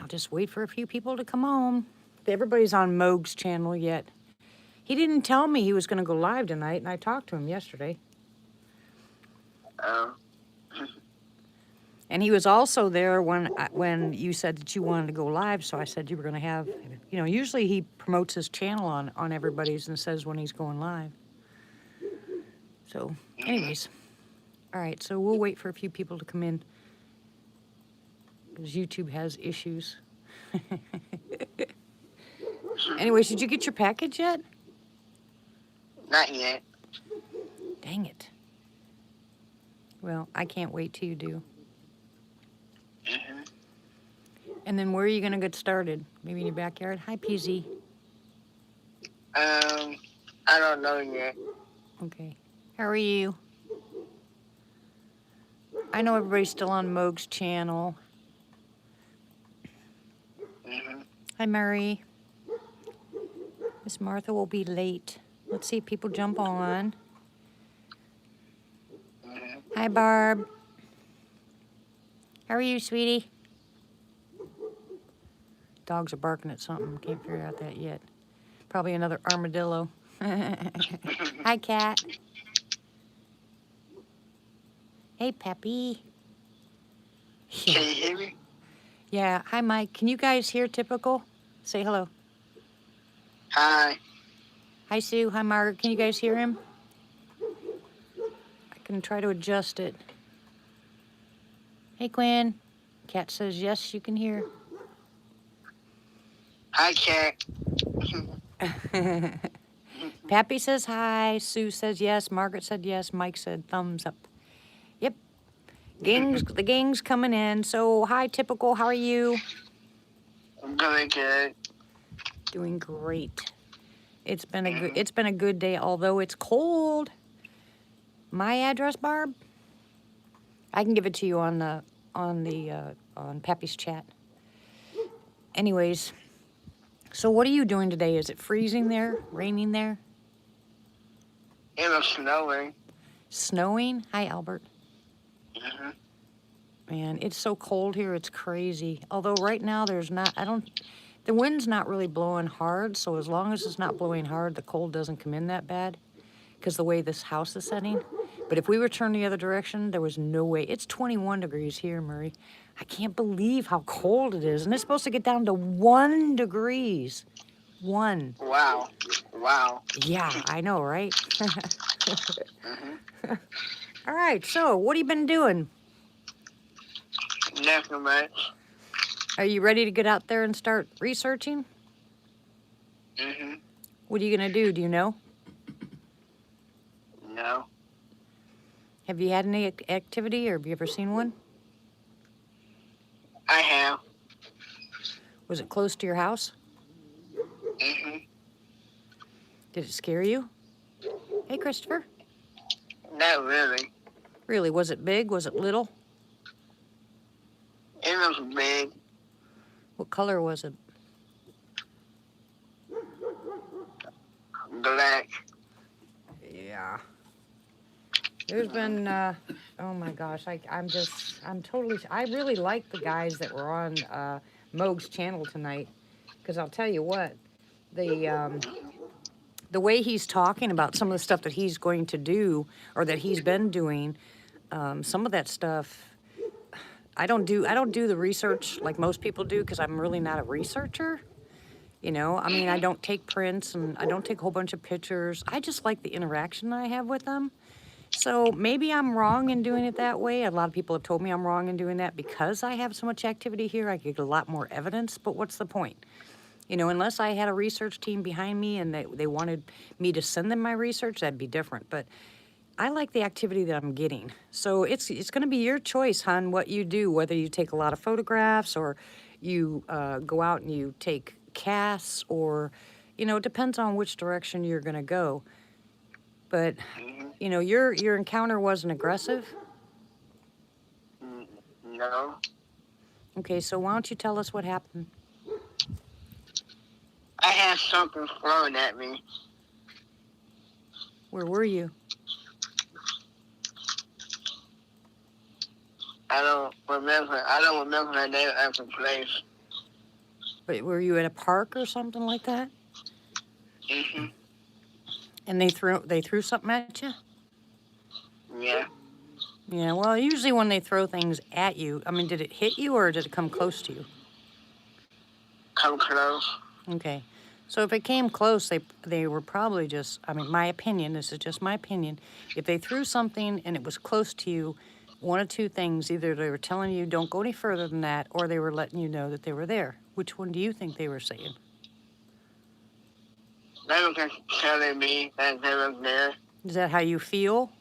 I'll just wait for a few people to come home. Everybody's on Moog's channel yet. He didn't tell me he was going to go live tonight, and I talked to him yesterday. Oh. And he was also there when you said that you wanted to go live, so I said you were going to have, usually he promotes his channel on everybody's and says when he's going live. So, anyways, all right, so we'll wait for a few people to come in because YouTube has issues. Anyways, did you get your package yet? Not yet. Dang it. Well, I can't wait till you do. And then where are you going to get started? Maybe in your backyard? Hi, PZ. I don't know yet. Okay. How are you? I know everybody's still on Moog's channel. Hi, Murray. Miss Martha will be late. Let's see if people jump on. Hi, Barb. How are you, sweetie? Dogs are barking at something. Can't figure out that yet. Probably another armadillo. Hi, cat. Hey, Peppy. Can you hear me? Yeah. Hi, Mike. Can you guys hear Typical? Say hello. Hi. Hi, Sue. Hi, Margaret. Can you guys hear him? I can try to adjust it. Hey, Quinn. Cat says yes, you can hear. Hi, Cat. Pappy says hi. Sue says yes. Margaret said yes. Mike said thumbs up. Yep. The gang's coming in. So, hi, Typical. How are you? I'm doing good. Doing great. It's been a good day, although it's cold. My address, Barb. I can give it to you on Pappy's chat. Anyways, so what are you doing today? Is it freezing there? Raining there? It was snowing. Snowing? Hi, Albert. Man, it's so cold here, it's crazy. Although right now the wind's not really blowing hard, so as long as it's not blowing hard, the cold doesn't come in that bad because the way this house is setting. But if we were turned the other direction, there was no way. It's 21 degrees here, Murray. I can't believe how cold it is. And it's supposed to get down to 1 degrees. 1. Wow. Yeah, I know, right? All right, so what have you been doing? Nothing much. Are you ready to get out there and start researching? What are you going to do? Do you know? No. Have you had any activity or have you ever seen one? I have. Was it close to your house? Did it scare you? Hey, Christopher. Not really. Really, was it big? Was it little? It was big. What color was it? Black. Yeah. There's been, oh my gosh, I really like the guys that were on Moog's channel tonight. Because I'll tell you what, the way he's talking about some of the stuff that he's going to do or that he's been doing, some of that stuff, I don't do the research like most people do because I'm really not a researcher. I mean, I don't take prints and I don't take a whole bunch of pictures. I just like the interaction I have with them. So maybe I'm wrong in doing it that way. A lot of people have told me I'm wrong in doing that because I have so much activity here. I get a lot more evidence, but what's the point? Unless I had a research team behind me and they wanted me to send them my research, that'd be different. But I like the activity that I'm getting. So it's going to be your choice, hon, what you do, whether you take a lot of photographs or you go out and you take casts or, it depends on which direction you're going to go. But, your encounter wasn't aggressive? No. Okay, so why don't you tell us what happened? I had something thrown at me. Where were you? I don't remember the name of the place. But were you at a park or something like that? Mm-hmm. And they threw something at you? Yeah. Yeah, well, usually when they throw things at you, I mean, did it hit you or did it come close to you? Come close. Okay. So if it came close, they were probably just, I mean, my opinion, this is just my opinion. If they threw something and it was close to you, one of two things, either they were telling you don't go any further than that, or they were letting you know that they were there. Which one do you think they were saying? They were just telling me that they were there. Is that how you feel?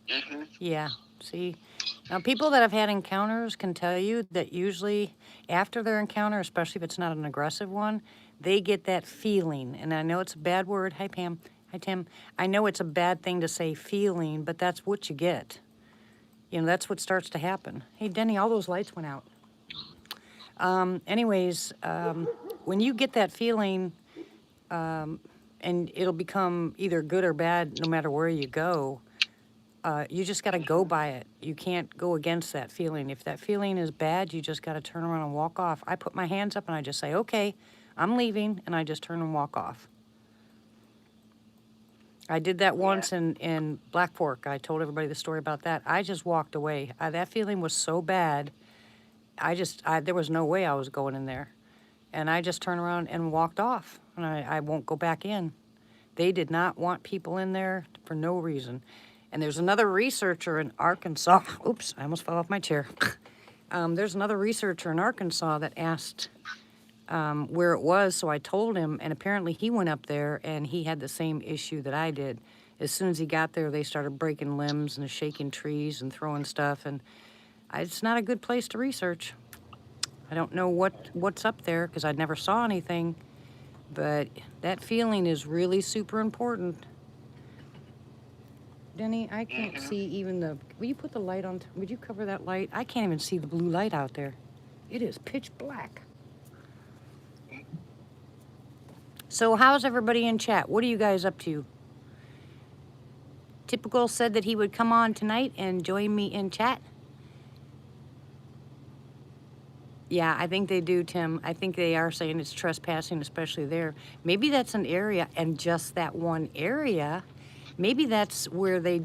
Mm-hmm. Yeah. See, now people that have had encounters can tell you that usually after their encounter, especially if it's not an aggressive one, they get that feeling. And I know it's a bad word. Hi, Pam. Hi, Tim. I know it's a bad thing to say feeling, but that's what you get. You know, that's what starts to happen. Hey, Denny, all those lights went out. Anyways, when you get that feeling, and it'll become either good or bad no matter where you go, you just got to go by it. You can't go against that feeling. If that feeling is bad, you just got to turn around and walk off. I put my hands up and I just say, okay, I'm leaving, and I just turn and walk off. I did that once in Black Fork. I told everybody the story about that. I just walked away. That feeling was so bad. There was no way I was going in there. And I just turned around and walked off. And I won't go back in. They did not want people in there for no reason. And there's another researcher in Arkansas. Oops, I almost fell off my chair. There's another researcher in Arkansas that asked where it was, so I told him, and apparently he went up there and he had the same issue that I did. As soon as he got there, they started breaking limbs and shaking trees and throwing stuff, and it's not a good place to research. I don't know what's up there because I never saw anything, but that feeling is really super important. Denny, I can't see even will you put the light on, would you cover that light? I can't even see the blue light out there. It is pitch black. So how's everybody in chat? What are you guys up to? Typical said that he would come on tonight and join me in chat. Yeah, I think they do, Tim. I think they are saying it's trespassing, especially there. Maybe that's an area, and just that one area, maybe that's where they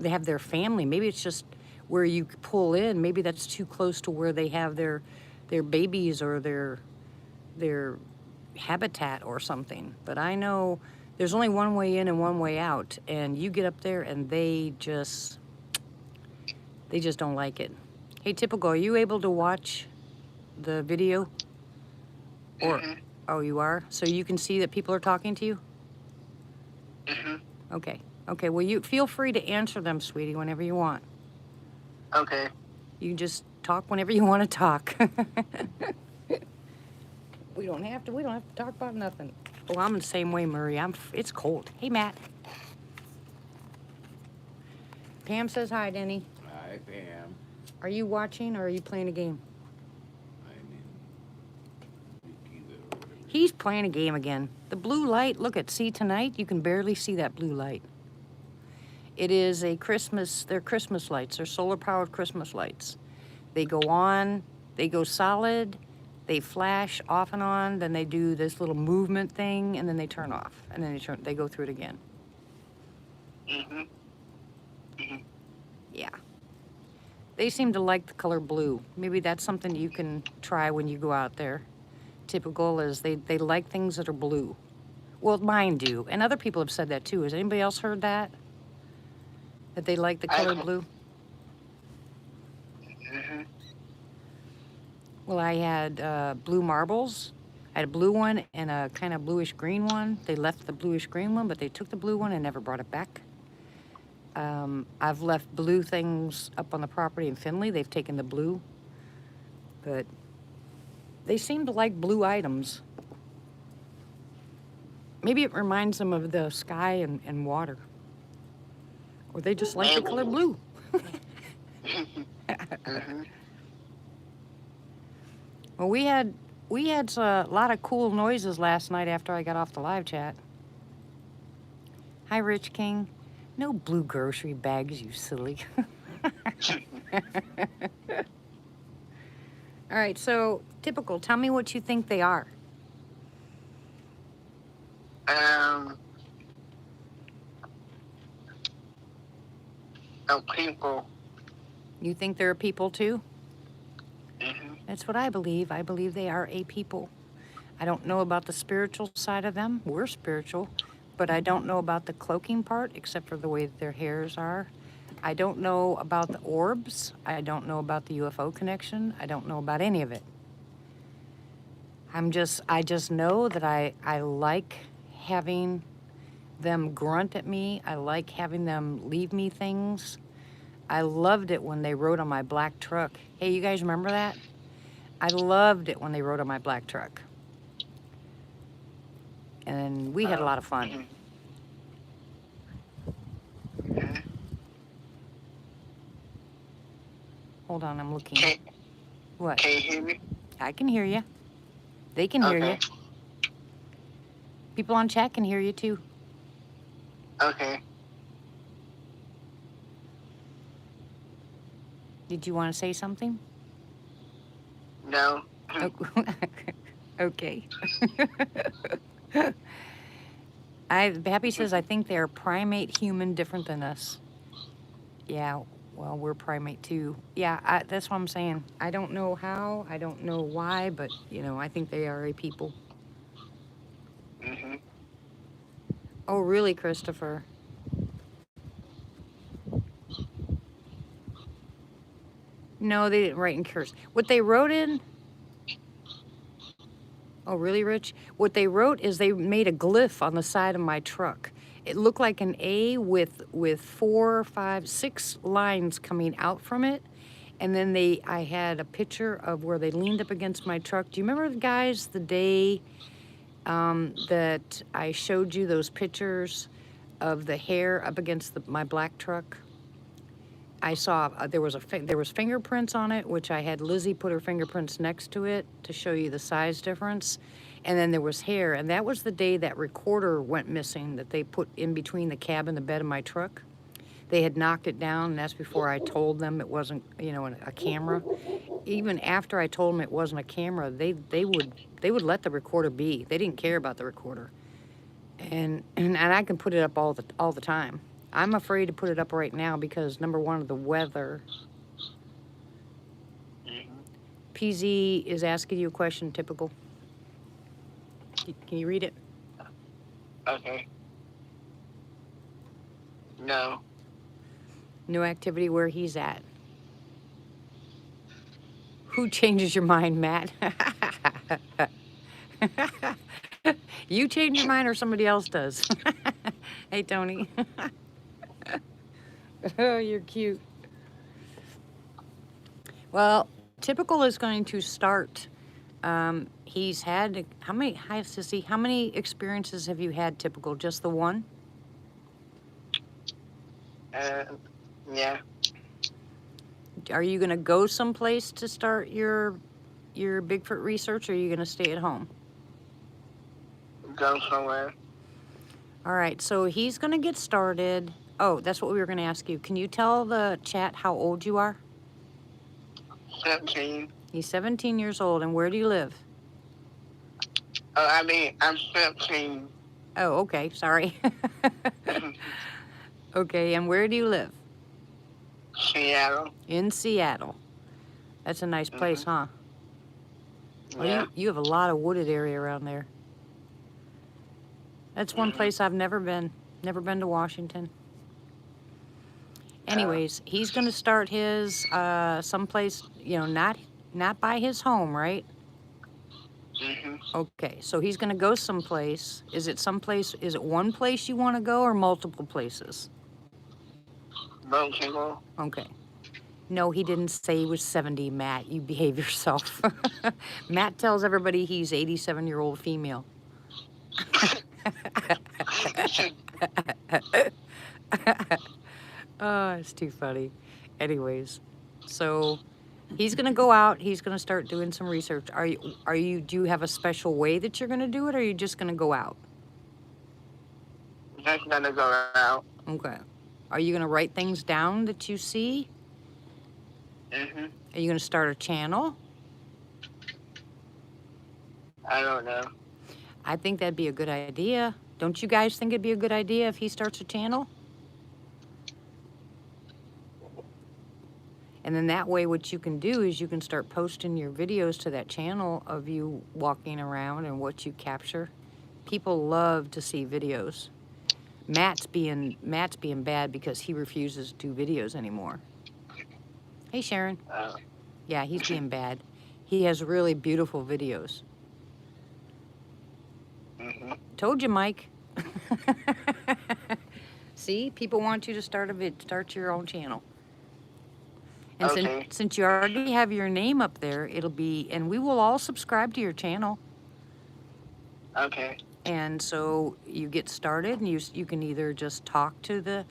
have their family. Maybe it's just where you pull in. Maybe that's too close to where they have their babies or their habitat or something. But I know there's only one way in and one way out, and you get up there and they just don't like it. Hey, Typical, are you able to watch the video? Or oh, you are? So you can see that people are talking to you? Okay. Well, you feel free to answer them, sweetie, whenever you want. Okay. You just talk whenever you want to talk. We don't have to talk about nothing. Oh, I'm the same way, Murray. It's cold. Hey, Matt. Pam says hi, Denny. Hi, Pam. Are you watching or are you playing a game? He's playing a game again. The blue light, see tonight, you can barely see that blue light. It is they're Christmas lights. They're solar-powered Christmas lights. They go on, they go solid, they flash off and on, then they do this little movement thing, and then they turn off, and then they go through it again. Yeah. They seem to like the color blue. Maybe that's something you can try when you go out there. Typical is they like things that are blue. Well, mine do, and other people have said that too. Has anybody else heard that? That they like the color blue? Well, I had blue marbles. I had a blue one and a kind of bluish green one. They left the bluish green one, but they took the blue one and never brought it back. I've left blue things up on the property in Findlay. They've taken the blue, but they seem to like blue items. Maybe it reminds them of the sky and water. Or they just like the color blue. Well, we had a lot of cool noises last night after I got off the live chat. Hi, Rich King. No blue grocery bags, you silly. All right, so typical. Tell me what you think they are. People. You think they're a people too? Mm-hmm. That's what I believe. I believe they are a people. I don't know about the spiritual side of them. We're spiritual, but I don't know about the cloaking part, except for the way that their hairs are. I don't know about the orbs. I don't know about the UFO connection. I don't know about any of it. I just know that I like having them grunt at me. I like having them leave me things. I loved it when they rode on my black truck. Hey, you guys remember that? I loved it when they rode on my black truck. And we had a lot of fun. Mm-hmm. Hold on, I'm looking. Can, What? can you hear me? I can hear you. They can hear you. Okay. People on chat can hear you too. Okay. Did you want to say something? No. Oh, okay. Happy says, I think they are primate human, different than us. Yeah, well, we're primate too. Yeah, that's what I'm saying. I don't know how, I don't know why, but, you know, I think they are a people. Mm-hmm. Oh, really, Christopher? No, they didn't write in curse. What they wrote in... Oh, really, Rich? What they wrote is they made a glyph on the side of my truck. It looked like an A with 4, 5, 6 lines coming out from it. And then I had a picture of where they leaned up against my truck. Do you remember, guys, the day that I showed you those pictures of the hair up against my black truck? I saw there was fingerprints on it, which I had Lizzie put her fingerprints next to it to show you the size difference. And then there was hair, and that was the day that recorder went missing that they put in between the cab and the bed of my truck. They had knocked it down, and that's before I told them it wasn't, you know, a camera. Even after I told them it wasn't a camera, they would let the recorder be. They didn't care about the recorder, and I can put it up all the time. I'm afraid to put it up right now because, number one, of the weather. Mm-hmm. PZ is asking you a question, typical. Can you read it? Okay. No. No activity where he's at. Who changes your mind, Matt? You change your mind or somebody else does? Hey, Tony. Oh, you're cute. Well, typical is going to start. He's had, how many, hi, Sissy, how many experiences have you had, typical? Just the one? Yeah. Are you going to go someplace to start your Bigfoot research, or are you going to stay at home? Go somewhere. All right, so he's going to get started. Oh, that's what we were going to ask you. Can you tell the chat how old you are? 17. He's 17 years old, and where do you live? Oh, I mean, I'm 15. Oh, okay, sorry. Okay, and where do you live? Seattle. In Seattle. That's a nice place, huh? Yeah. Oh, you have a lot of wooded area around there. That's one place I've never been. Never been to Washington. Anyways, he's going to start his someplace, you know, not by his home, right? Mm-hmm. Okay, so he's going to go someplace. Is it one place you want to go or multiple places? Multiple. Okay. No, he didn't say he was 70, Matt. You behave yourself. Matt tells everybody he's 87-year-old female. Oh, it's too funny. Anyways, so he's gonna go out. He's gonna start doing some research. Do you have a special way that you're gonna do it, or are you just gonna go out? Just gonna go out. Okay. Are you gonna write things down that you see? Mm-hmm. Are you gonna start a channel? I don't know. I think that'd be a good idea. Don't you guys think it'd be a good idea if he starts a channel? And then that way what you can do is you can start posting your videos to that channel of you walking around and what you capture. People love to see videos. Matt's being bad because he refuses to do videos anymore. Hey, Sharon. Yeah, he's being bad. He has really beautiful videos. Told you, Mike. See, people want you to start your own channel. And Okay. since you already have your name up there, it'll be, and we will all subscribe to your channel. Okay. And so you get started, and you can either just talk to the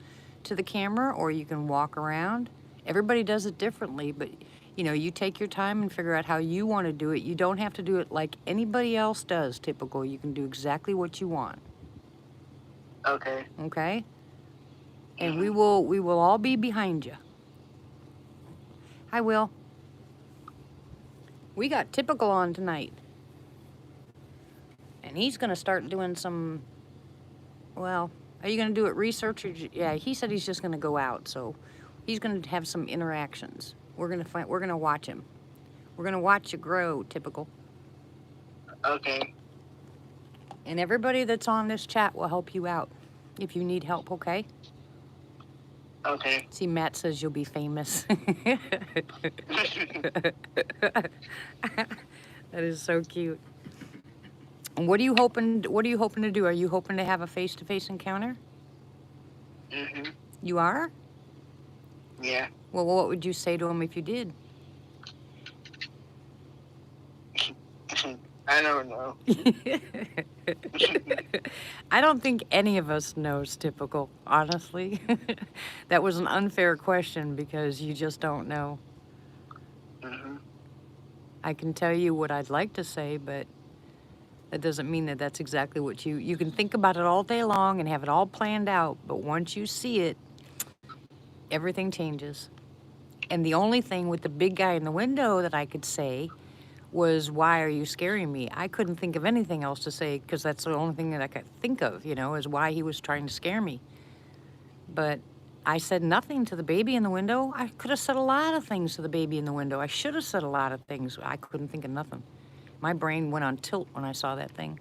camera, or you can walk around. Everybody does it differently, but you know, you take your time and figure out how you want to do it. You don't have to do it like anybody else does. Typical. You can do exactly what you want. Okay. Okay. And we will all be behind you. Hi, Will. We got Typical on tonight. And he's going to start doing some, well, are you going to do it research? Or, yeah, he said he's just going to go out. So he's going to have some interactions. We're going to watch him. We're going to watch you grow, Typical. Okay. And everybody that's on this chat will help you out if you need help, okay? Okay. See, Matt says you'll be famous. That is so cute. And what are you hoping to do? Are you hoping to have a face-to-face encounter? You are? Yeah. Well, what would you say to him if you did? I don't know. I don't think any of us knows, Typical, honestly. That was an unfair question because you just don't know. I can tell you what I'd like to say, but that doesn't mean that that's exactly what you can think about it all day long and have it all planned out, but once you see it, everything changes. And the only thing with the big guy in the window that I could say was, why are you scaring me? I couldn't think of anything else to say because that's the only thing that I could think of, you know, is why he was trying to scare me. But I said nothing to the baby in the window. I could have said a lot of things to the baby in the window. I should have said a lot of things. I couldn't think of nothing. My brain went on tilt when I saw that thing.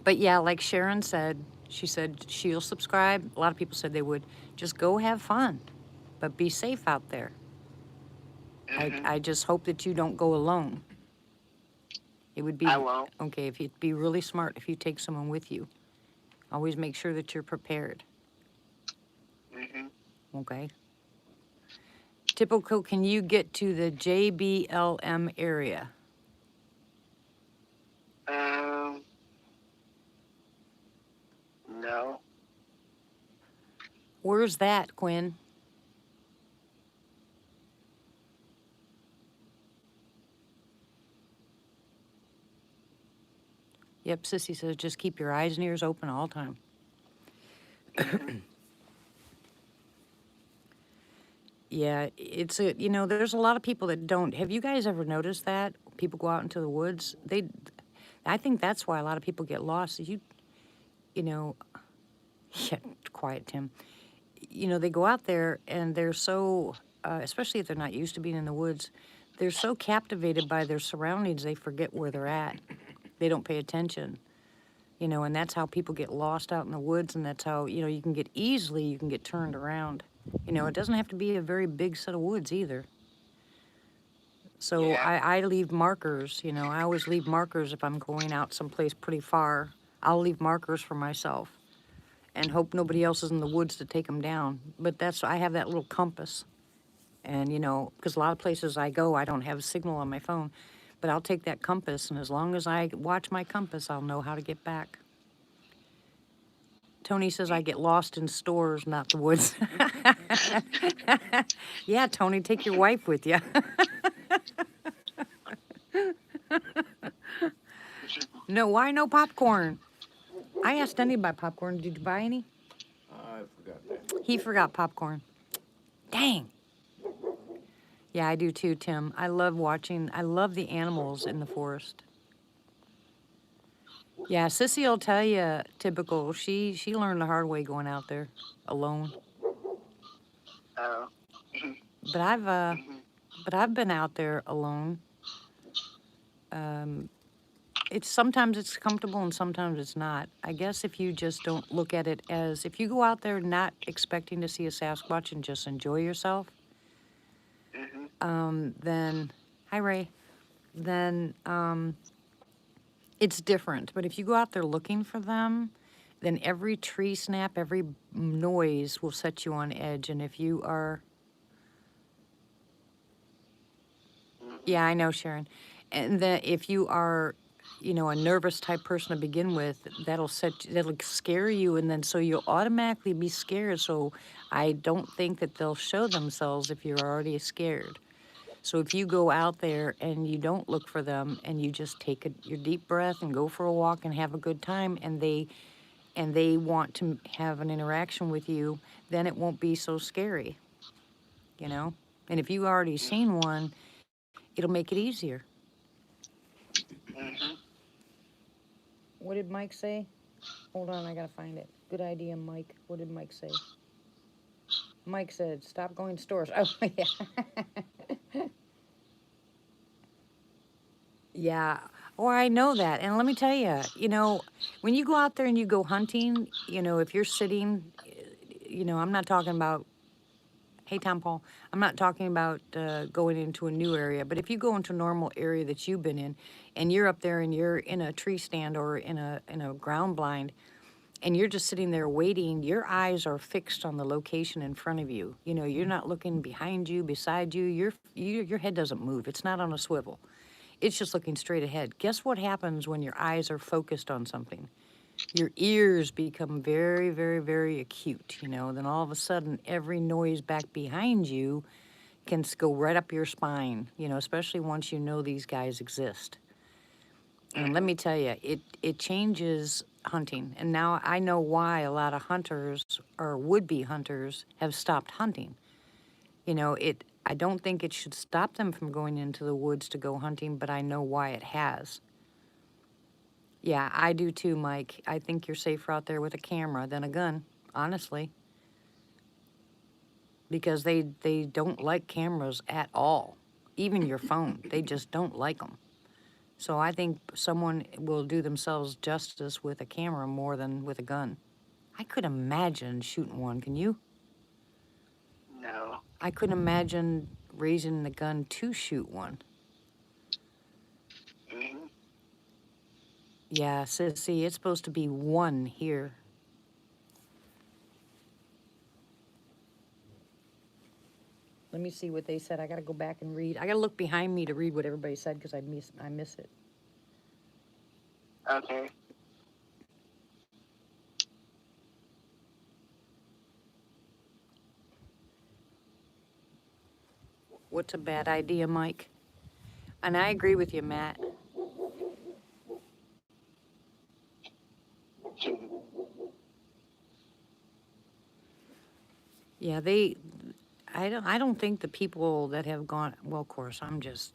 But yeah, like Sharon said, she said she'll subscribe. A lot of people said they would. Just go have fun, but be safe out there. I just hope that you don't go alone. It would be, I won't. okay, if you'd be really smart if you take someone with you. Always make sure that you're prepared. Okay. Typical, can you get to the JBLM area? No. Where's that, Quinn? Yep, Sissy says just keep your eyes and ears open all the time. Yeah, it's a, you know, there's a lot of people that don't. Have you guys ever noticed that? People go out into the woods. I think that's why a lot of people get lost. You know, yeah, quiet, Tim. You know, they go out there and they're so, especially if they're not used to being in the woods, they're so captivated by their surroundings, they forget where they're at. They don't pay attention, you know, and that's how people get lost out in the woods, and that's how, you know, you can get turned around. You know, it doesn't have to be a very big set of woods either. So Yeah. I leave markers, you know, I always leave markers if I'm going out someplace pretty far. I'll leave markers for myself and hope nobody else is in the woods to take them down. But I have that little compass. And, you know, because a lot of places I go, I don't have a signal on my phone. But I'll take that compass, and as long as I watch my compass, I'll know how to get back. Tony says I get lost in stores, not the woods. Yeah, Tony, take your wife with you. No, why no popcorn? I asked Denny about popcorn. Did you buy any? I forgot that. He forgot popcorn. Dang. Yeah, I do too, Tim. I love the animals in the forest. Yeah, Sissy will tell you, typical. She learned the hard way going out there alone. Oh. Mhm. But I've Mhm. but I've been out there alone. Um, it's sometimes it's comfortable and sometimes it's not. I guess if you just don't look at it as if you go out there not expecting to see a Sasquatch and just enjoy yourself, Mhm. then hi Ray, then it's different. But if you go out there looking for them, then every tree snap, every noise will set you on edge. And if you are, Mhm. yeah, I know, Sharon. And then if you are, a nervous type person to begin with, that'll scare you. And then so you'll automatically be scared. So I don't think that they'll show themselves if you're already scared. So if you go out there and you don't look for them and you just take your deep breath and go for a walk and have a good time and they want to have an interaction with you, then it won't be so scary, you know? And if you've already seen one, it'll make it easier. Mhm. What did Mike say? Hold on, I gotta find it. Good idea, Mike. What did Mike say? Mike said, stop going to stores. Oh, yeah. Yeah. Oh, I know that. And let me tell you, when you go out there and you go hunting, if you're sitting, I'm not talking about, hey, Tom Paul, I'm not talking about going into a new area, but if you go into a normal area that you've been in and you're up there and you're in a tree stand or in a ground blind and you're just sitting there waiting, your eyes are fixed on the location in front of you. You're not looking behind you, beside you. Your head doesn't move. It's not on a swivel. It's just looking straight ahead. Guess what happens when your eyes are focused on something? Your ears become very, very, very acute, Then all of a sudden, every noise back behind you can go right up your spine, especially once you know these guys exist. And let Mhm. me tell you, it changes hunting. And now I know why a lot of hunters or would-be hunters have stopped hunting. I don't think it should stop them from going into the woods to go hunting, but I know why it has. Yeah, I do too, Mike. I think you're safer out there with a camera than a gun, honestly, because they don't like cameras at all. Even your phone, they just don't like them. So I think someone will do themselves justice with a camera more than with a gun. I could imagine shooting one, can you? No. I couldn't imagine raising the gun to shoot one. Mhm. Yeah, see, it's supposed to be one here. Let me see what they said. I gotta go back and read. I gotta look behind me to read what everybody said because I miss it. Okay. What's a bad idea, Mike? And I agree with you, Matt. Yeah, I don't think the people that have gone, well, of course, I'm just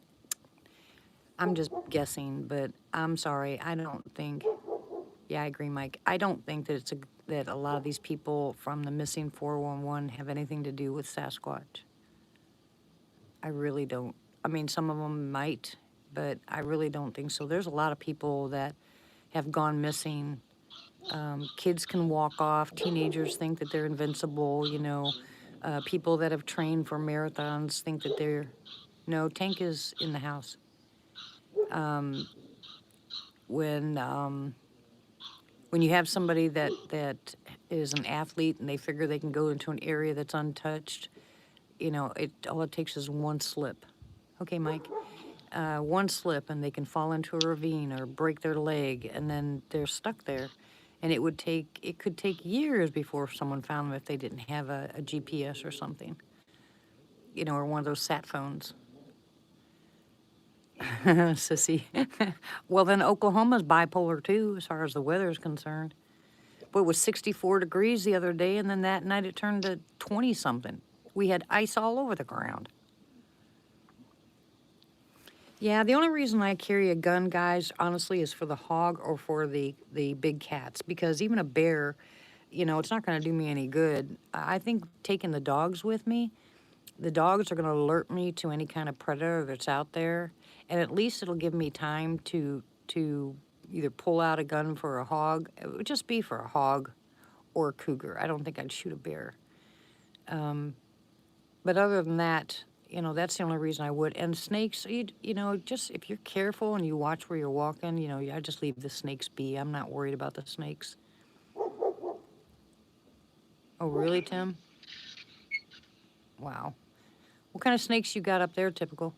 guessing, but I'm sorry. I don't think, yeah, I agree, Mike. I don't think that a lot of these people from the missing 411 have anything to do with Sasquatch. I really don't. I mean, some of them might, but I really don't think so. There's a lot of people that have gone missing. Kids can walk off. Teenagers think that they're invincible. People that have trained for marathons think that they're. No, Tank is in the house. When when you have somebody that is an athlete and they figure they can go into an area that's untouched, all it takes is one slip. Okay, Mike. One slip and they can fall into a ravine or break their leg and then they're stuck there. And it could take years before someone found them if they didn't have a GPS or something, or one of those sat phones. Mhm. Sissy. Well, then Oklahoma's bipolar too, as far as the weather is concerned. But it was 64 degrees the other day, and then that night it turned to 20 something. We had ice all over the ground. Yeah, the only reason I carry a gun, guys, honestly, is for the hog or for the big cats. Because even a bear, it's not going to do me any good. I think taking the dogs with me, the dogs are going to alert me to any kind of predator that's out there, and at least it'll give me time to either pull out a gun for a hog. It would just be for a hog or a cougar. I don't think I'd shoot a bear. But other than that, that's the only reason I would. And snakes, just if you're careful and you watch where you're walking, I just leave the snakes be. I'm not worried about the snakes. Oh, really, Tim? Wow. What kind of snakes you got up there, typical?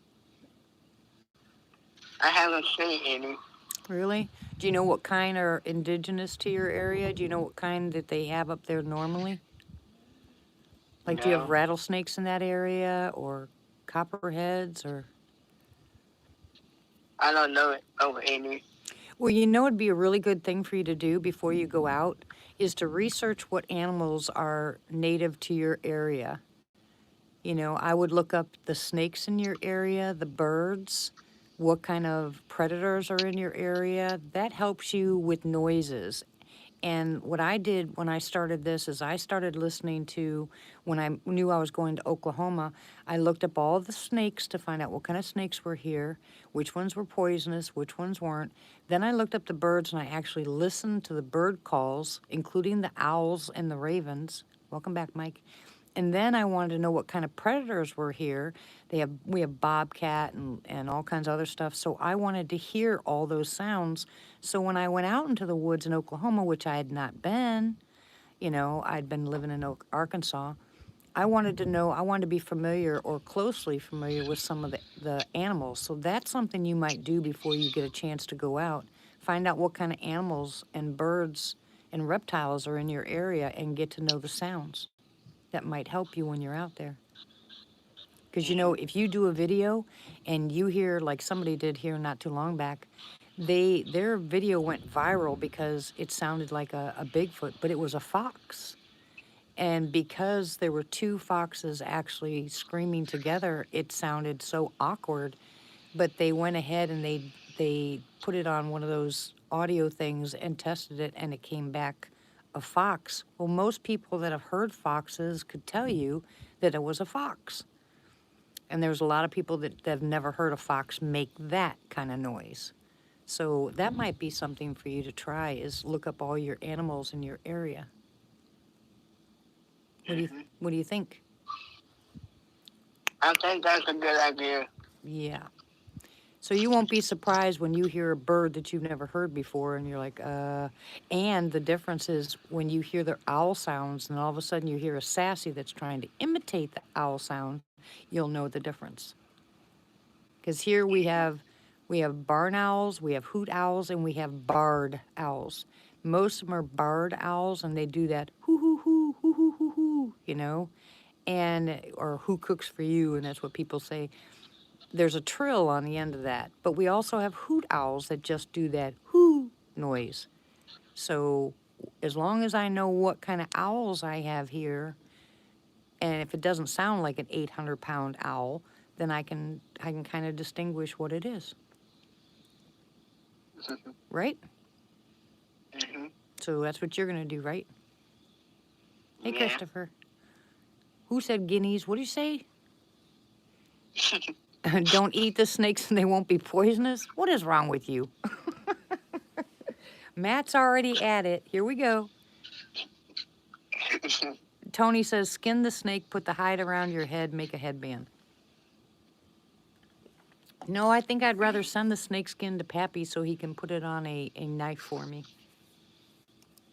I haven't seen any. Really? Do you know what kind are indigenous to your area? Do you know what kind that they have up there normally? Like, do you have No, rattlesnakes in that area or copperheads or? I don't know of any. Well, it'd be a really good thing for you to do before you go out is to research what animals are native to your area. I would look up the snakes in your area, the birds, what kind of predators are in your area. That helps you with noises. And what I did when I started this is I started listening to, when I knew I was going to Oklahoma, I looked up all the snakes to find out what kind of snakes were here, which ones were poisonous, which ones weren't. Then I looked up the birds and I actually listened to the bird calls, including the owls and the ravens. Welcome back, Mike. And then I wanted to know what kind of predators were here. We have bobcat and all kinds of other stuff. So I wanted to hear all those sounds. So when I went out into the woods in Oklahoma, which I had not been, I'd been living in Arkansas. I wanted to be familiar or closely familiar with some of the animals. So that's something you might do before you get a chance to go out. Find out what kind of animals and birds and reptiles are in your area and get to know the sounds. That might help you when you're out there. Because, if you do a video and you hear, like somebody did here not too long back, their video went viral because it sounded like a Bigfoot, but it was a fox. And because there were two foxes actually screaming together, it sounded so awkward. But they went ahead and they put it on one of those audio things and tested it, and it came back a fox. Well, most people that have heard foxes could tell you that it was a fox. And there's a lot of people that have never heard a fox make that kind of noise. So that might be something for you to try is look up all your animals in your area. What do you think? I think that's a good idea. Yeah. So you won't be surprised when you hear a bird that you've never heard before and you're like, and the difference is when you hear the owl sounds and all of a sudden you hear a sassy that's trying to imitate the owl sound, you'll know the difference. Because here we have barn owls, we have hoot owls, and we have barred owls. Most of them are barred owls, and they do that hoo hoo hoo hoo hoo hoo hoo, or who cooks for you, and that's what people say. There's a trill on the end of that, but we also have hoot owls that just do that hoo noise. So as long as I know what kind of owls I have here, and if it doesn't sound like an 800-pound owl, then I can kind of distinguish what it is. Right? Mm-hmm. So that's what you're going to do, right? Hey, Yeah. Christopher. Who said guineas? What do you say? Don't eat the snakes and they won't be poisonous? What is wrong with you? Matt's already at it. Here we go. Tony says, skin the snake, put the hide around your head, make a headband. No, I think I'd rather send the snake skin to Pappy so he can put it on a knife for me.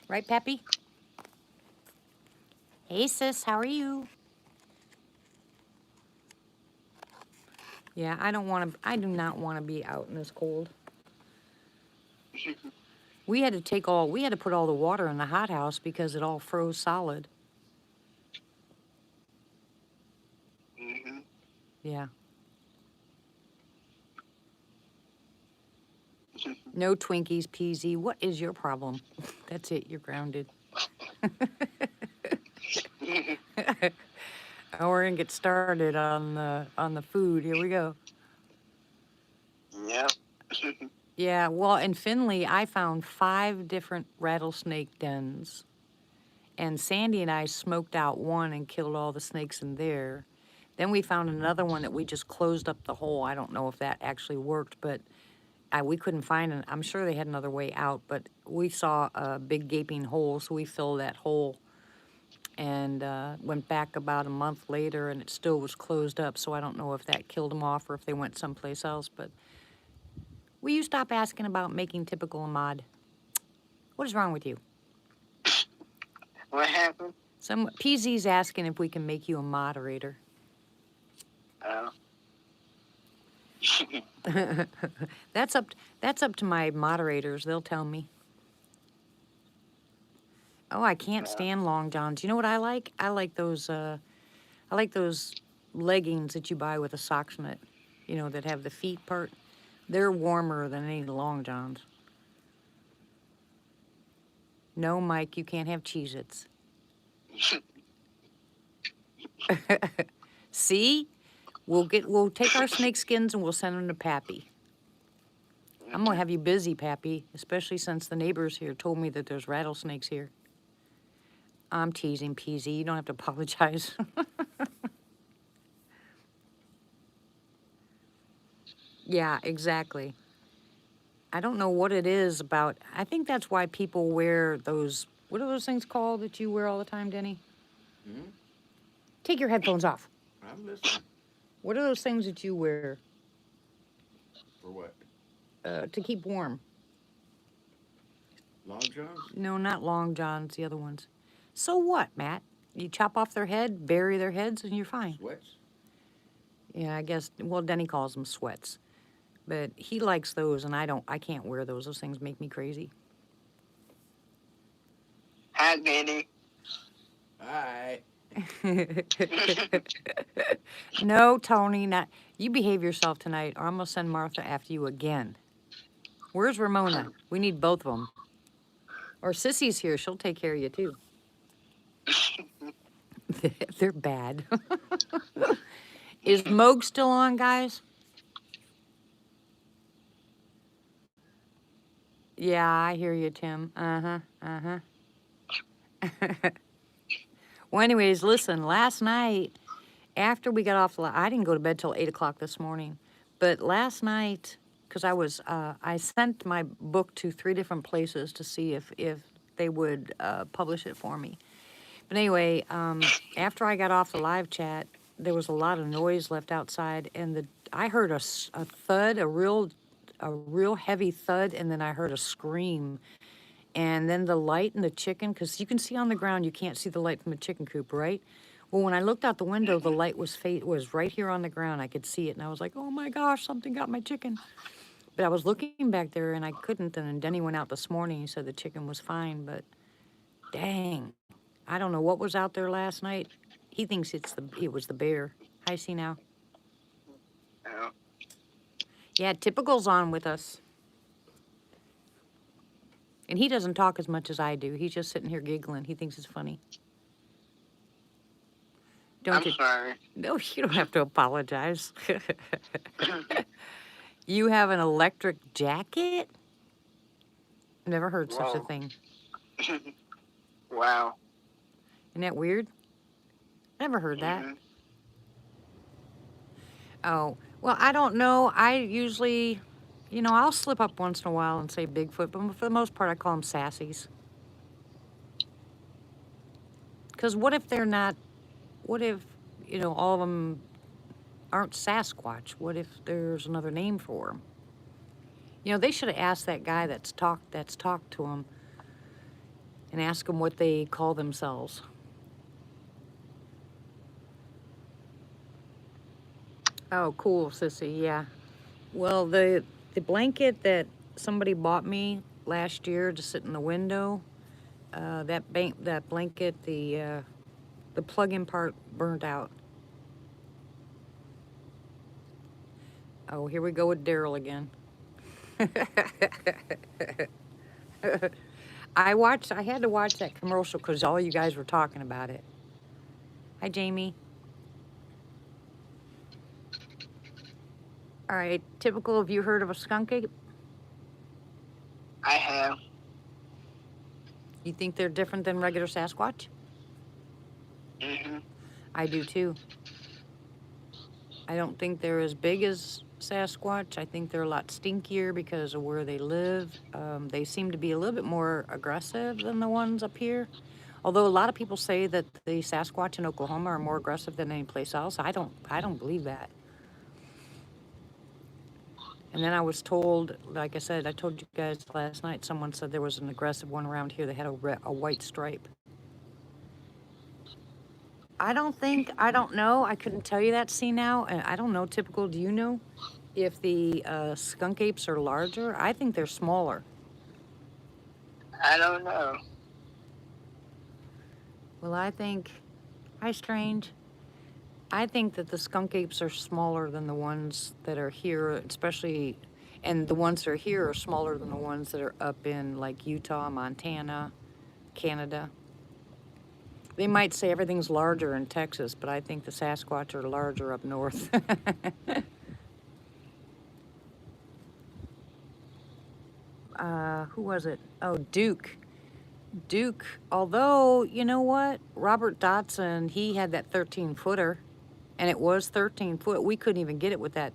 Right, Pappy? Hey, sis, how are you? Yeah, I do not want to be out in this cold. We had to put all the water in the hothouse because it all froze solid. Mm-hmm. Yeah. No Twinkies, PZ. What is your problem? That's it, you're grounded. We're gonna get started on the food. Here we go. Yep. Yeah, well, in Finley, I found 5 different rattlesnake dens. And Sandy and I smoked out one and killed all the snakes in there. Then we found another one that we just closed up the hole. I don't know if that actually worked, but we couldn't find it. I'm sure they had another way out, but we saw a big gaping hole, so we filled that hole and went back about a month later, and it still was closed up, so I don't know if that killed them off or if they went someplace else, but will you stop asking about making typical Ahmad? What is wrong with you? What happened? Some PZ's asking if we can make you a moderator. Oh. That's up to my moderators. They'll tell me. Oh, I can't stand long johns. You know what I like? I like those leggings that you buy with a socks in it. You know, that have the feet part. They're warmer than any long johns. No, Mike, you can't have Cheez-Its. See? We'll take our snake skins and we'll send them to Pappy. I'm gonna have you busy, Pappy, especially since the neighbors here told me that there's rattlesnakes here. I'm teasing, PZ. You don't have to apologize. Yeah, exactly. I don't know what it is about. I think that's why people wear those. What are those things called that you wear all the time, Denny? Hmm? Take your headphones off. I'm listening. What are those things that you wear For what? to keep warm? Long johns? No, not long johns, the other ones. So what, Matt? You chop off their head, bury their heads, and you're fine. Sweats? Yeah, I guess, well, Denny calls them sweats. But he likes those, and I can't wear those. Those things make me crazy. Hi, Danny. Hi. No, Tony, not. You behave yourself tonight, or I'm going to send Martha after you again. Where's Ramona? We need both of them. Or Sissy's here. She'll take care of you, too. They're bad. Is Moog still on, guys? Yeah, I hear you, Tim. Uh-huh, uh-huh. Well, anyways, listen, last night, after we got off, I didn't go to bed till 8 o'clock this morning. But last night, because I sent my book to 3 different places to see if they would publish it for me. But anyway, after I got off the live chat, there was a lot of noise left outside, and I heard a thud, a real heavy thud, and then I heard a scream. And then the light in the chicken, because you can see on the ground, you can't see the light from the chicken coop, right? Well, when I looked out the window, the light was right here on the ground. I could see it, and I was like, oh my gosh, something got my chicken. But I was looking back there, and I couldn't, and then Denny went out this morning. He said the chicken was fine, but dang. I don't know what was out there last night. He thinks it was the bear. Hi, see now. Oh. Yeah, Typical's on with us. And he doesn't talk as much as I do. He's just sitting here giggling. He thinks it's funny. I'm sorry. No, you don't have to apologize. You have an electric jacket? Never heard such a Whoa. thing. Wow. Isn't that weird? Never heard that. Mhm. Oh, well, I don't know. I usually, I'll slip up once in a while and say Bigfoot, but for the most part, I call them sassies. Because what if they're not, what if, all of them aren't Sasquatch? What if there's another name for them? They should have asked that guy that's talked to them and ask them what they call themselves. Oh, cool, Sissy, yeah. Well, the blanket that somebody bought me last year to sit in the window, that blanket, the plug-in part burned out. Oh, here we go with Daryl again. I had to watch that commercial because all you guys were talking about it. Hi, Jamie. All right, typical, have you heard of a skunk ape? I have. You think they're different than regular Sasquatch? Mhm. I do too. I don't think they're as big as Sasquatch. I think they're a lot stinkier because of where they live. They seem to be a little bit more aggressive than the ones up here. Although a lot of people say that the Sasquatch in Oklahoma are more aggressive than any place else. I don't believe that. And then I was told, like I said, I told you guys last night, someone said there was an aggressive one around here that had a white stripe. I don't know. I couldn't tell you that, see now. And I don't know, typical, do you know if the skunk apes are larger? I think they're smaller. I don't know. Well, hi, Strange. I think that the skunk apes are smaller than the ones that are here, especially, and the ones that are here are smaller than the ones that are up in like Utah, Montana, Canada. They might say everything's larger in Texas, but I think the Sasquatch are larger up north. Who was it? Oh, Duke. Duke, although, you know what? Robert Dotson, he had that 13-footer, and it was 13 foot. We couldn't even get it with that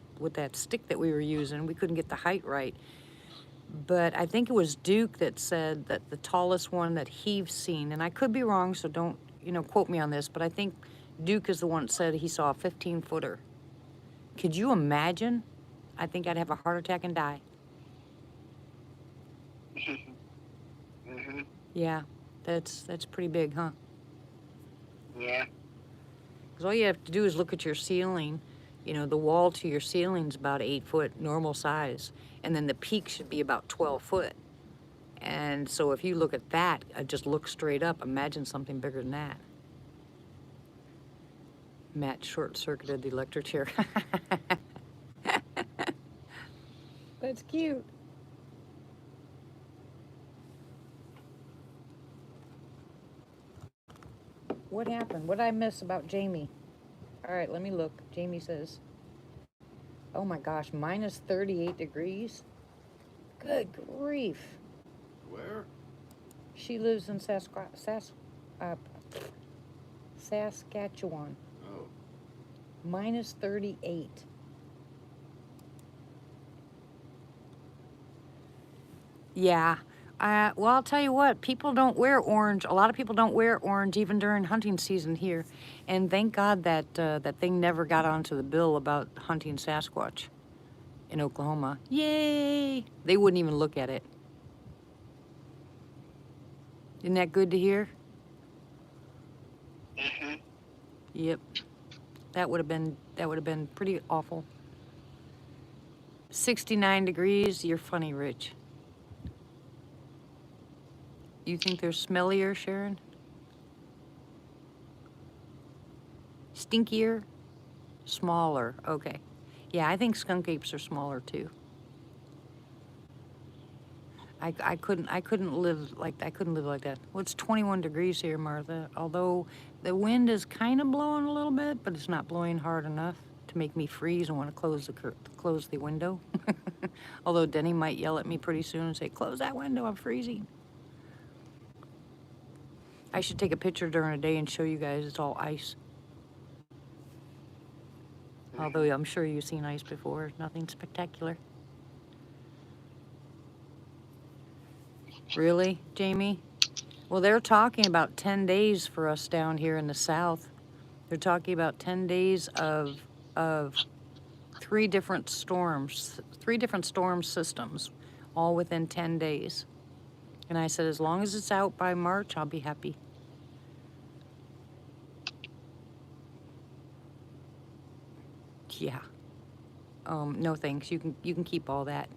stick that we were using. We couldn't get the height right. But I think it was Duke that said that the tallest one that he's seen, and I could be wrong, so don't, quote me on this, but I think Duke is the one that said he saw a 15-footer. Could you imagine? I think I'd have a heart attack and die. Mhm. Yeah, that's pretty big, huh? Yeah. Because all you have to do is look at your ceiling. The wall to your ceiling's about 8 foot, normal size. And then the peak should be about 12 foot. And so if you look at that, just look straight up, imagine something bigger than that. Matt short-circuited the electric chair. That's cute. What happened? What did I miss about Jamie? All right, let me look. Jamie says, oh my gosh, minus 38 degrees? Good grief. Where? She lives in Saskatchewan. Oh. Minus 38. Yeah. Well, I'll tell you what, people don't wear orange. A lot of people don't wear orange even during hunting season here. And thank God that that thing never got onto the bill about hunting Sasquatch in Oklahoma. Yay! They wouldn't even look at it. Isn't that good to hear? Mhm. Yep. That would have been pretty awful. 69 degrees. You're funny, Rich. You think they're smellier, Sharon? Stinkier? Smaller. Okay. Yeah, I think skunk apes are smaller too. I couldn't live like that. Well, it's 21 degrees here, Martha. Although the wind is kind of blowing a little bit, but it's not blowing hard enough to make me freeze and want to close the window. Although Denny might yell at me pretty soon and say, "Close that window, I'm freezing." I should take a picture during the day and show you guys it's all ice. Although I'm sure you've seen ice before, nothing spectacular. Really, Jamie? Well, they're talking about 10 days for us down here in the south. They're talking about 10 days of three different storm systems, all within 10 days. And I said, as long as it's out by March, I'll be happy. Yeah. No thanks. You can keep all that.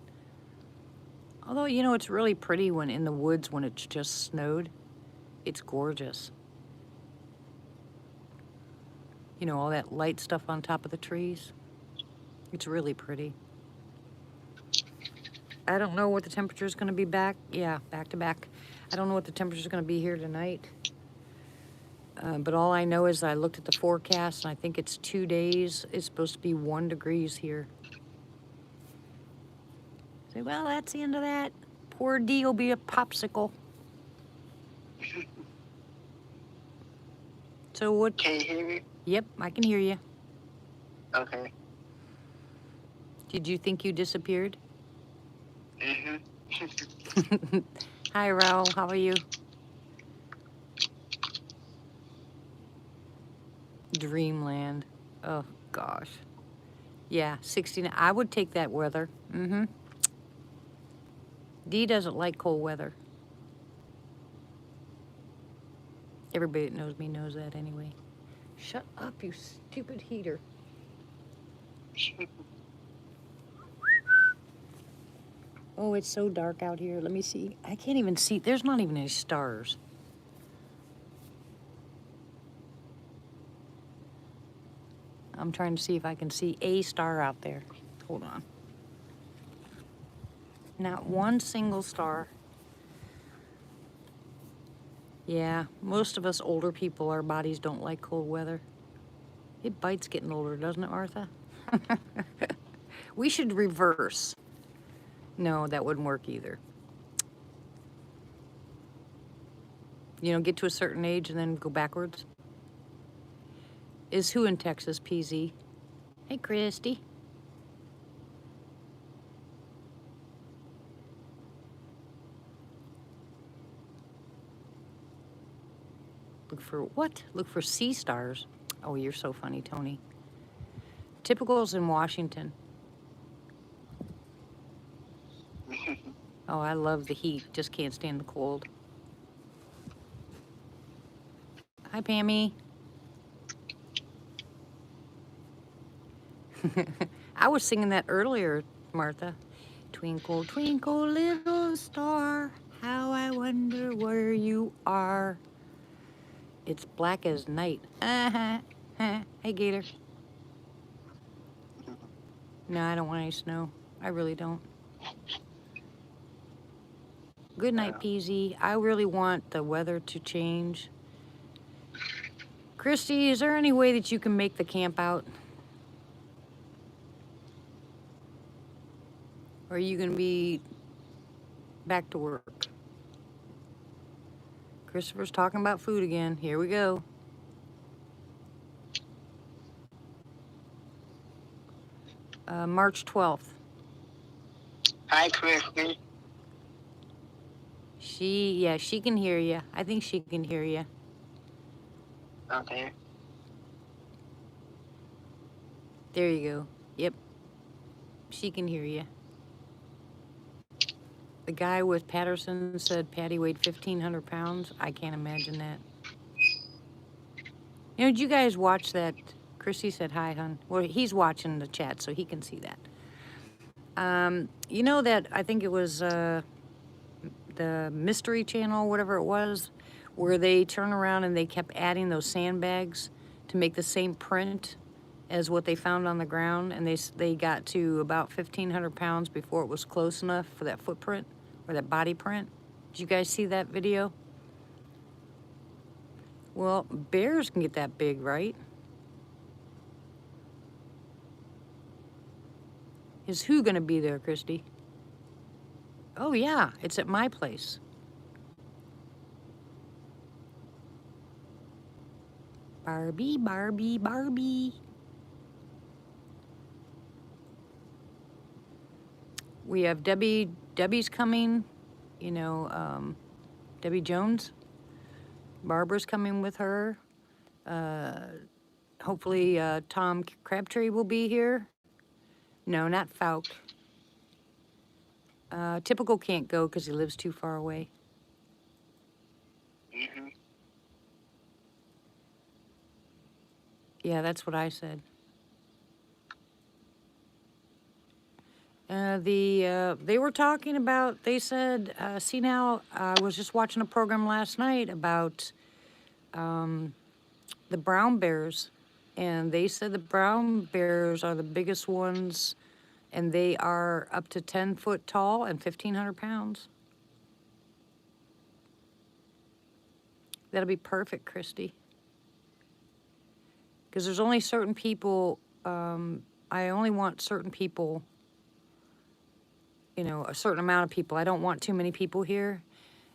Although, it's really pretty when in the woods when it's just snowed. It's gorgeous. All that light stuff on top of the trees. It's really pretty. I don't know what the temperature is going to be back. Yeah, back to back. I don't know what the temperature is going to be here tonight. But all I know is I looked at the forecast, and I think it's 2 days. It's supposed to be 1 degrees here. Say, well, that's the end of that. Poor D will be a popsicle. So what? Can you hear me? Yep, I can hear you. Okay. Did you think you disappeared? Mm-hmm. Hi, Raul. How are you? Dreamland. Oh, gosh. Yeah, 69. I would take that weather. Mm-hmm. D doesn't like cold weather. Everybody that knows me knows that anyway. Shut up, you stupid heater. Oh, it's so dark out here. Let me see. I can't even see. There's not even any stars. I'm trying to see if I can see a star out there. Hold on. Not one single star. Yeah, most of us older people, our bodies don't like cold weather. It bites getting older, doesn't it, Martha? We should reverse. No, that wouldn't work either. You know, get to a certain age and then go backwards. Is who in Texas, PZ? Hey, Christy. Look for what? Look for sea stars. Oh, you're so funny, Tony. Typicals in Washington. Oh, I love the heat. Just can't stand the cold. Hi, Pammy. I was singing that earlier, Martha. Twinkle, twinkle, little star, how I wonder where you are. It's black as night. Hey, Gator. No, I don't want any snow. I really don't. Good night, PZ. I really want the weather to change. Christy, is there any way that you can make the camp out? Or are you going to be back to work? Christopher's talking about food again. Here we go. March 12th. Hi, Christy. She can hear you. I think she can hear you. Okay. There you go. Yep. She can hear you. The guy with Patterson said Patty weighed 1,500 pounds. I can't imagine that. You know, did you guys watch that? Chrissy said hi, hon. Well, he's watching the chat, so he can see that. You know that, I think it was the Mystery Channel, whatever it was, where they turn around and they kept adding those sandbags to make the same print as what they found on the ground, and they got to about 1,500 pounds before it was close enough for that footprint or that body print. Did you guys see that video? Well, bears can get that big, right? Is who gonna be there, Christy? Oh yeah, it's at my place. Barbie, Barbie, Barbie. We have Debbie. Debbie's coming, you know, Debbie Jones. Barbara's coming with her. Hopefully Tom Crabtree will be here. No, not Falk. Typical can't go because he lives too far away. Mm-hmm. Yeah, that's what I said. They were talking about, they said, see now, I was just watching a program last night about the brown bears, and they said the brown bears are the biggest ones, and they are up to 10 foot tall and 1,500 pounds. That'll be perfect, Christy. Because there's only certain people, I only want certain people you know, a certain amount of people. I don't want too many people here.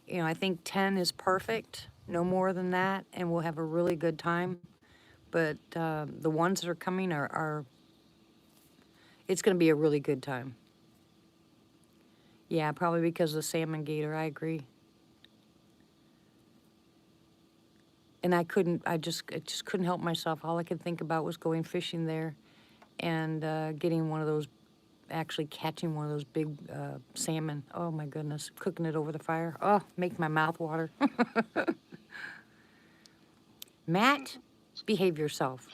You know, I think 10 is perfect, no more than that, and we'll have a really good time. But the ones that are coming are it's going to be a really good time. Yeah, probably because of the salmon gator. I agree. And I just couldn't help myself. All I could think about was going fishing there and getting one of those, actually catching one of those big salmon. Oh my goodness, cooking it over the fire. Oh, make my mouth water. Matt, behave yourself.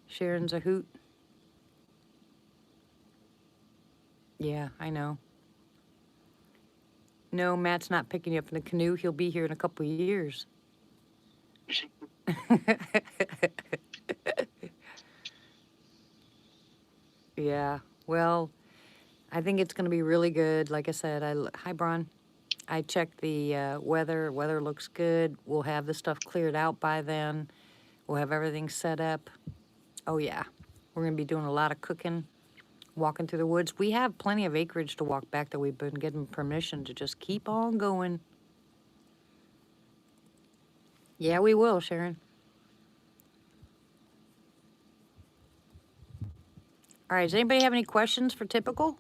Sharon's a hoot. Yeah, I know. No, Matt's not picking you up in the canoe. He'll be here in a couple of years. Yeah, well, I think it's going to be really good. Like I said, hi, Bron. I checked the weather. Weather looks good. We'll have the stuff cleared out by then. We'll have everything set up. Oh, yeah. We're going to be doing a lot of cooking, walking through the woods. We have plenty of acreage to walk back that we've been given permission to just keep on going. Yeah, we will, Sharon. All right, does anybody have any questions for Typical?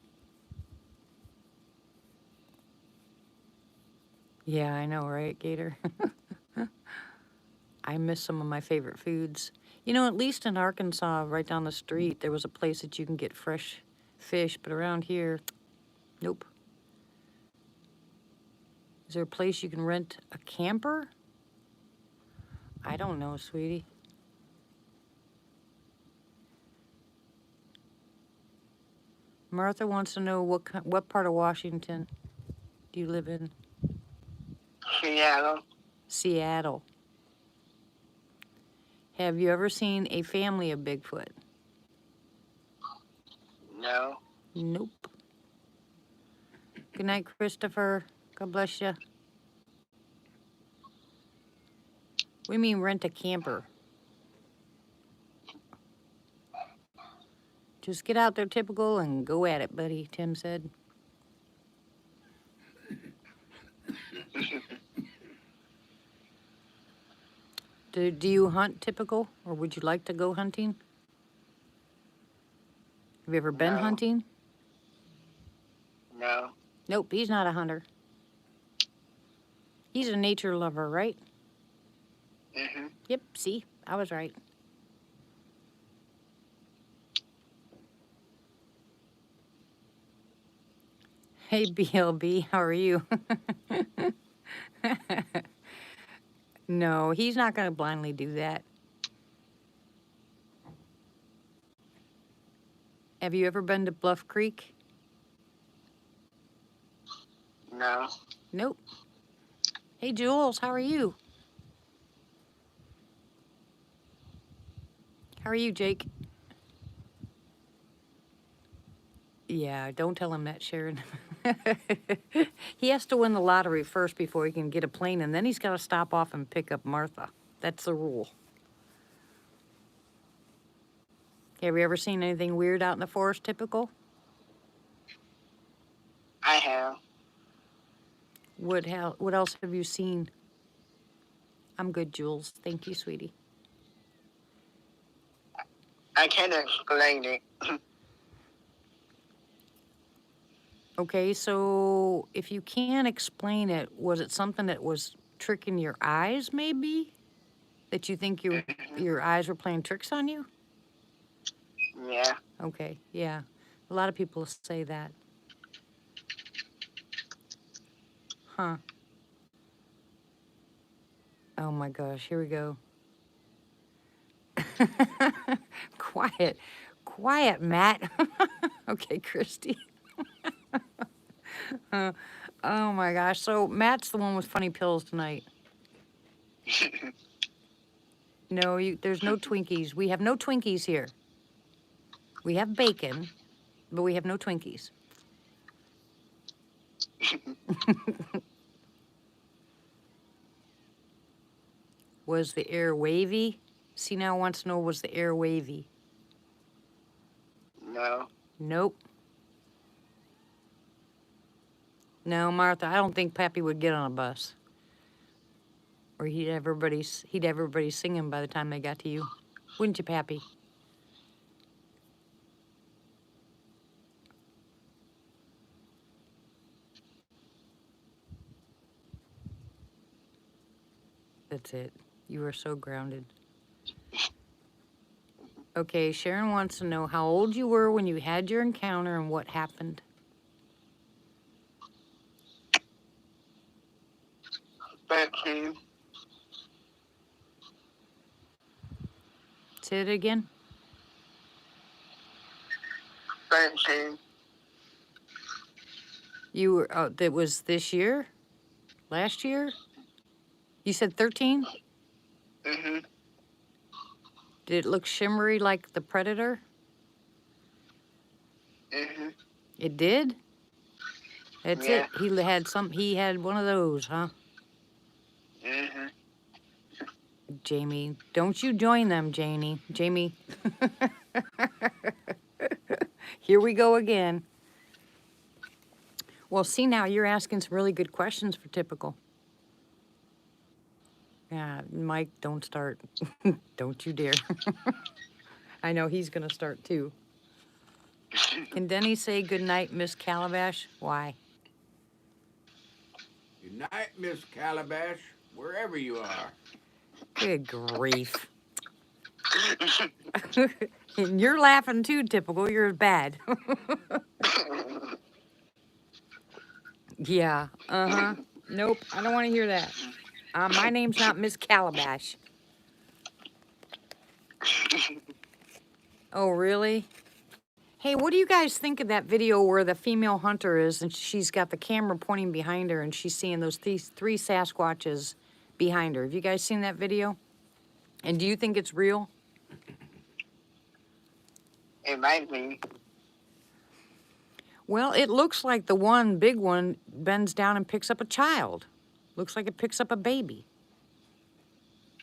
Yeah, I know, right, Gator? I miss some of my favorite foods. You know, at least in Arkansas, right down the street, there was a place that you can get fresh fish, but around here, nope. Is there a place you can rent a camper? I don't know, sweetie. Martha wants to know what part of Washington do you live in? Seattle. Seattle. Have you ever seen a family of Bigfoot? No. Nope. Good night, Christopher. God bless you. We mean rent a camper. Just get out there, Typical, and go at it, buddy, Tim said. Do you hunt, Typical, or would you like to go hunting? Have you ever been No. hunting? No. Nope, he's not a hunter. He's a nature lover, right? Mm-hmm. Yep, see, I was right. Hey, BLB, how are you? No, he's not going to blindly do that. Have you ever been to Bluff Creek? No. Nope. Hey, Jules, how are you? How are you, Jake? Yeah, don't tell him that, Sharon. He has to win the lottery first before he can get a plane, and then he's got to stop off and pick up Martha. That's the rule. Have you ever seen anything weird out in the forest, Typical? I have. What else have you seen? I'm good, Jules. Thank you, sweetie. I can't explain it. Okay, so if you can't explain it, was it something that was tricking your eyes, maybe? That you think your eyes were playing tricks on you? Yeah. Okay, yeah. A lot of people say that. Huh. Oh my gosh, here we go. Quiet. Quiet, Matt. Okay, Christy. Oh my gosh. So Matt's the one with funny pills tonight. No, there's no Twinkies. We have no Twinkies here. We have bacon, but we have no Twinkies. Was the air wavy? See, now wants to know, was the air wavy? No. Nope. No, Martha, I don't think Pappy would get on a bus. Or he'd have everybody singing by the time they got to you. Wouldn't you, Pappy? That's it. You are so grounded. Okay, Sharon wants to know how old you were when you had your encounter and what happened. 13. Say it again. 13. You were, oh, that was this year? Last year? You said 13? Mm-hmm. Did it look shimmery like the Predator? Mm-hmm. It did? That's Yeah. it. He had one of those, huh? Mm-hmm. Jamie, don't you join them, Jamie. Here we go again. Well, see, now you're asking some really good questions for typical. Yeah, Mike, don't start. Don't you dare. I know he's going to start too. Can Denny say goodnight, Miss Calabash? Why? Good night, Miss Calabash, wherever you are. Good grief. And you're laughing too, typical. You're bad. Yeah, uh-huh. Nope, I don't want to hear that. My name's not Miss Calabash. Oh, really? Hey, what do you guys think of that video where the female hunter is and she's got the camera pointing behind her and she's seeing those three Sasquatches behind her? Have you guys seen that video? And do you think it's real? It might be. Well, it looks like the one big one bends down and picks up a child. Looks like it picks up a baby.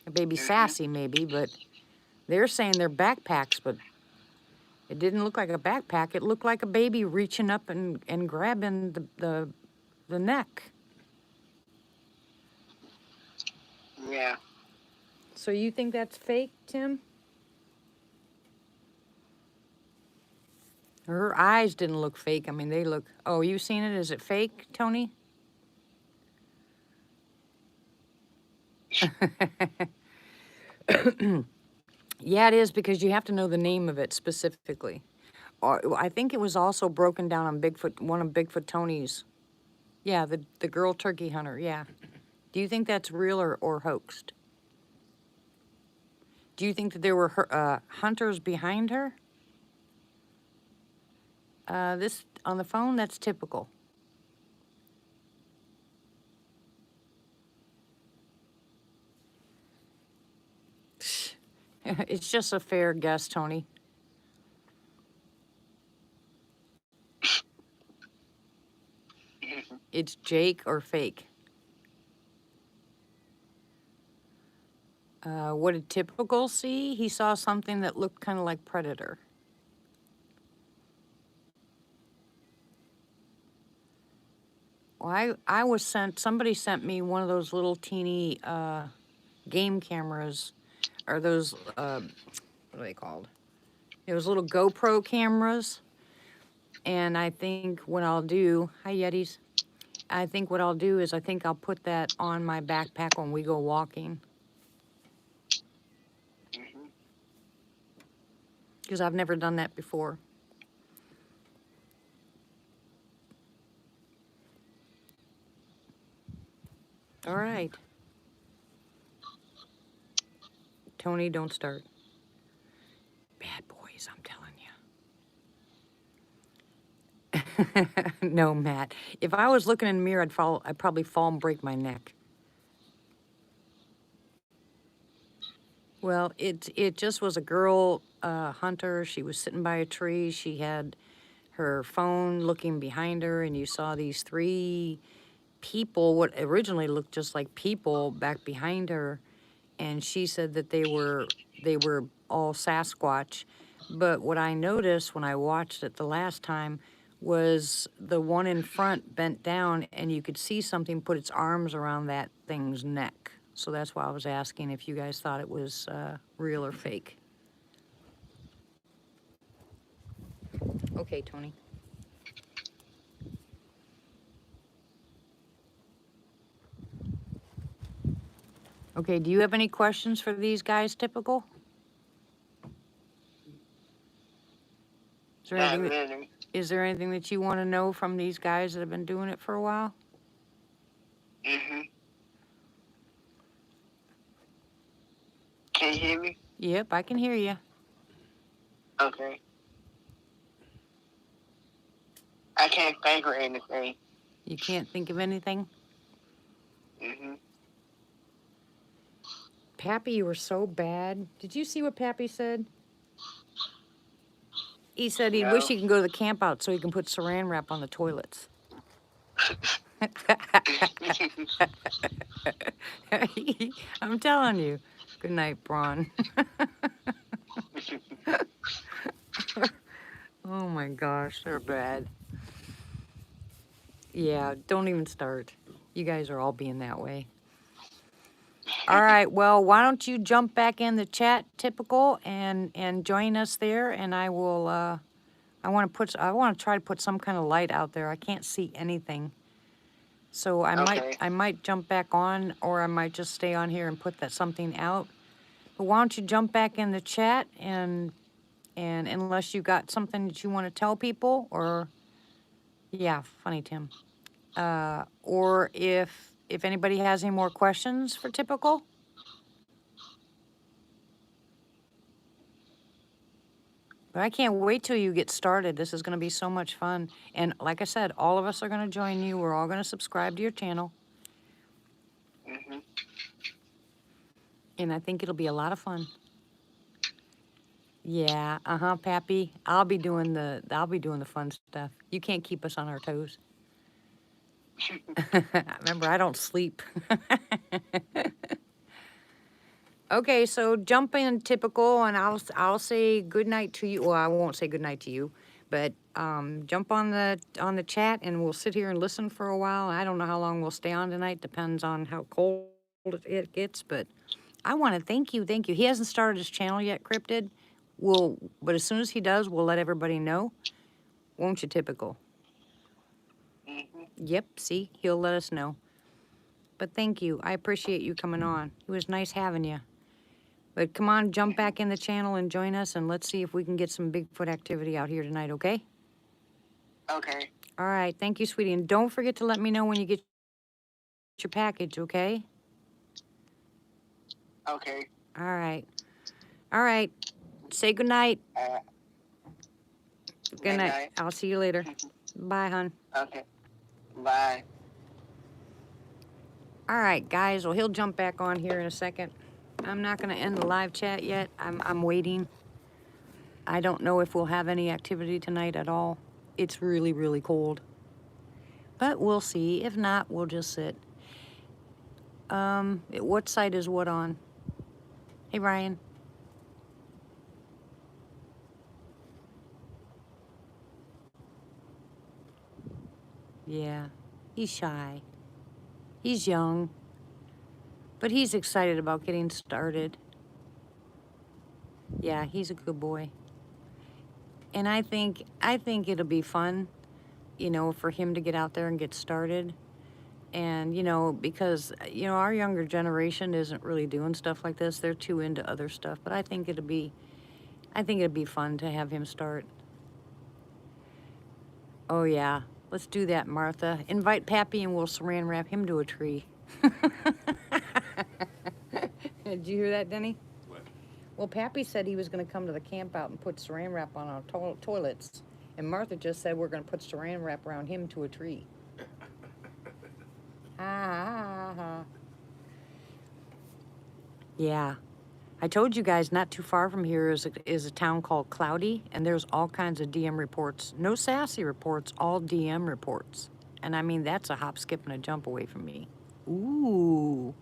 A baby Sassy, maybe, but they're saying they're backpacks, but it didn't look like a backpack. It looked like a baby reaching up and grabbing the neck. Yeah. So you think that's fake, Tim? Her eyes didn't look fake. I mean, they look... Oh, you seen it? Is it fake, Tony? Yeah, it is, because you have to know the name of it specifically. I think it was also broken down on Bigfoot, one of Bigfoot Tony's. Yeah, the girl turkey hunter, yeah. Do you think that's real or hoaxed? Do you think that there were hunters behind her? This, on the phone, that's typical. It's just a fair guess, Tony. It's Jake or fake. What did typical see? He saw something that looked kind of like Predator. Well, I was somebody sent me one of those little teeny game cameras, or those, what are they called? Those little GoPro cameras. And I think what I'll do, hi Yetis, I think what I'll do is I think I'll put that on my backpack when we go walking. Because I've never done that before. All right. Tony, don't start. Bad boys, I'm telling you. No, Matt. If I was looking in the mirror, I'd probably fall and break my neck. Well, it just was a girl hunter. She was sitting by a tree. She had her phone looking behind her, and you saw these three people, what originally looked just like people, back behind her. And she said that they were all Sasquatch. But what I noticed when I watched it the last time was the one in front bent down and you could see something put its arms around that thing's neck. So that's why I was asking if you guys thought it was real or fake. Okay, Tony. Okay, do you have any questions for these guys, Typical? Is there Not anything that, really. is there anything that you want to know from these guys that have been doing it for a while? Mm-hmm. Can you hear me? Yep, I can hear you. Okay. I can't think of anything. You can't think of anything? Mm-hmm. Pappy, you were so bad. Did you see what Pappy said? He said he wish No. he can go to the camp out so he can put saran wrap on the toilets. I'm telling you. Good night, Braun. Oh my gosh, they're bad. Yeah, don't even start. You guys are all being that way. All right, well, why don't you jump back in the chat, Typical, and join us there, and I will. I want to try to put some kind of light out there. I can't see anything, so Okay. I might jump back on, or I might just stay on here and put that something out. But why don't you jump back in the chat and unless you got something that you want to tell people, or yeah, funny Tim, or if anybody has any more questions for Typical. But I can't wait till you get started. This is going to be so much fun. And like I said, all of us are going to join you. We're all going to subscribe to your channel. Mm-hmm. And I think it'll be a lot of fun. Yeah, Pappy. I'll be doing the fun stuff. You can't keep us on our toes. Remember, I don't sleep. Okay, so jump in, Typical, and I'll say good night to you. Well, I won't say good night to you, but jump on the chat, and we'll sit here and listen for a while. I don't know how long we'll stay on tonight. Depends on how cold it gets, but I want to thank you. He hasn't started his channel yet, Cryptid. But as soon as he does, we'll let everybody know. Won't you, Typical? Mm-hmm. Yep. See, he'll let us know. But thank you. I appreciate you coming on. It was nice having you. But come on, jump back in the channel and join us, and let's see if we can get some Bigfoot activity out here tonight, okay? Okay. All right, thank you, sweetie. And don't forget to let me know when you get your package, okay? Okay. All right. All right. Say good night. Good night. Night. I'll see you later. Bye, hon. Okay. Bye. All right, guys. Well, he'll jump back on here in a second. I'm not going to end the live chat yet. I'm waiting. I don't know if we'll have any activity tonight at all. It's really, really cold. But we'll see. If not, we'll just sit. What site is what on? Hey, Ryan. Yeah, he's shy. He's young. But he's excited about getting started. Yeah, he's a good boy. And I think it'll be fun, you know, for him to get out there and get started. And, you know, because, you know, our younger generation isn't really doing stuff like this. They're too into other stuff. But I think it'd be fun to have him start. Oh, yeah. Let's do that, Martha. Invite Pappy and we'll saran wrap him to a tree. Did you hear that, Denny? What? Well, Pappy said he was going to come to the camp out and put saran wrap on our toilets. And Martha just said we're going to put saran wrap around him to a tree. Ha, ha, ha. Yeah. I told you guys not too far from here is a town called Cloudy, and there's all kinds of DM reports. No sassy reports, all DM reports. And I mean, that's a hop, skip, and a jump away from me. Ooh.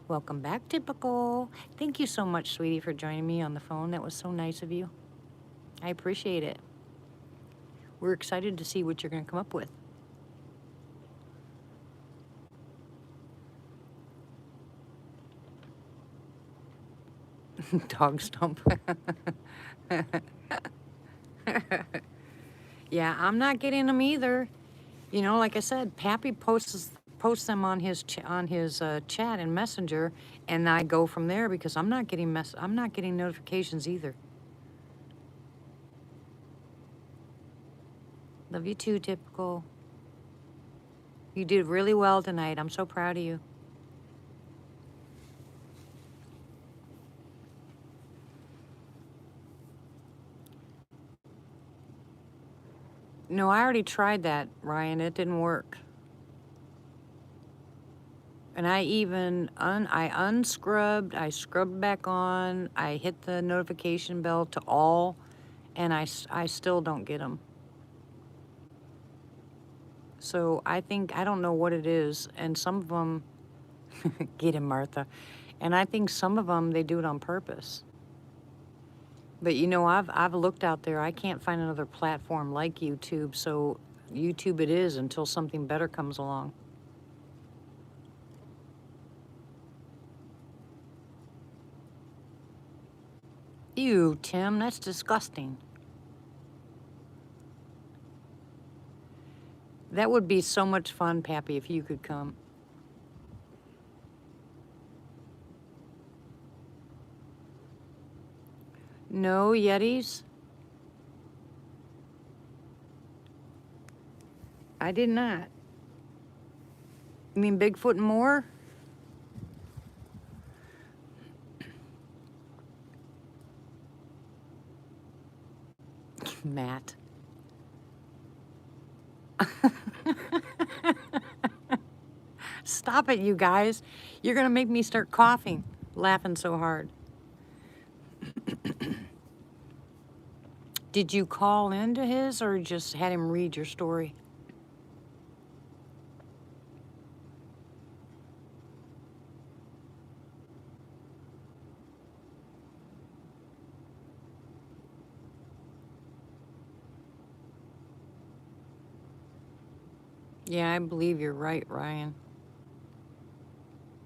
Welcome back, Typical. Thank you so much, sweetie, for joining me on the phone. That was so nice of you. I appreciate it. we're excited to see what you're going to come up with. Dog stump. Yeah, I'm not getting them either. You know, like I said, Pappy posts them on his chat and Messenger, and I go from there because I'm not getting notifications either. Love you too, Typical. You did really well tonight. I'm so proud of you. No, I already tried that, Ryan. It didn't work. And I even I unscrubbed, I scrubbed back on, I hit the notification bell to all, and I still don't get them. So I don't know what it is, and some of them, get him, Martha. And I think some of them, they do it on purpose. But you know, I've looked out there, I can't find another platform like YouTube, so YouTube it is until something better comes along. Ew, Tim, that's disgusting. That would be so much fun, Pappy, if you could come. No Yetis? I did not. You mean Bigfoot and more? Matt. Stop it, you guys. You're going to make me start coughing, laughing so hard. Did you call into his or just had him read your story? Yeah, I believe you're right, Ryan.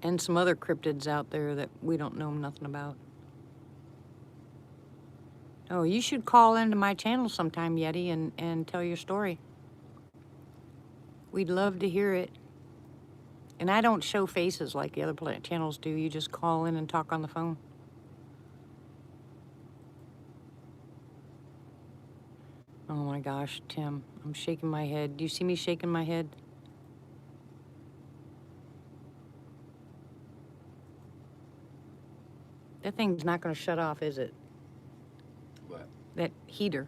And some other cryptids out there that we don't know nothing about. Oh, you should call into my channel sometime, Yeti, and tell your story. We'd love to hear it. And I don't show faces like the other channels do. You just call in and talk on the phone. Oh my gosh, Tim, I'm shaking my head. Do you see me shaking my head? That thing's not going to shut off, is it? What? That heater.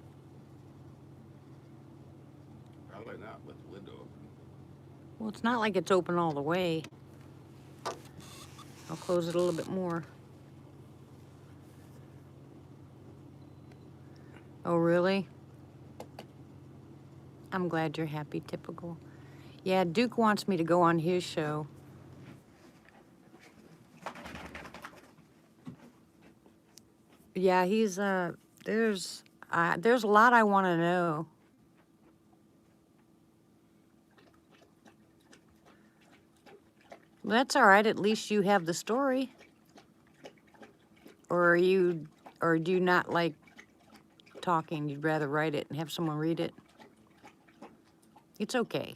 Probably not with the window open. Well, it's not like it's open all the way. I'll close it a little bit more. Oh, really? I'm glad you're happy, Typical. Yeah, Duke wants me to go on his show. Yeah, he's, there's a lot I want to know. That's all right, at least you have the story. Or do you not like talking? You'd rather write it and have someone read it? It's okay.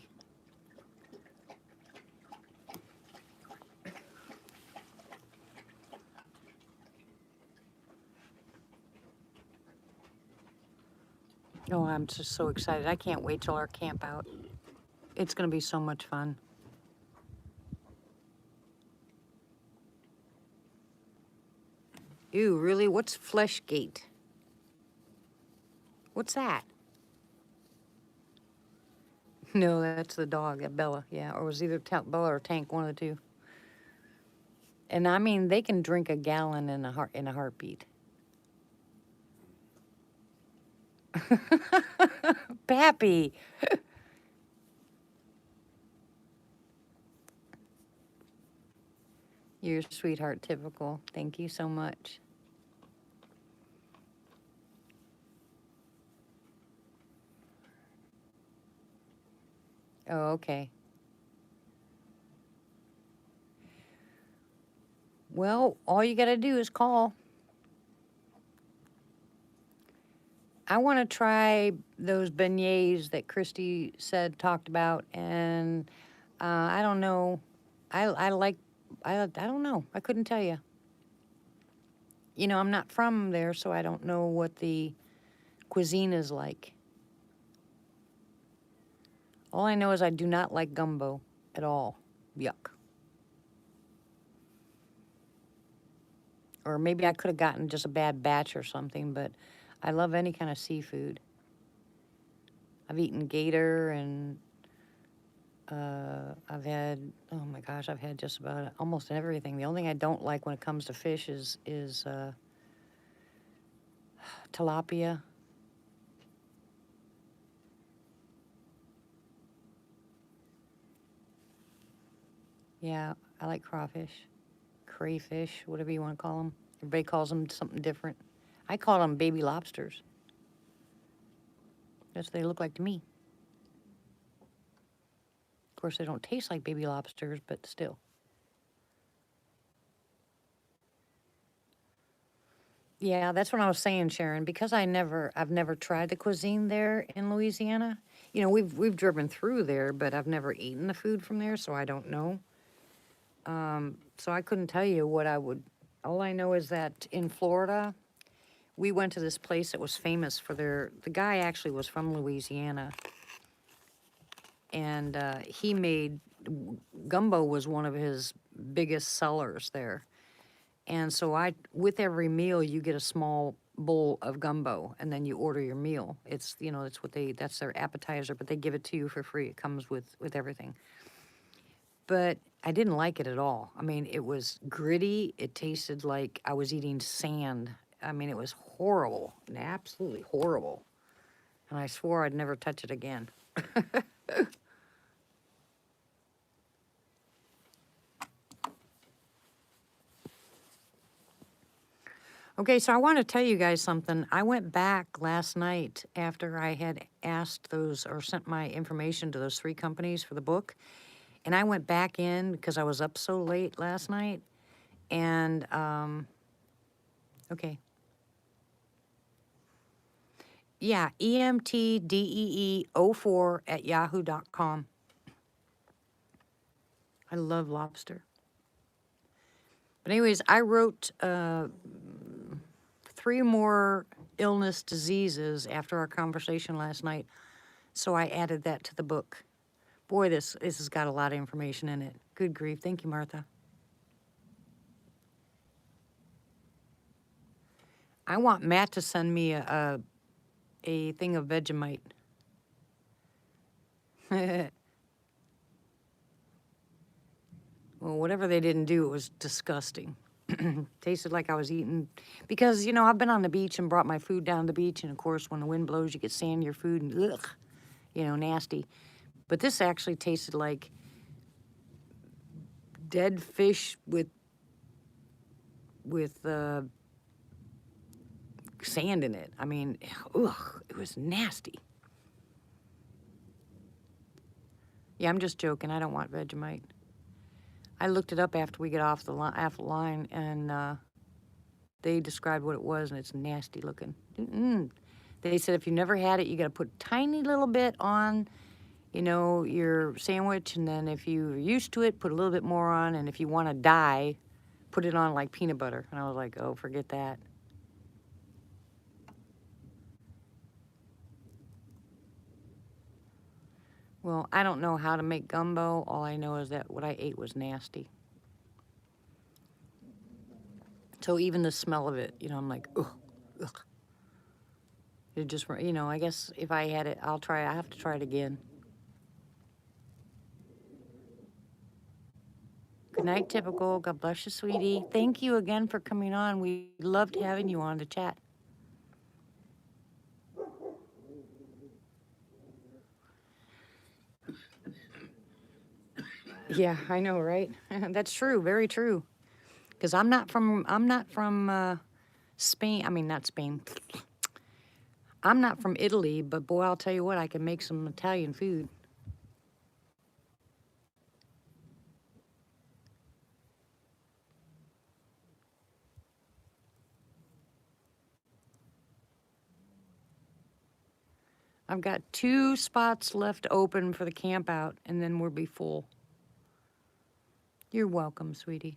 Oh, I'm just so excited. I can't wait till our camp out. It's going to be so much fun. Ew, really? What's Fleshgate? What's that? No, that's the dog, that Bella. Yeah, or it was either Bella or Tank, one of the two. And I mean, they can drink a gallon in a heartbeat. Pappy. You're a sweetheart, Typical. Thank you so much. Oh, okay. Well, all you got to do is call. I want to try those beignets that Christy talked about, and I don't know. I like. I don't know. I couldn't tell you. You know, I'm not from there, so I don't know what the cuisine is like. All I know is I do not like gumbo at all. Yuck. Or maybe I could have gotten just a bad batch or something, but I love any kind of seafood. I've eaten gator and I've had, oh my gosh, I've had just about almost everything. The only thing I don't like when it comes to fish is tilapia. Yeah, I like crawfish, crayfish, whatever you want to call them. Everybody calls them something different. I call them baby lobsters. That's what they look like to me. Of course, they don't taste like baby lobsters, but still. Yeah, that's what I was saying, Sharon. Because I've never tried the cuisine there in Louisiana. You know, we've driven through there, but I've never eaten the food from there, so I don't know. So I couldn't tell you what I would. All I know is that in Florida, we went to this place that was famous for the guy actually was from Louisiana, and he made, gumbo was one of his biggest sellers there. And so with every meal, you get a small bowl of gumbo, and then you order your meal. It's, you know, that's their appetizer, but they give it to you for free. It comes with everything. But I didn't like it at all. I mean, it was gritty. It tasted like I was eating sand. I mean, it was horrible, absolutely horrible. And I swore I'd never touch it again. Okay, so I want to tell you guys something. I went back last night after I had asked those or sent my information to those 3 companies for the book. And I went back in because I was up so late last night. And, okay. Yeah, emtdee04@yahoo.com. I love lobster. But anyways, I wrote 3 more illness diseases after our conversation last night. So I added that to the book. Boy, this has got a lot of information in it. Good grief. Thank you, Martha. I want Matt to send me a thing of Vegemite. Well, whatever they didn't do, it was disgusting. Tasted like I was eating, because, you know, I've been on the beach and brought my food down the beach, and of course, when the wind blows, you get sand in your food, and ugh, you know, nasty. But this actually tasted like dead fish with sand in it. I mean, ugh, it was nasty. Yeah, I'm just joking. I don't want Vegemite. I looked it up after we get off the line, and they described what it was, and it's nasty looking. They said if you never had it, you got to put a tiny little bit on, you know, your sandwich, and then if you're used to it, put a little bit more on, and if you want to die, put it on like peanut butter. And I was like, oh, forget that. Well, I don't know how to make gumbo. All I know is that what I ate was nasty. So even the smell of it, you know, I'm like, ugh, ugh. It just, you know, I guess if I had it, I have to try it again. Good night, Typical. God bless you, sweetie. Thank you again for coming on. We loved having you on to chat. Yeah, I know, right? That's true, very true. Because I'm not from Spain. I mean, not Spain. I'm not from Italy, but boy, I'll tell you what, I can make some Italian food. I've got 2 spots left open for the camp out, and then we'll be full. You're welcome, sweetie.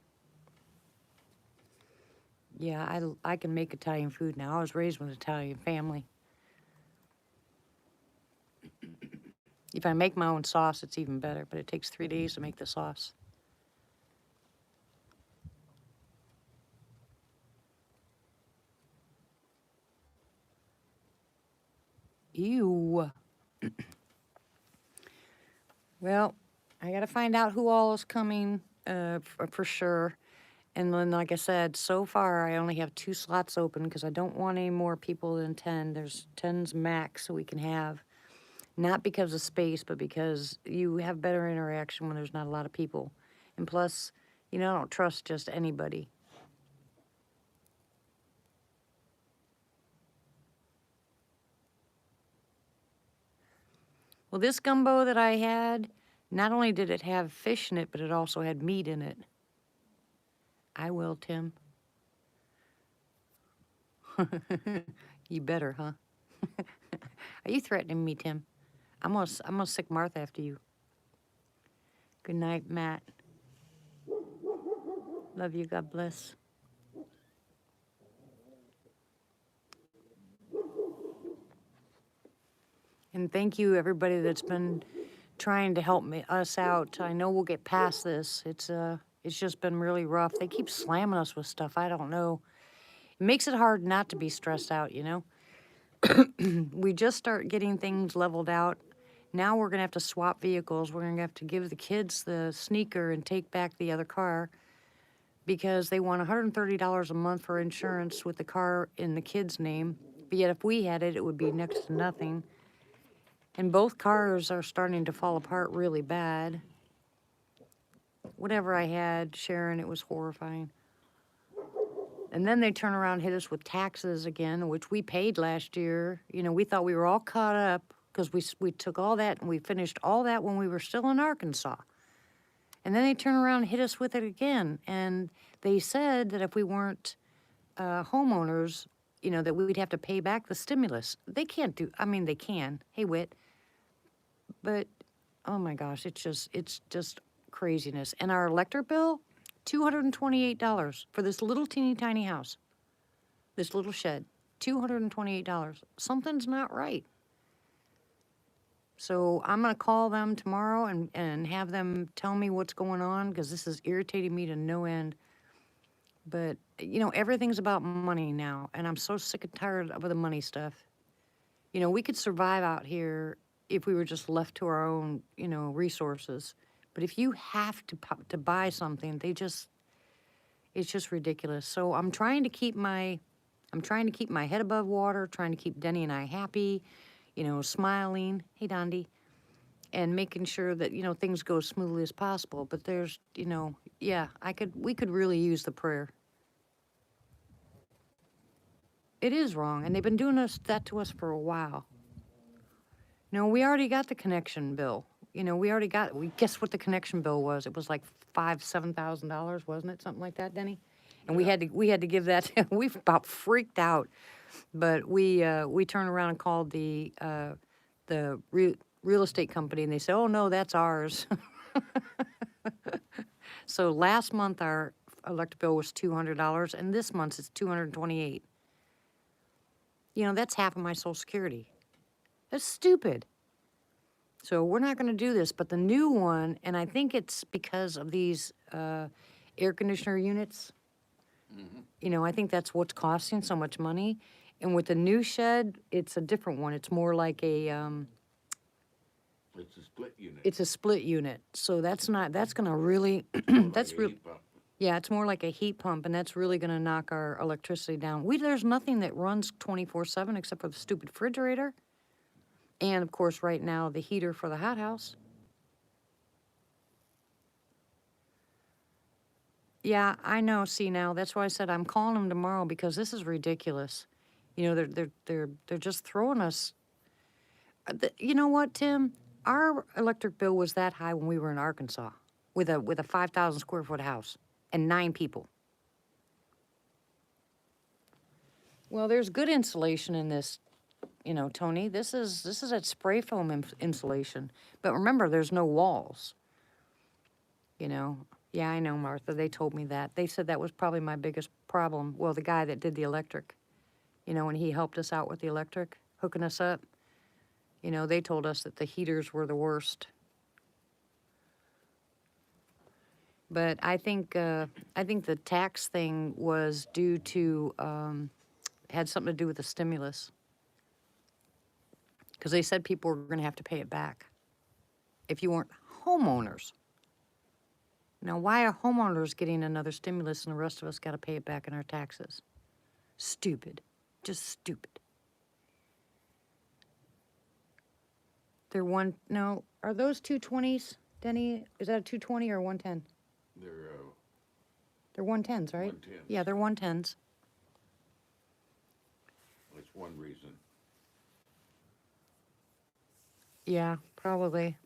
Yeah, I can make Italian food now. I was raised with an Italian family. If I make my own sauce, it's even better, but it takes 3 days to make the sauce. Ew. Well, I got to find out who all is coming for sure. And then, like I said, so far I only have 2 slots open because I don't want any more people than 10. There's 10's max so we can have. Not because of space, but because you have better interaction when there's not a lot of people. And plus, I don't trust just anybody. Well, this gumbo that I had, not only did it have fish in it, but it also had meat in it. I will, Tim. You better, huh? Are you threatening me, Tim? I'm gonna sick Martha after you. Good night, Matt. Love you. God bless. And thank you, everybody that's been trying to help us out. I know we'll get past this. It's just been really rough. They keep slamming us with stuff. I don't know. It makes it hard not to be stressed out, We just start getting things leveled out. Now we're gonna have to swap vehicles. We're gonna have to give the kids the sneaker and take back the other car because they want $130 a month for insurance with the car in the kid's name. But yet if we had it, it would be next to nothing. And both cars are starting to fall apart really bad. Whatever I had, Sharon, it was horrifying. And then they turn around and hit us with taxes again, which we paid last year. We thought we were all caught up because we took all that and we finished all that when we were still in Arkansas. And then they turn around and hit us with it again. And they said that if we weren't homeowners, that we'd have to pay back the stimulus. They can't do, they can. Hey, Whit. But, oh my gosh, it's just craziness. And our electric bill, $228 for this little teeny tiny house, this little shed, $228. Something's not right. So I'm gonna call them tomorrow and have them tell me what's going on because this is irritating me to no end. But, everything's about money now, and I'm so sick and tired of the money stuff. We could survive out here if we were just left to our own, resources. But if you have to buy something, it's just ridiculous. So I'm trying to keep my head above water, trying to keep Denny and I happy, smiling. Hey, Dondi. And making sure that, things go as smoothly as possible. But there's, we could really use the prayer. It is wrong, and they've been doing that to us for a while. We already got the connection bill. Guess what the connection bill was? It was like $7,000, wasn't it? Something like that, Denny? And Yeah. we had to give that, we about freaked out. But we turned around and called the real estate company, and they said, oh, no, that's ours. So last month, our electric bill was $200, and this month it's $228. That's half of my Social Security. That's stupid. So we're not going to do this, but the new one, and I think it's because of these air conditioner units. Mm-hmm. I think that's what's costing so much money. And with the new shed, it's a different one. It's more like a... It's a split unit. It's a split unit. So that's going to really... that's Like a really... heat pump. Yeah, it's more like a heat pump, and that's really going to knock our electricity down. There's nothing that runs 24/7 except for the stupid refrigerator. And, of course, right now, the heater for the hot house. Yeah, I know. See, now, that's why I said I'm calling them tomorrow because this is ridiculous. They're just throwing us. You know what, Tim? Our electric bill was that high when we were in Arkansas with a 5,000 square foot house and 9 people. Well, there's good insulation in this you know, Tony, this is at spray foam insulation. But remember, there's no walls. You know, yeah, I know, Martha. They told me that. They said that was probably my biggest problem. Well, the guy that did the electric, you know, when he helped us out with the electric, hooking us up, you know, they told us that the heaters were the worst. But I think the tax thing was due to had something to do with the stimulus, because they said people were going to have to pay it back if you weren't homeowners. Now, why are homeowners getting another stimulus and the rest of us got to pay it back in our taxes? Stupid. Just stupid. No, are those 220s, Denny? Is that a 220 or a 110? They're 110s, right? 110s. Yeah, they're 110s. That's one reason. Yeah, probably.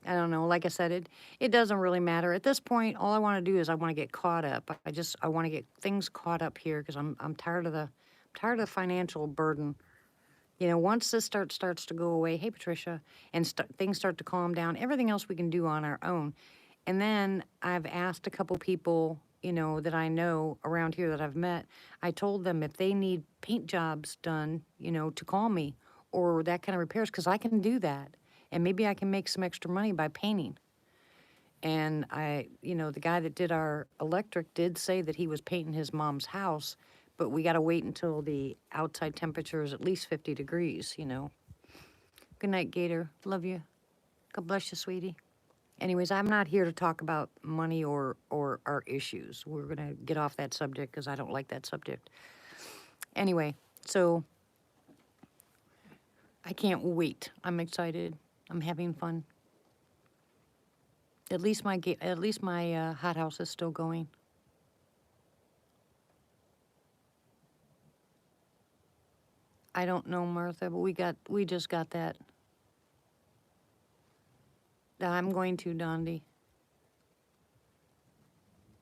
I don't know. Like I said, it doesn't really matter. At this point, all I want to do is I want to get caught up. I want to get things caught up here because I'm tired of the financial burden. You know, once this starts to go away, hey Patricia, and things start to calm down, everything else we can do on our own. And then I've asked a couple people, you know, that I know around here that I've met. I told them if they need paint jobs done, you know, to call me or that kind of repairs, because I can do that. And maybe I can make some extra money by painting. And you know, the guy that did our electric did say that he was painting his mom's house, but we got to wait until the outside temperature is at least 50 degrees, you know. Good night, Gator. Love you. God bless you, sweetie. Anyways, I'm not here to talk about money or our issues. We're going to get off that subject because I don't like that subject. Anyway, so I can't wait. I'm excited. I'm having fun. At least my hothouse is still going. I don't know, Martha, but we just got that. I'm going to, Dondi.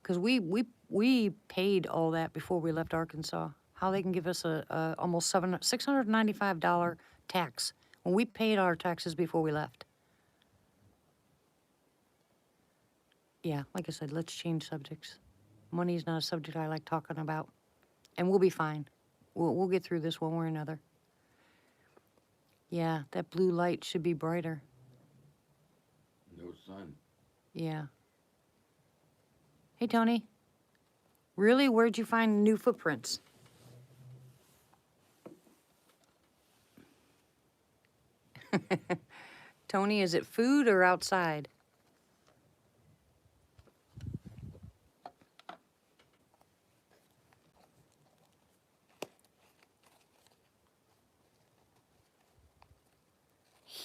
Because we paid all that before we left Arkansas. How they can give us a almost $695 tax when we paid our taxes before we left. Yeah, like I said, let's change subjects. Money's not a subject I like talking about. And we'll be fine. We'll get through this one way or another. Yeah, that blue light should be brighter. No sun. Yeah. Hey, Tony. Really? Where'd you find new footprints? Tony, is it food or outside?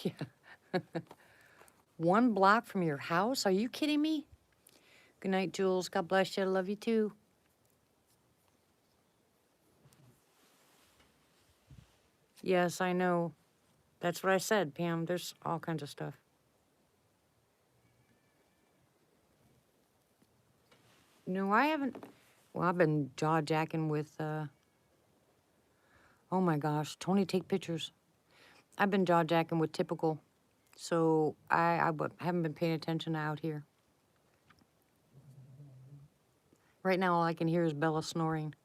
Yeah. 1 block from your house? Are you kidding me? Good night, Jules. God bless you. I love you too. Yes, I know. That's what I said, Pam. There's all kinds of stuff. No, I haven't. Well, I've been jaw-jacking with, oh my gosh, Tony, take pictures. I've been jaw-jacking with typical, so I haven't been paying attention out here. Right now, all I can hear is Bella snoring.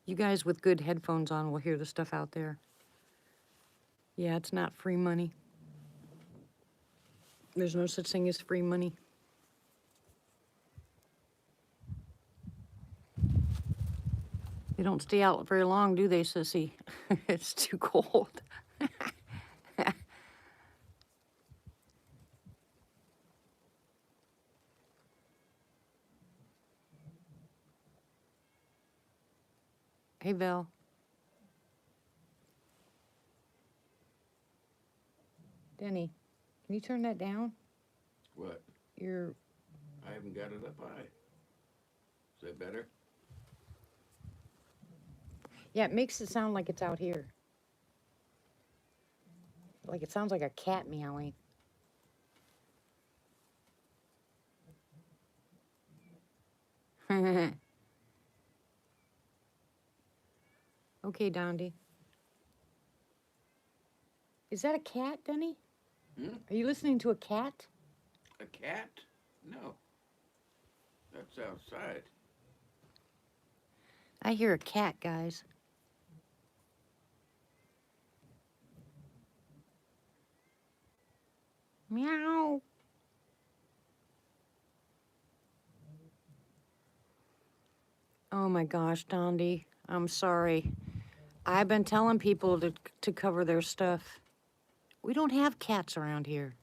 You guys with good headphones on will hear the stuff out there. Yeah, it's not free money. There's no such thing as free money. They don't stay out very long, do they, Sissy? It's too cold. Hey, Val. Denny, can you turn that down? What? I haven't got it up high. Is that better? Yeah, it makes it sound like it's out here. Like it sounds like a cat meowing. Okay, Dondi. Is that a cat, Denny? Are you listening to a cat? A cat? No. That's outside. I hear a cat, guys. Meow. Oh my gosh, Dondi. I'm sorry. I've been telling people to cover their stuff. We don't have cats around here.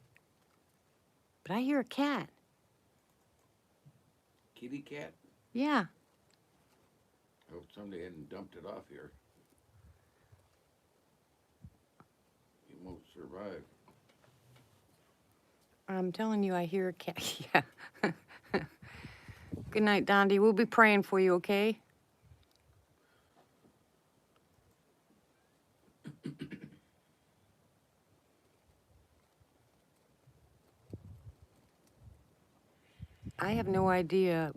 But I hear a cat. Kitty cat? Yeah. I hope somebody hadn't dumped it off here. You won't survive. I'm telling you, I hear a cat. Yeah. Good night, Dondi. We'll be praying for you, okay? I have no idea.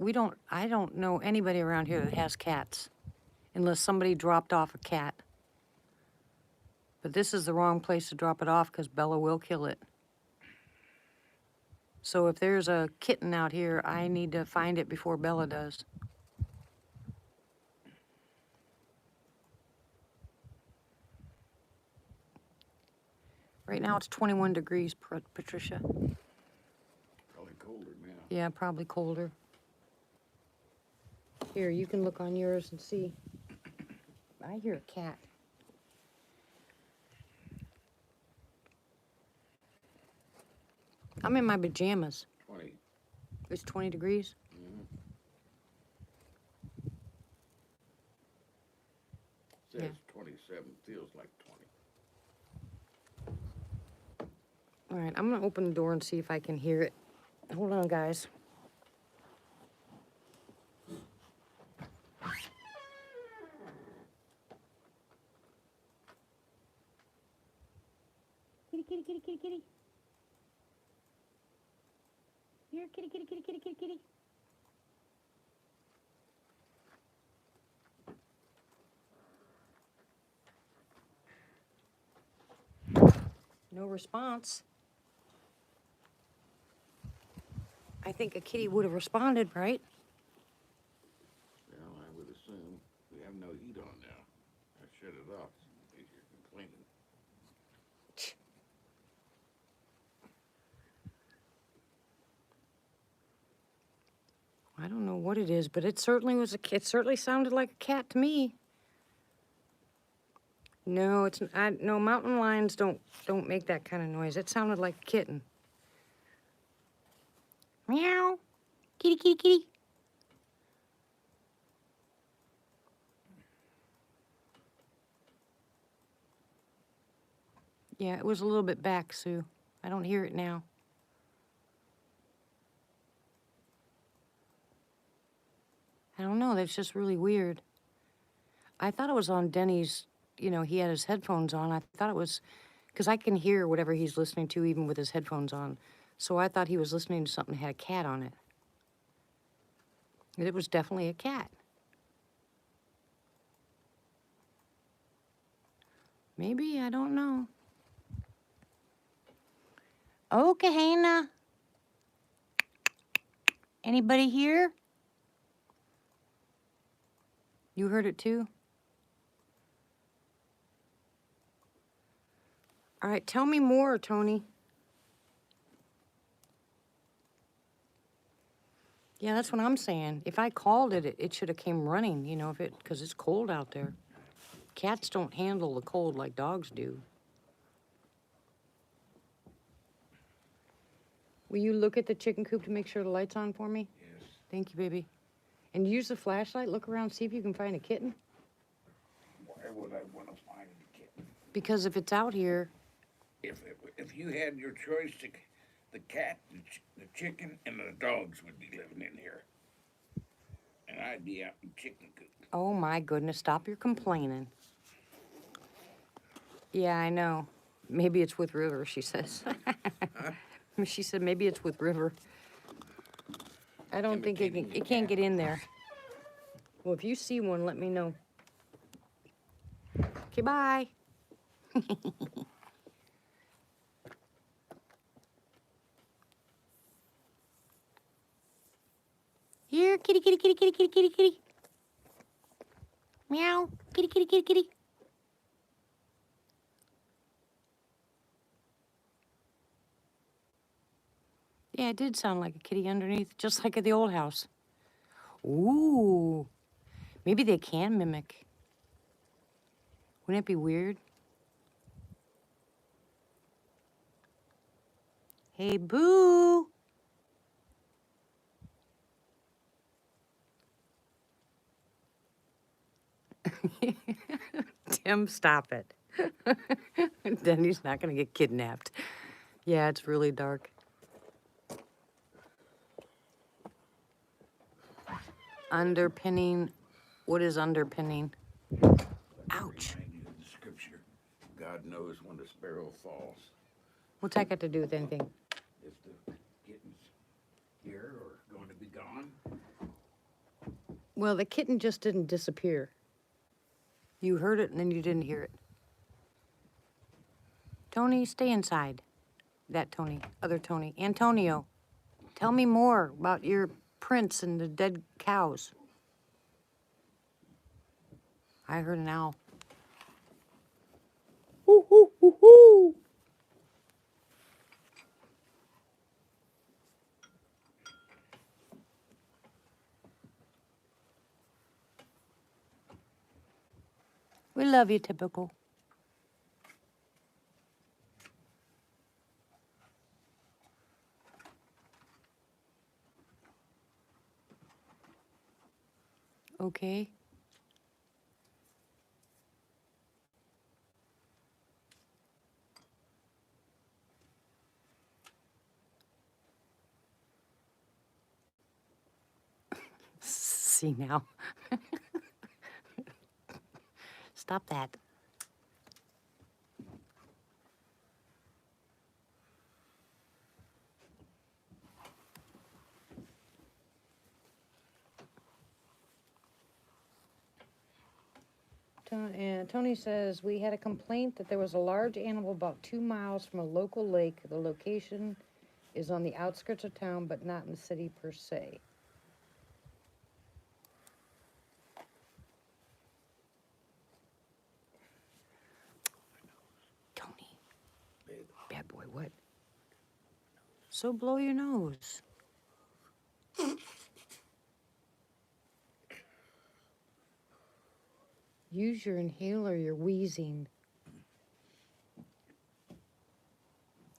I don't know anybody around here that has cats, unless somebody dropped off a cat. But this is the wrong place to drop it off because Bella will kill it. So if there's a kitten out here, I need to find it before Bella does. Right now it's 21 degrees, Patricia. Probably colder now. Yeah, probably colder. Here, you can look on yours and see. I hear a cat. I'm in my pajamas. 20. It's 20 degrees. Says Yeah. 27. Feels like 20. All right, I'm gonna open the door and see if I can hear it. Hold on, guys. Kitty, kitty, kitty, kitty, kitty. Here, kitty, kitty, kitty, kitty, kitty, kitty. No response. I think a kitty would have responded, right? Well, I would assume. We have no heat on now. I shut it off in case you're complaining. I don't know what it is, but it certainly was it certainly sounded like a cat to me. No, no, mountain lions don't make that kind of noise. It sounded like a kitten. Meow. Kitty, kitty, kitty. Yeah, it was a little bit back, Sue. I don't hear it now. I don't know, that's just really weird. I thought it was on Denny's, you know, he had his headphones on. I thought it was, because I can hear whatever he's listening to even with his headphones on. So I thought he was listening to something that had a cat on it. It was definitely a cat. Maybe, I don't know. Oh, Kahana. Anybody here? You heard it too? All right, tell me more, Tony. Yeah, that's what I'm saying. If I called it, it should have came running, you know, because it's cold out there. Cats don't handle the cold like dogs do. Will you look at the chicken coop to make sure the light's on for me? Yes. Thank you, baby. And use the flashlight, look around, see if you can find a kitten. Why would I want to find a kitten? Because if it's out here, If you had your choice, the cat, the chicken, and the dogs would be living in here. And I'd be out in chicken coop. oh my goodness, stop your complaining. Yeah, I know. Maybe it's with River, she says. She said maybe it's with River. I don't think it can't get in there. Well, if you see one, let me know. Okay, bye. Here, kitty, kitty, kitty, kitty, kitty, kitty, kitty. Meow. Kitty, kitty, kitty, kitty. Yeah, it did sound like a kitty underneath, just like at the old house. Ooh. Maybe they can mimic. Wouldn't it be weird? Hey, Boo. Tim, stop it. Then he's not going to get kidnapped. Yeah, it's really dark. Underpinning. What is underpinning? Ouch. Remind you of the scripture. God knows when the sparrow falls. What's that got to do with anything? If the kitten's here or going to be gone. Well, the kitten just didn't disappear. You heard it and then you didn't hear it. Tony, stay inside. That Tony, other Tony. Antonio, tell me more about your prints and the dead cows. I heard an owl. Hoo, hoo, hoo, hoo. We love you, Typical. Okay. See now. Stop that. Tony says, we had a complaint that there was a large animal about 2 miles from a local lake. The location is on the outskirts of town, but not in the city per se. Tony. Bad boy, what? So blow your nose. Use your inhaler, you're wheezing.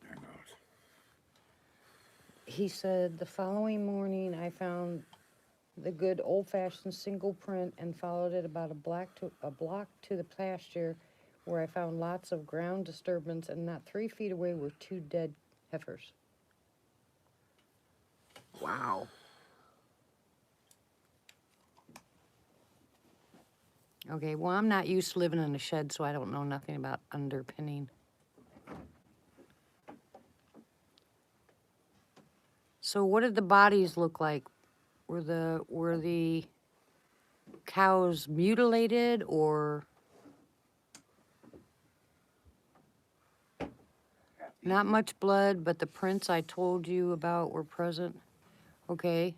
I know. He said, the following morning I found the good old-fashioned single print and followed it about a block to the pasture where I found lots of ground disturbance, and not 3 feet away were 2 dead heifers. Wow. Okay, well, I'm not used to living in a shed, so I don't know nothing about underpinning. So what did the bodies look like? Were the cows mutilated or not much blood, but the prints I told you about were present? Okay.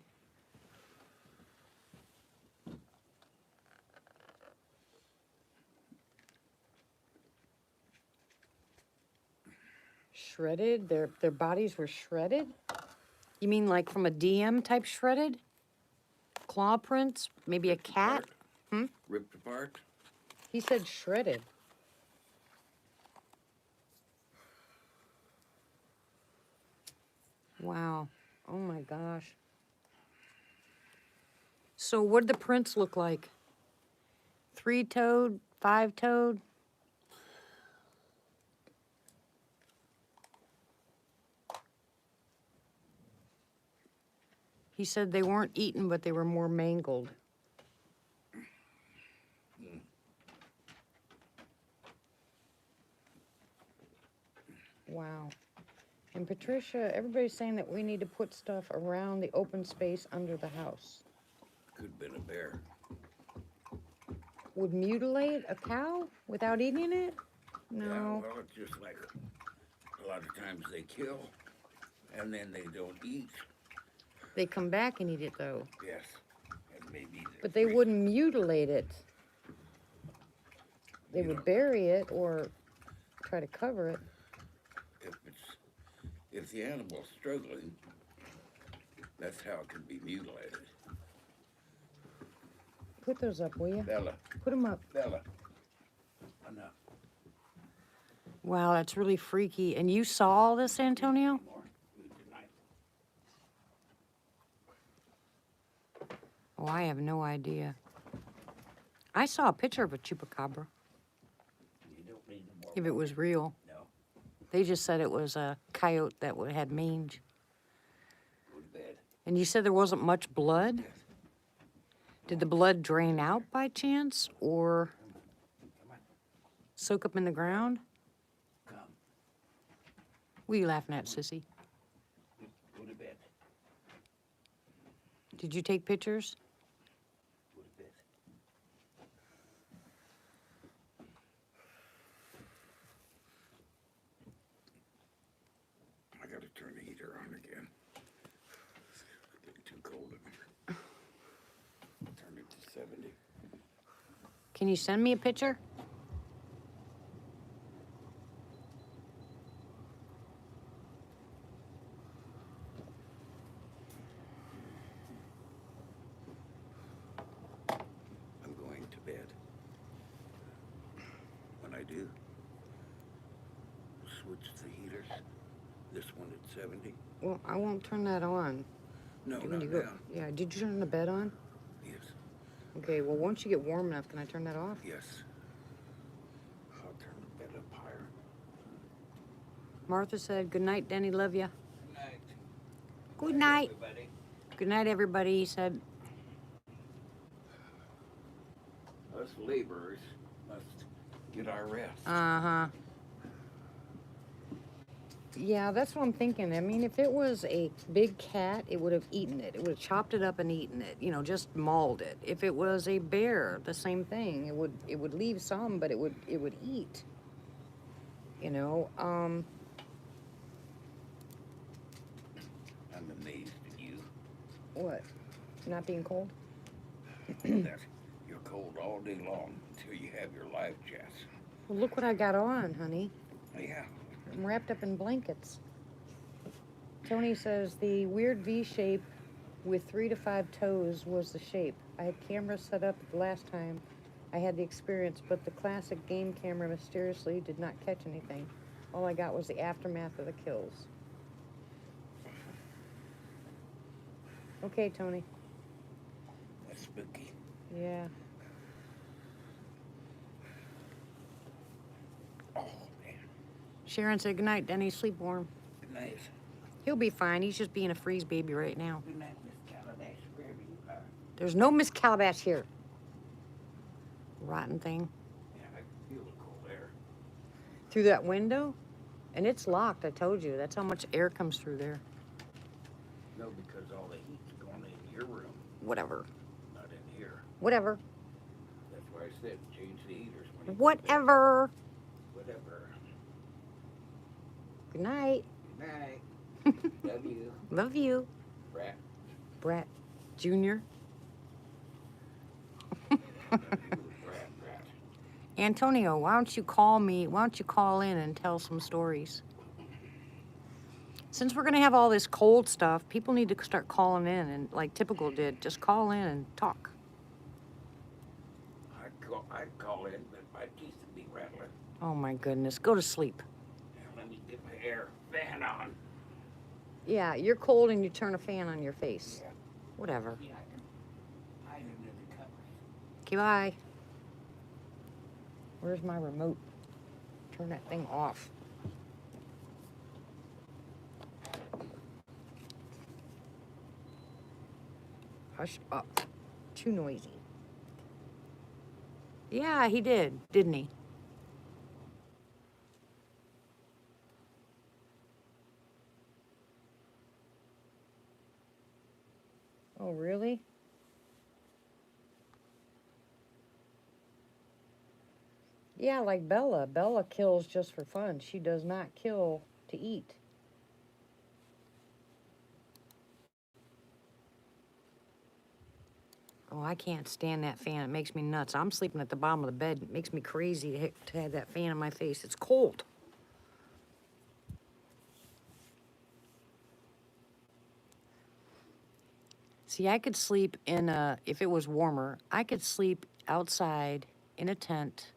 Shredded? Their bodies were shredded? You mean like from a DM type shredded? Claw prints? Maybe a cat? Ripped apart. He said shredded. Wow. Oh my gosh. So what did the prints look like? 3-toed, 5-toed? He said they weren't eaten, but they were more mangled. Wow. And Patricia, everybody's saying that we need to put stuff around the open space under the house. Could have been a bear. would mutilate a cow without eating it? Yeah, No. well, it's just like a lot of times they kill and then they don't eat. They come back and eat it though. Yes, and maybe. But they wouldn't mutilate it. They You would don't- bury it or try to cover it. If the animal's struggling, that's how it can be mutilated. Put those up, will you? Bella, Put them up. Bella, enough. Wow, that's really freaky. And you saw all this, Antonio? More food tonight. Oh, I have no idea. I saw a picture of a chupacabra, You don't need no more. if it was real. No, They just said it was a coyote that had mange. go to bed. And you said there wasn't much blood? Yes. Did the blood drain out by chance or Come on, soak up in the ground? come. What are you laughing at, sissy? Go to bed. Did you take pictures? Go to bed. I gotta turn the heater on again. It's getting too cold in here. Turn it to 70. Can you send me a picture? I'm going to bed. When I do, switch the heaters. This one at 70. Well, I won't turn that on. No, When not you go, now. yeah, did you turn the bed on? Yes, Okay, well, once you get warm enough, can I turn that off? yes. I'll turn the bed up higher. Martha said, good night, Denny, love ya. Good night. Good night. Everybody. Good night, everybody, he said. Us laborers must get our rest. Uh-huh. Yeah, that's what I'm thinking. I mean, if it was a big cat, it would have eaten it. It would have chopped it up and eaten it. You know, just mauled it. If it was a bear, the same thing. It would leave some, but it would eat. You know, I'm amazed at you what? Not being cold? that you're cold all day long until you have your live chats. Well, look what I got on, honey. Yeah. I'm wrapped up in blankets. Tony says the weird V shape with 3 to 5 toes was the shape. I had cameras set up the last time I had the experience, but the classic game camera mysteriously did not catch anything. All I got was the aftermath of the kills. Okay, Tony. That's spooky. Yeah. Oh, man. Sharon said goodnight, Denny. Sleep warm. Good night. He'll be fine. He's just being a freeze baby right now. Good night, Miss Calabash, wherever you are. There's no Miss Calabash here. Rotten thing. Yeah, I can feel the cold air. Through that window? And it's locked, I told you. That's how much air comes through there. No, because all the heat's going in your room, Whatever. not in here. Whatever. That's why I said change the heaters when you go to bed. Whatever. Whatever. Good night. Good night. Love you. Love you. Brat. Brat Jr. Love you, brat. Antonio, why don't you call me? Why don't you call in and tell some stories? Since we're going to have all this cold stuff, people need to start calling in and like Typical did. Just call in and talk. I'd call in, but my teeth would be rattling. Oh my goodness. Go to sleep. Now let me get my air fan on. Yeah, you're cold and you turn a fan on your face. Yeah. Whatever. Yeah, I can hide under the covers. Okay, bye. Where's my remote? Turn that thing off. Hush up. Too noisy. Yeah, he did, didn't he? Oh, really? Yeah, like Bella. Bella kills just for fun. She does not kill to eat. Oh, I can't stand that fan. It makes me nuts. I'm sleeping at the bottom of the bed. It makes me crazy to have that fan in my face. It's cold. See, I could sleep in a, if it was warmer, I could sleep outside in a tent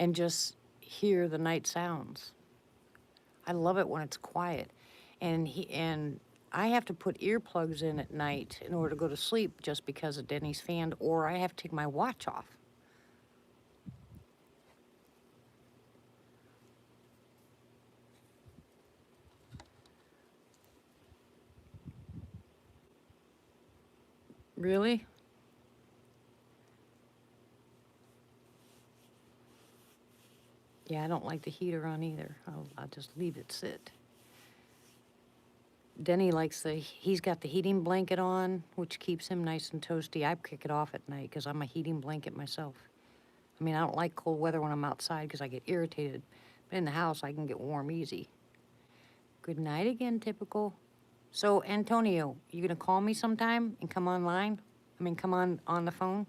and just hear the night sounds. I love it when it's quiet. And I have to put earplugs in at night in order to go to sleep just because of Denny's fan, or I have to take my watch off. Really? Yeah, I don't like the heater on either. I'll just leave it sit. Denny likes he's got the heating blanket on, which keeps him nice and toasty. I kick it off at night because I'm a heating blanket myself. I mean, I don't like cold weather when I'm outside because I get irritated. But in the house, I can get warm easy. Good night again, typical. So, Antonio, you gonna call me sometime and come online? I mean, come on the phone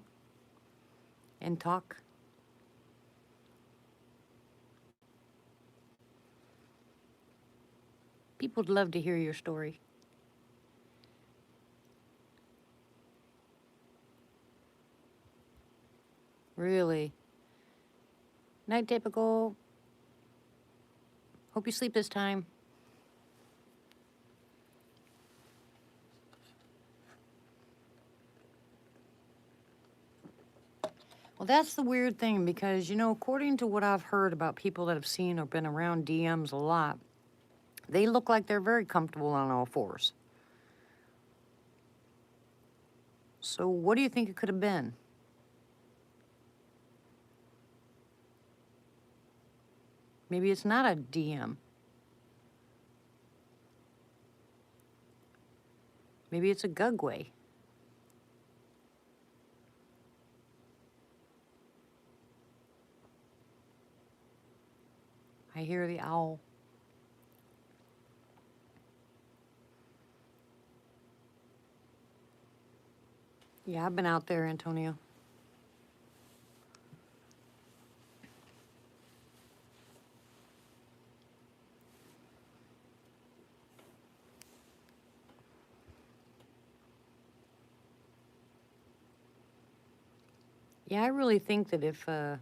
and talk? People would love to hear your story. Really. Night, typical. Hope you sleep this time. Well, that's the weird thing because, you know, according to what I've heard about people that have seen or been around DMs a lot, they look like they're very comfortable on all fours. So what do you think it could have been? Maybe it's not a DM. Maybe it's a gugway. I hear the owl. Yeah, I've been out there, Antonio. Yeah, I really think that if, I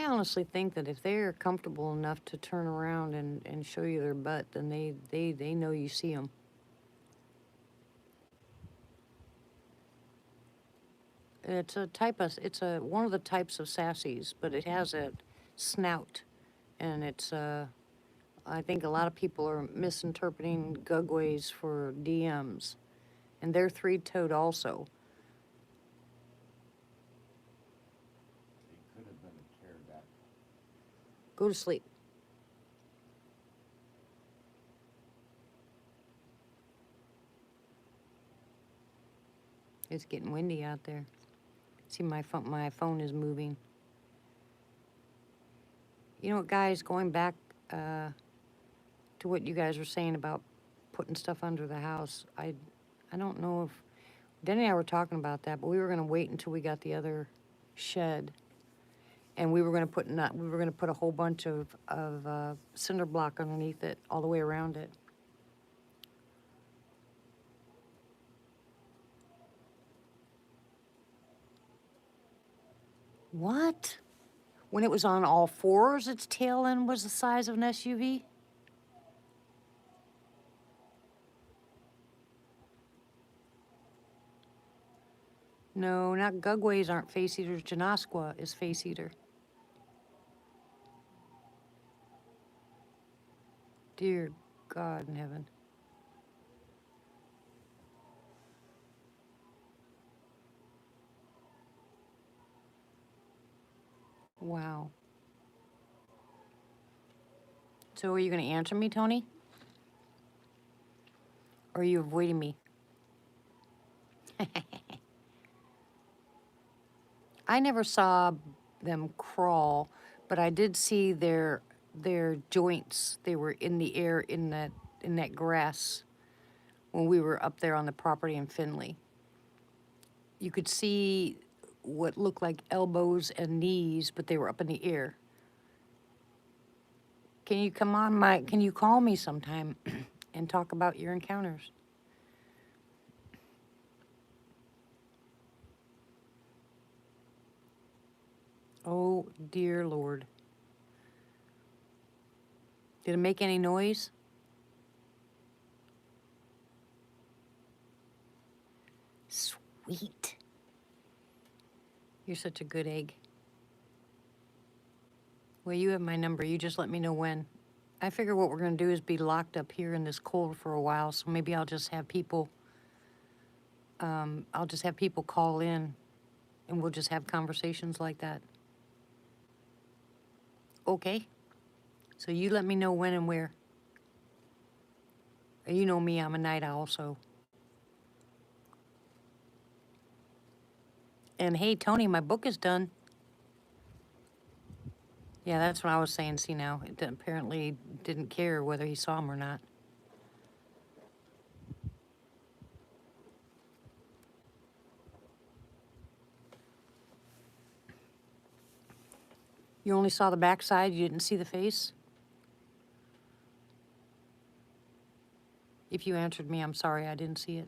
honestly think that if they're comfortable enough to turn around and show you their butt, then they know you see them. It's one of the types of sassies, but it has a snout, and I think a lot of people are misinterpreting gugways for DMs, and they're three-toed also. It could have been a pterodactyl. Go to sleep. It's getting windy out there. See, my phone is moving. You know what, guys, going back to what you guys were saying about putting stuff under the house, I don't know if Denny and I were talking about that, but we were gonna wait until we got the other shed, and we were gonna put a whole bunch of cinder block underneath it, all the way around it. What? When it was on all fours, its tail end was the size of an SUV? No, not gugways aren't face eaters. Janasqua is face eater. Dear God in heaven. Wow. So are you going to answer me, Tony? Or are you avoiding me? I never saw them crawl, but I did see their joints. They were in the air in that grass when we were up there on the property in Finley. You could see what looked like elbows and knees, but they were up in the air. Can you come on can you call me sometime and talk about your encounters? Oh, dear Lord. Did it make any noise? Sweet. You're such a good egg. Well, you have my number. You just let me know when. I figure what we're going to do is be locked up here in this cold for a while, so maybe I'll just have people call in and we'll just have conversations like that. Okay. So you let me know when and where. You know me, I'm a night owl, so. And hey, Tony, my book is done. Yeah, that's what I was saying. See now, it apparently didn't care whether he saw him or not. You only saw the backside, you didn't see the face? If you answered me, I'm sorry, I didn't see it.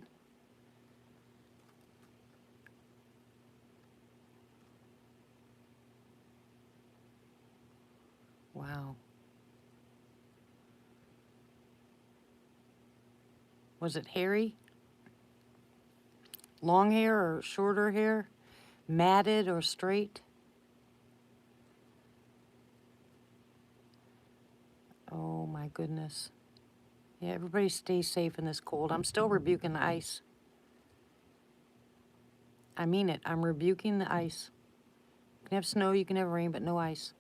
Wow. Was it hairy? Long hair or shorter hair? Matted or straight? Oh my goodness. Yeah, everybody stay safe in this cold. I'm still rebuking the ice. I mean it. I'm rebuking the ice. You can have snow, you can have rain, but no ice.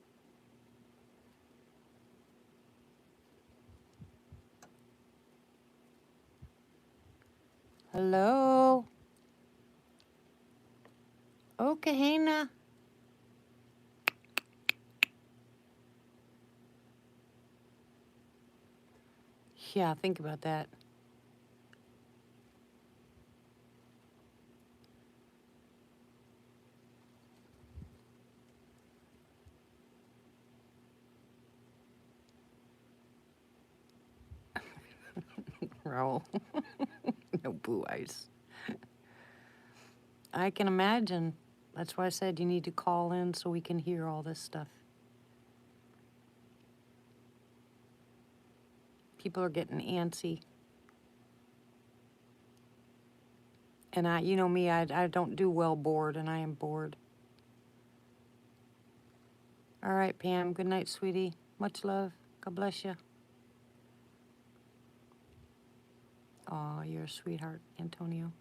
Hello? Okay, Hannah. Yeah, think about that. Raoul. No blue ice. I can imagine. That's why I said you need to call in so we can hear all this stuff. People are getting antsy. And you know me, I don't do well bored, and I am bored. All right, Pam. Good night, sweetie. Much love. God bless you. Aw, you're a sweetheart, Antonio.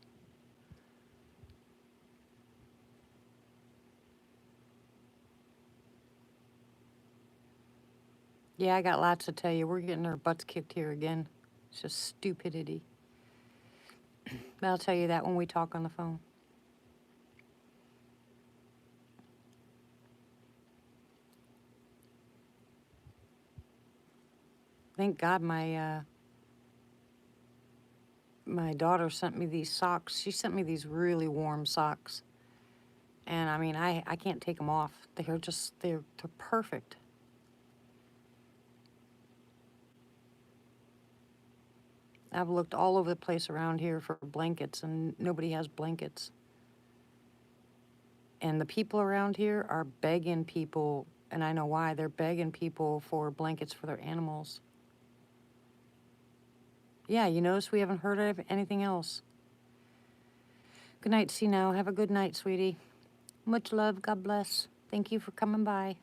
Yeah, I got lots to tell you. We're getting our butts kicked here again. It's just stupidity. But I'll tell you that when we talk on the phone. Thank God my daughter sent me these socks. She sent me these really warm socks. And I mean, I can't take them off. They're perfect. I've looked all over the place around here for blankets, and nobody has blankets. And the people around here are begging people, and I know why. They're begging people for blankets for their animals. Yeah, you notice we haven't heard of anything else. Good night, see now. Have a good night, sweetie. Much love. God bless. Thank you for coming by.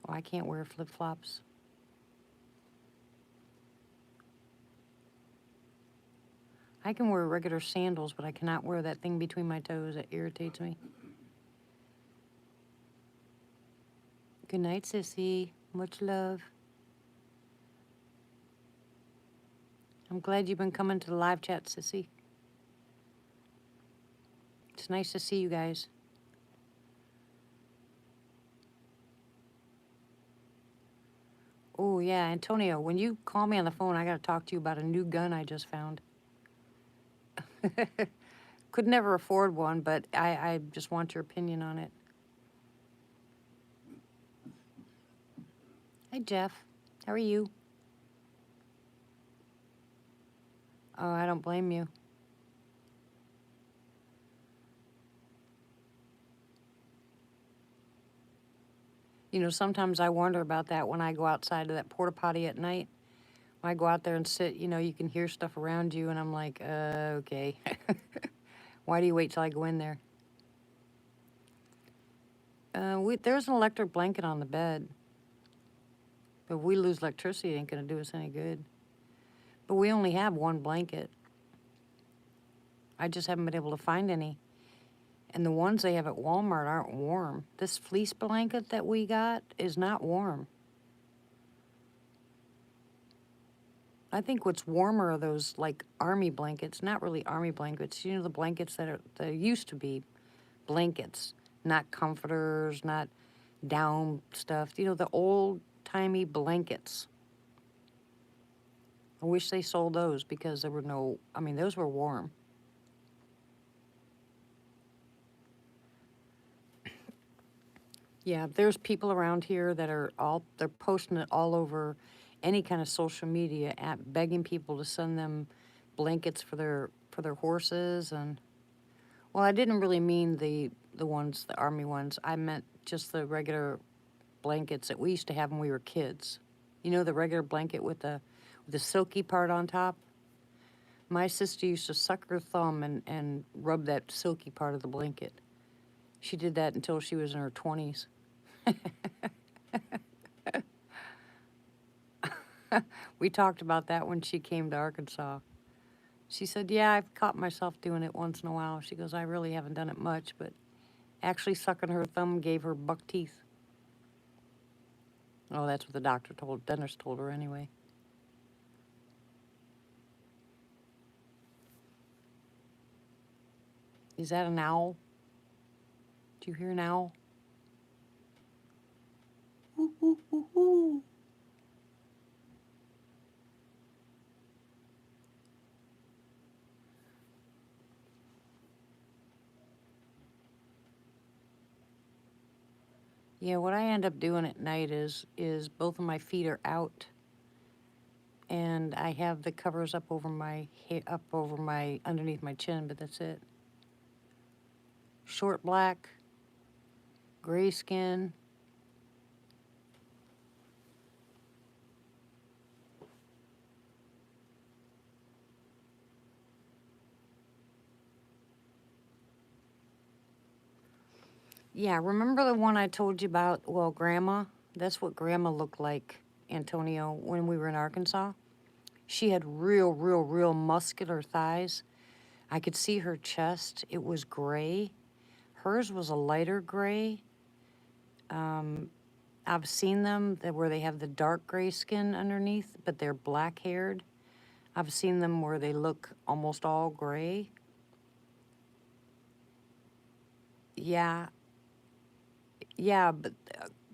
Oh, I can't wear flip-flops. I can wear regular sandals, but I cannot wear that thing between my toes. That irritates me. Good night, sissy. Much love. I'm glad you've been coming to the live chat, sissy. Nice to see you guys. Oh, yeah, Antonio, when you call me on the phone, I got to talk to you about a new gun I just found. Could never afford one, but I just want your opinion on it. Hi, Jeff. How are you? Oh, I don't blame you. You know, sometimes I wonder about that when I go outside to that porta potty at night. When I go out there and sit, you know, you can hear stuff around you, and I'm like, okay. Why do you wait till I go in there? There's an electric blanket on the bed. But if we lose electricity, it ain't going to do us any good. But we only have one blanket. I just haven't been able to find any. And the ones they have at Walmart aren't warm. This fleece blanket that we got is not warm. I think what's warmer are those, like, army blankets. Not really army blankets. You know, the blankets that used to be blankets. Not comforters, not down stuff. You know, the old-timey blankets. I wish they sold those because there were no... I mean, those were warm. Yeah, there's people around here that they're posting it all over any kind of social media app, begging people to send them blankets for their horses. And well, I didn't really mean the army ones. I meant just the regular blankets that we used to have when we were kids. You know, the regular blanket with the silky part on top. My sister used to suck her thumb and rub that silky part of the blanket. She did that until she was in her 20s. We talked about that when she came to Arkansas. She said, yeah, I've caught myself doing it once in a while. She goes, I really haven't done it much, but actually sucking her thumb gave her buck teeth. Oh, that's what the dentist told her anyway. Is that an owl? Do you hear an owl? Ooh, ooh, ooh, ooh. Yeah, what I end up doing at night is both of my feet are out, and I have the covers up over underneath my chin, but that's it. Short black, gray skin. Yeah, remember the one I told you about? Well, Grandma? That's what Grandma looked like, Antonio, when we were in Arkansas. She had real muscular thighs. I could see her chest. It was gray. Hers was a lighter gray. I've seen them where they have the dark gray skin underneath, but they're black-haired. I've seen them where they look almost all gray. Yeah, but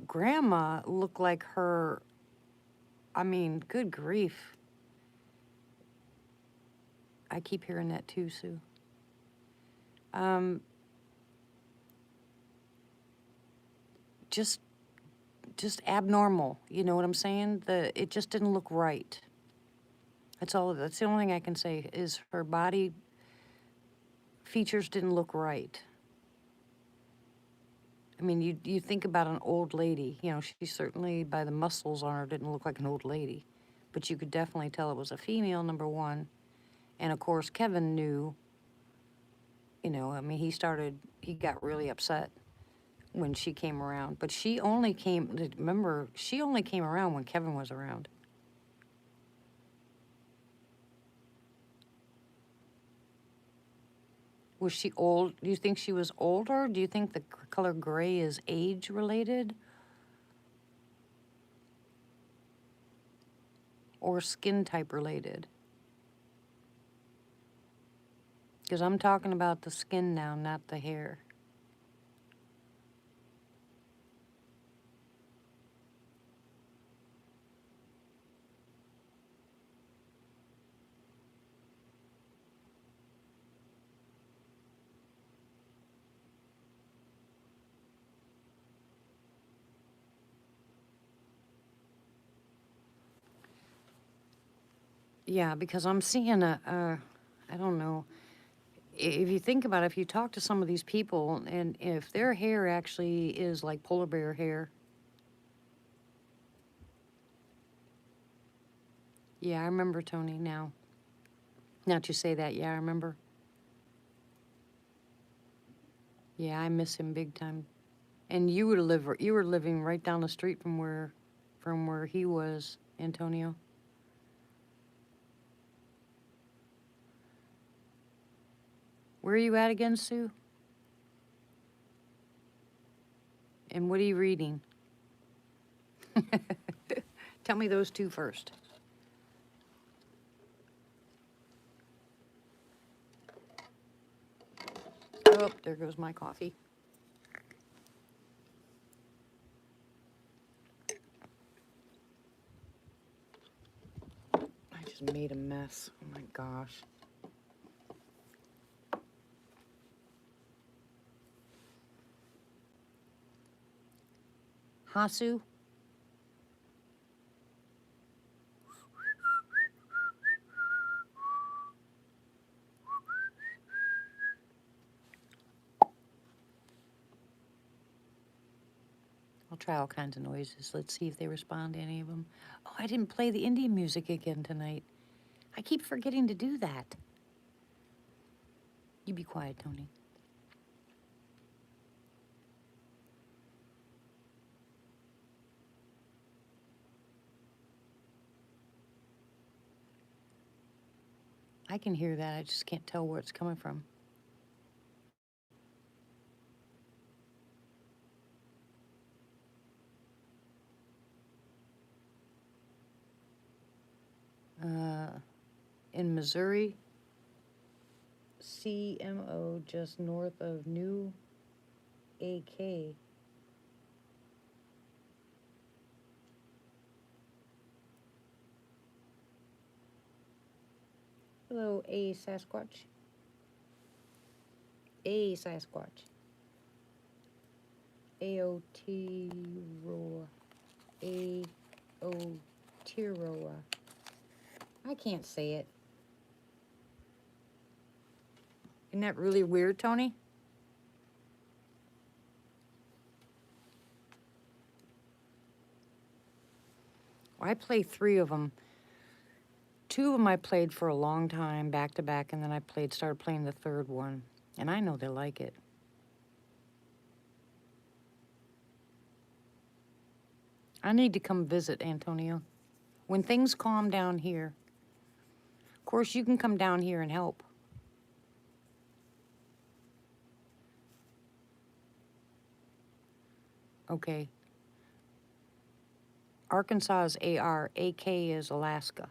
Grandma looked like her. I mean, good grief. I keep hearing that too, Sue. Just abnormal. You know what I'm saying? It just didn't look right. That's all. That's the only thing I can say is her body features didn't look right. I mean, you think about an old lady. You know, she certainly, by the muscles on her, didn't look like an old lady. But you could definitely tell it was a female, number one. And, of course, Kevin knew, you know, I mean, he got really upset when she came around. But she only came around when Kevin was around. Was she old? Do you think she was older? Do you think the color gray is age related? Or skin type related? Because I'm talking about the skin now, not the hair. Yeah, because I'm seeing I don't know. If you think about it, if you talk to some of these people, and if their hair actually is like polar bear hair. Yeah, I remember Tony now. Now that you say that, yeah, I remember. Yeah, I miss him big time. And you were living right down the street from where he was, Antonio. Where are you at again, Sue? And what are you reading? Tell me those two first. Oh, there goes my coffee. I just made a mess. Oh my gosh. Hasu? I'll try all kinds of noises. Let's see if they respond to any of them. Oh, I didn't play the Indian music again tonight. I keep forgetting to do that. You be quiet, Tony. I can hear that. I just can't tell where it's coming from. In Missouri, CMO, just north of New AK. Hello, A Sasquatch. A Sasquatch. Aotearoa. Aotearoa. I can't say it. Isn't that really weird, Tony? Well, I play 3 of them. 2 of them I played for a long time, back to back, and then I started playing the 3rd one. And I know they like it. I need to come visit, Antonio. When things calm down here. Of course, you can come down here and help. Okay. Arkansas is AR, AK is Alaska.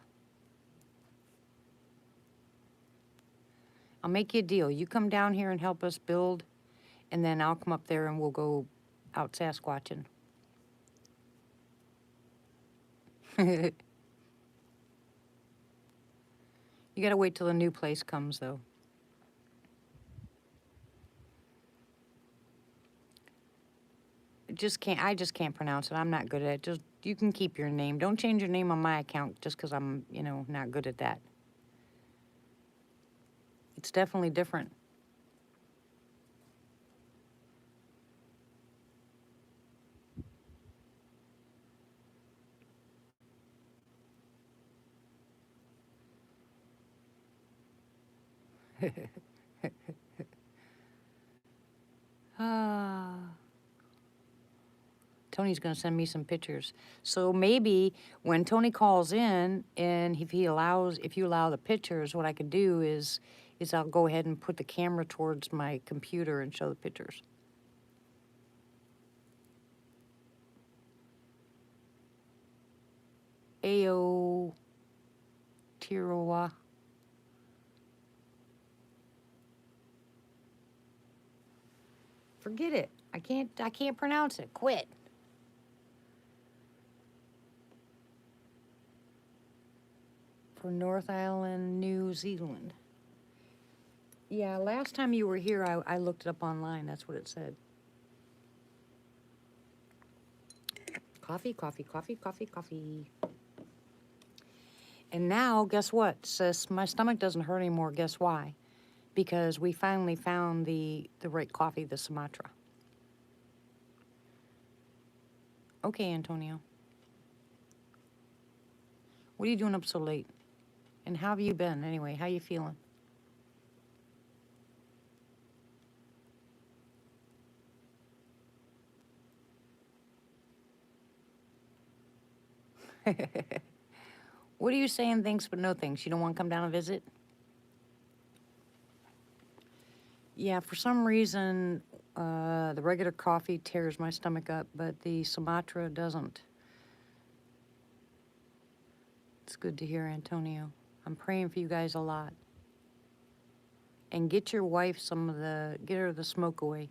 I'll make you a deal. You come down here and help us build, and then I'll come up there and we'll go out Sasquatching. You gotta wait till the new place comes, though. I just can't pronounce it. I'm not good at it. Just, you can keep your name. Don't change your name on my account just because I'm, not good at that. It's definitely different. Ah. Tony's gonna send me some pictures. So maybe when Tony calls in and if you allow the pictures, what I could do is I'll go ahead and put the camera towards my computer and show the pictures. Aotearoa. Forget it. I can't pronounce it. Quit. For North Island, New Zealand. Yeah, last time you were here, I looked it up online. That's what it said. Coffee, coffee, coffee, coffee, coffee. And now, guess what, sis? My stomach doesn't hurt anymore. Guess why? Because we finally found the right coffee, the Sumatra. Okay, Antonio. What are you doing up so late? And how have you been, anyway? How you feeling? What are you saying, thanks but no thanks? You don't want to come down and visit? Yeah, for some reason, the regular coffee tears my stomach up, but the Sumatra doesn't. It's good to hear, Antonio. I'm praying for you guys a lot. And get your wife get her the smoke away.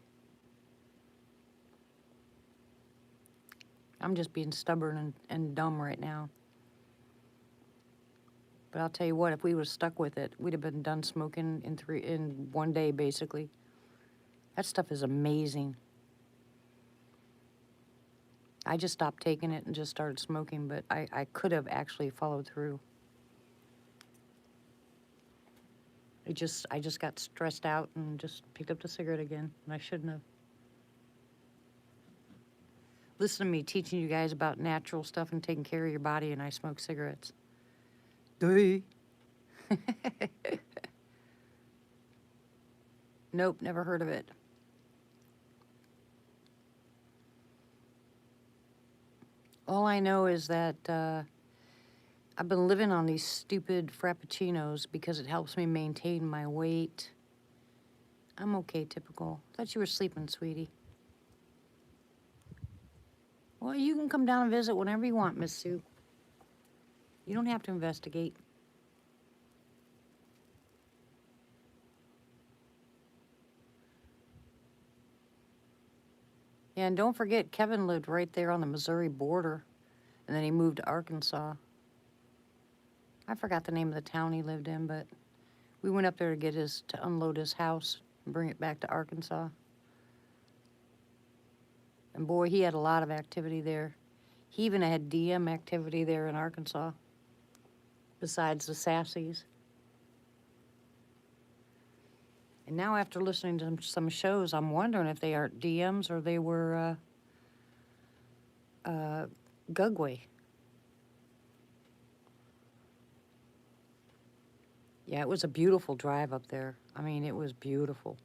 I'm just being stubborn and dumb right now. But I'll tell you what, if we would have stuck with it, we'd have been done smoking in 1 day, basically. That stuff is amazing. I just stopped taking it and just started smoking, but I could have actually followed through. I just got stressed out and just picked up the cigarette again, and I shouldn't have. Listen to me teaching you guys about natural stuff and taking care of your body, and I smoke cigarettes. Duh. Nope, never heard of it. All I know is that I've been living on these stupid frappuccinos because it helps me maintain my weight. I'm okay, typical. Thought you were sleeping, sweetie. Well, you can come down and visit whenever you want, Miss Sue. You don't have to investigate. Yeah, and don't forget, Kevin lived right there on the Missouri border, and then he moved to Arkansas. I forgot the name of the town he lived in, but we went up there to unload his house and bring it back to Arkansas. And boy, he had a lot of activity there. He even had DM activity there in Arkansas, besides the sassies. And now after listening to some shows, I'm wondering if they aren't DMs or they were Gugway. Yeah, it was a beautiful drive up there. I mean, it was beautiful.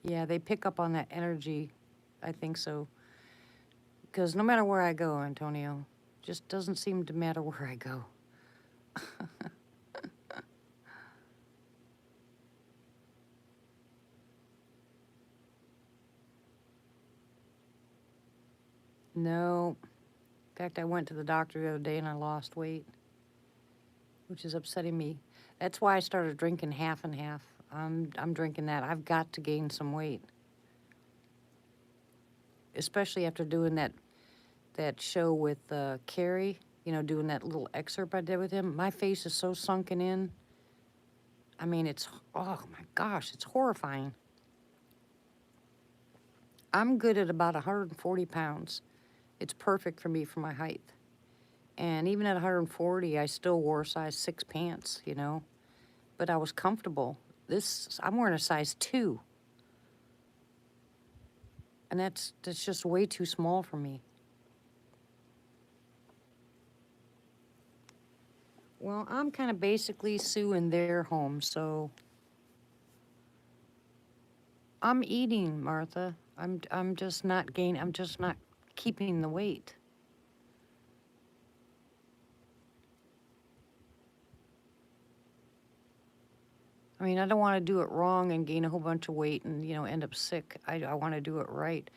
Yeah, they pick up on that energy. I think so. Because no matter where I go, Antonio, just doesn't seem to matter where I go. No. In fact, I went to the doctor the other day and I lost weight, which is upsetting me. That's why I started drinking half and half. I'm drinking that. I've got to gain some weight. Especially after doing that show with Carrie, doing that little excerpt I did with him. My face is so sunken in. I mean, oh my gosh, it's horrifying. I'm good at about 140 pounds. It's perfect for me for my height. And even at 140, I still wore size 6 pants, But I was comfortable. I'm wearing a size 2. And that's just way too small for me. Well, I'm kind of basically Sue in their home, so I'm eating, Martha. I'm just not gaining. I'm just not keeping the weight. I mean, I don't want to do it wrong and gain a whole bunch of weight and, end up sick. I want to do it right.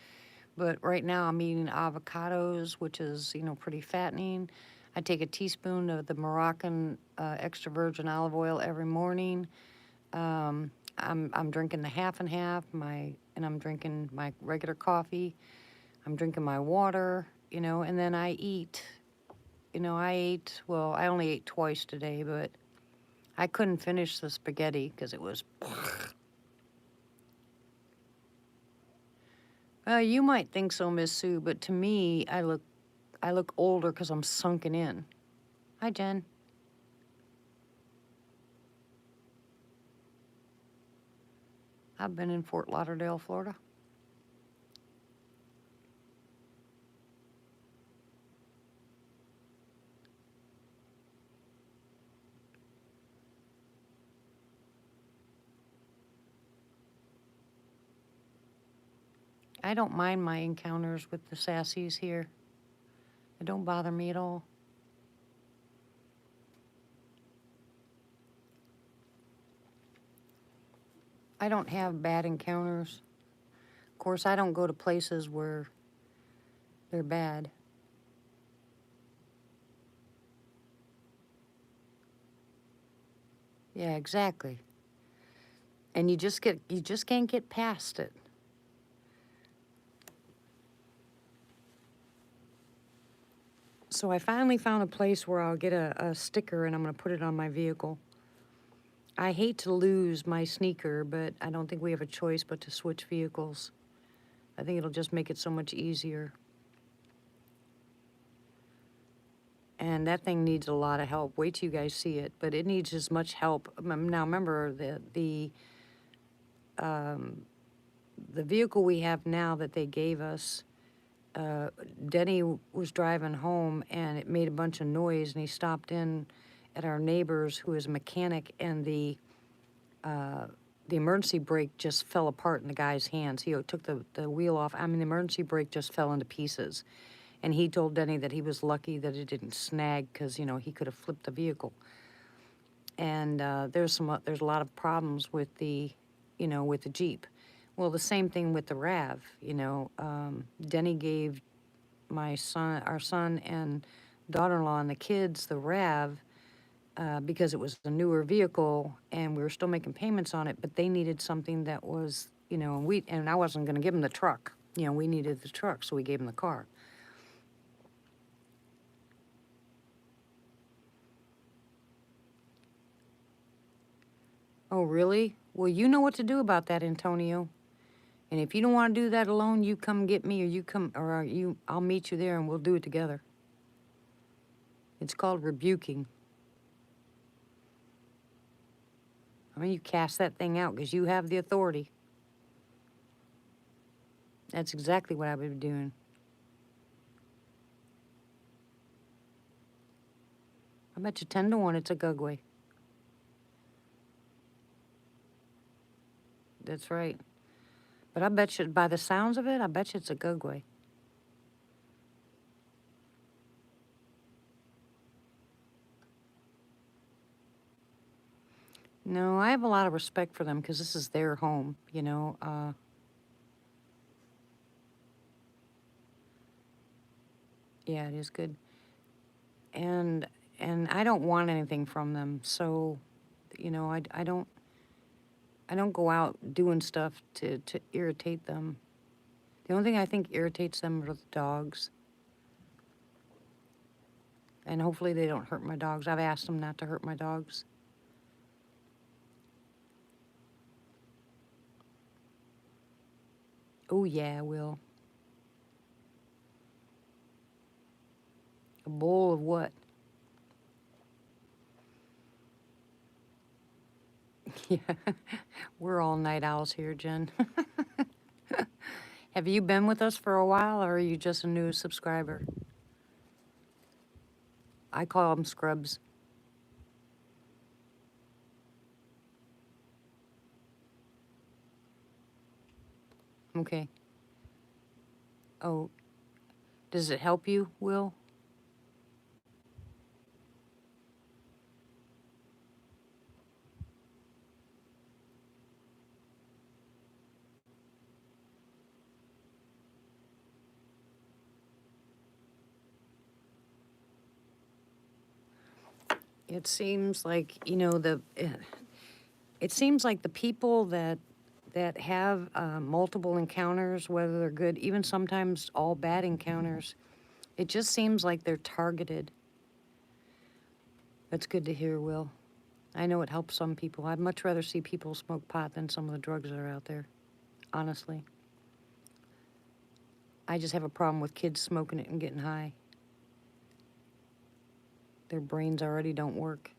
But right now I'm eating avocados, which is, pretty fattening. I take a teaspoon of the Moroccan extra virgin olive oil every morning. I'm drinking the half and half, and I'm drinking my regular coffee. I'm drinking my water, and then I eat. Well, I only ate twice today, but I couldn't finish the spaghetti because it was. You might think so, Miss Sue, but to me, I look older because I'm sunken in. Hi, Jen. I've been in Fort Lauderdale, Florida. I don't mind my encounters with the sassies here. It don't bother me at all. I don't have bad encounters. Of course, I don't go to places where they're bad. Yeah, exactly. And you just can't get past it. So I finally found a place where I'll get a sticker and I'm going to put it on my vehicle. I hate to lose my sneaker, but I don't think we have a choice but to switch vehicles. I think it'll just make it so much easier. And that thing needs a lot of help. Wait till you guys see it, but it needs as much help. Now remember, the vehicle we have now that they gave us, Denny was driving home and it made a bunch of noise, and he stopped in at our neighbor's, who is a mechanic, and the emergency brake just fell apart in the guy's hands. He took the wheel off. I mean, the emergency brake just fell into pieces. And he told Denny that he was lucky that it didn't snag because, he could have flipped the vehicle. And there's a lot of problems with the Jeep. Well, the same thing with the RAV. Denny gave our son and daughter-in-law and the kids the RAV because it was a newer vehicle and we were still making payments on it, but they needed something that was, and I wasn't going to give them the truck. We needed the truck, so we gave them the car. Oh, really? Well, you know what to do about that, Antonio. And if you don't want to do that alone, you come get me, I'll meet you there and we'll do it together. It's called rebuking. I mean, you cast that thing out because you have the authority. That's exactly what I would be doing. I bet you 10 to 1 it's a gugway. That's right. But I bet you, by the sounds of it, I bet you it's a gugway. No, I have a lot of respect for them because this is their home, Yeah, it is good. And I don't want anything from them, so, I don't go out doing stuff to irritate them. The only thing I think irritates them are the dogs. And hopefully they don't hurt my dogs. I've asked them not to hurt my dogs. Oh, yeah, I will. A bowl of what? Yeah, we're all night owls here, Jen. Have you been with us for a while, or are you just a new subscriber? I call them scrubs. Okay. Oh, does it help you, Will? It seems like, it seems like the people that have multiple encounters, whether they're good, even sometimes all bad encounters, it just seems like they're targeted. That's good to hear, Will. I know it helps some people. I'd much rather see people smoke pot than some of the drugs that are out there, honestly. I just have a problem with kids smoking it and getting high. Their brains already don't work.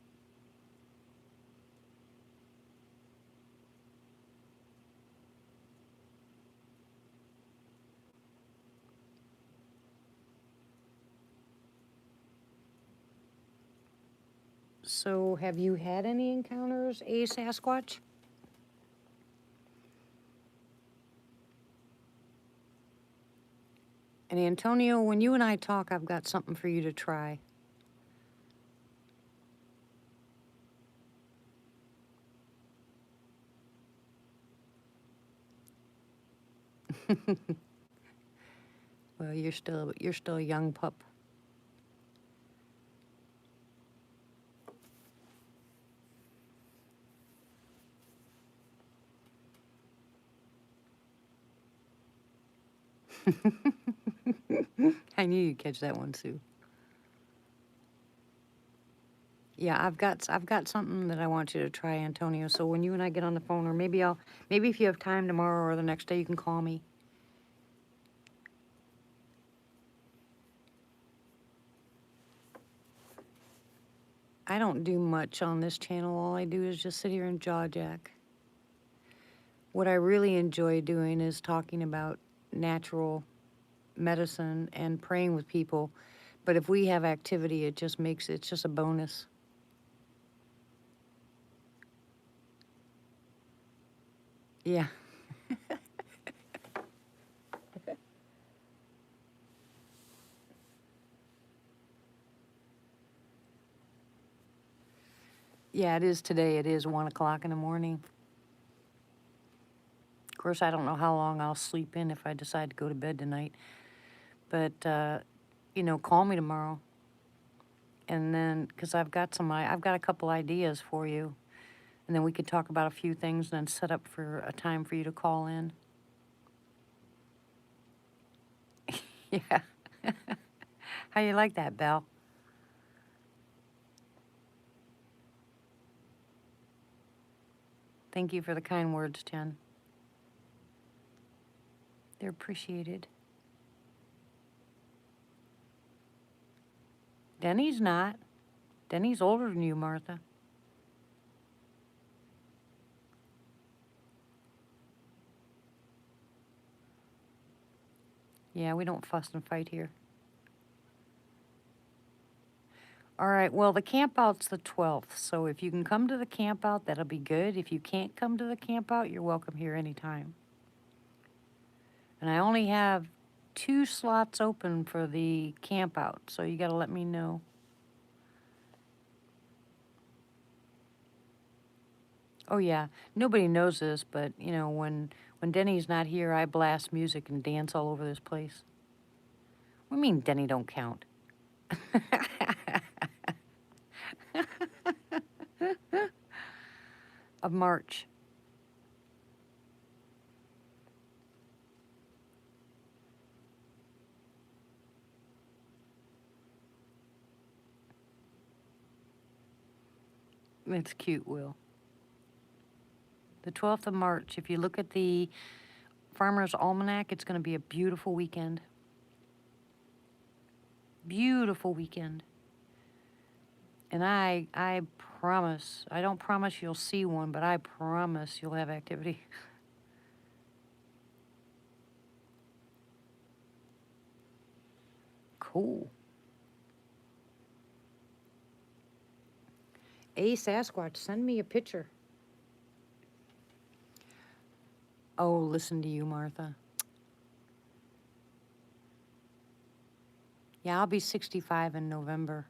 So, have you had any encounters, a Sasquatch? And Antonio, when you and I talk, I've got something for you to try. Well, you're still a young pup. I knew you'd catch that one, Sue. Yeah, I've got something that I want you to try, Antonio. So when you and I get on the phone, or maybe if you have time tomorrow or the next day, you can call me. I don't do much on this channel. All I do is just sit here and jaw jack. What I really enjoy doing is talking about natural medicine and praying with people. But if we have activity, it's just a bonus. Yeah. Yeah, it is today. It is 1 o'clock in the morning. Of course, I don't know how long I'll sleep in if I decide to go to bed tonight. But, call me tomorrow. And then, because I've got a couple ideas for you. And then we could talk about a few things and then set up for a time for you to call in. Yeah. How you like that, Belle? Thank you for the kind words, Jen. They're appreciated. Denny's not. Denny's older than you, Martha. Yeah, we don't fuss and fight here. All right, well, the campout's the 12th, so if you can come to the campout, that'll be good. If you can't come to the campout, you're welcome here anytime. And I only have 2 slots open for the campout, so you gotta let me know. Oh yeah, nobody knows this, but when Denny's not here, I blast music and dance all over this place. What do you mean Denny don't count? Of March. It's cute, Will. The 12th of March. If you look at the Farmer's Almanac, it's going to be a beautiful weekend. Beautiful weekend. And I promise, I don't promise you'll see one, but I promise you'll have activity. Cool. A Sasquatch, send me a picture. Oh, listen to you, Martha. Yeah, I'll be 65 in November.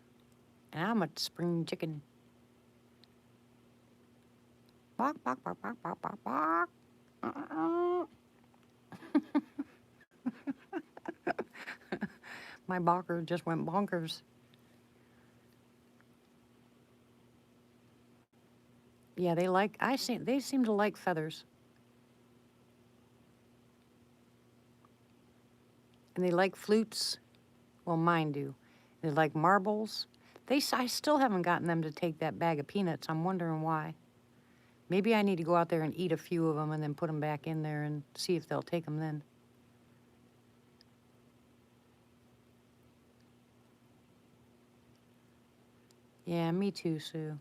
And I'm a spring chicken. Bark, bark, bark, bark, bark, bark, bark. My barker just went bonkers. Yeah, they seem to like feathers. And they like flutes. Well, mine do. They like marbles. I still haven't gotten them to take that bag of peanuts. I'm wondering why. Maybe I need to go out there and eat a few of them and then put them back in there and see if they'll take them then. Yeah, me too, Sue.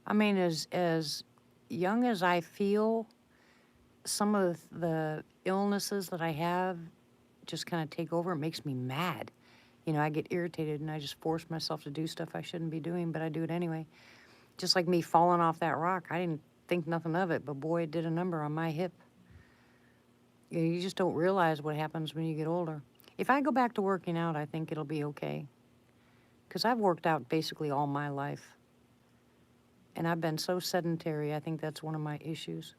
I mean, as young as I feel, some of the illnesses that I have just kind of take over. It makes me mad. You know, I get irritated and I just force myself to do stuff I shouldn't be doing, but I do it anyway. Just like me falling off that rock. I didn't think nothing of it, but boy, it did a number on my hip. You just don't realize what happens when you get older. If I go back to working out, I think it'll be okay. Because I've worked out basically all my life. And I've been so sedentary, I think that's one of my issues.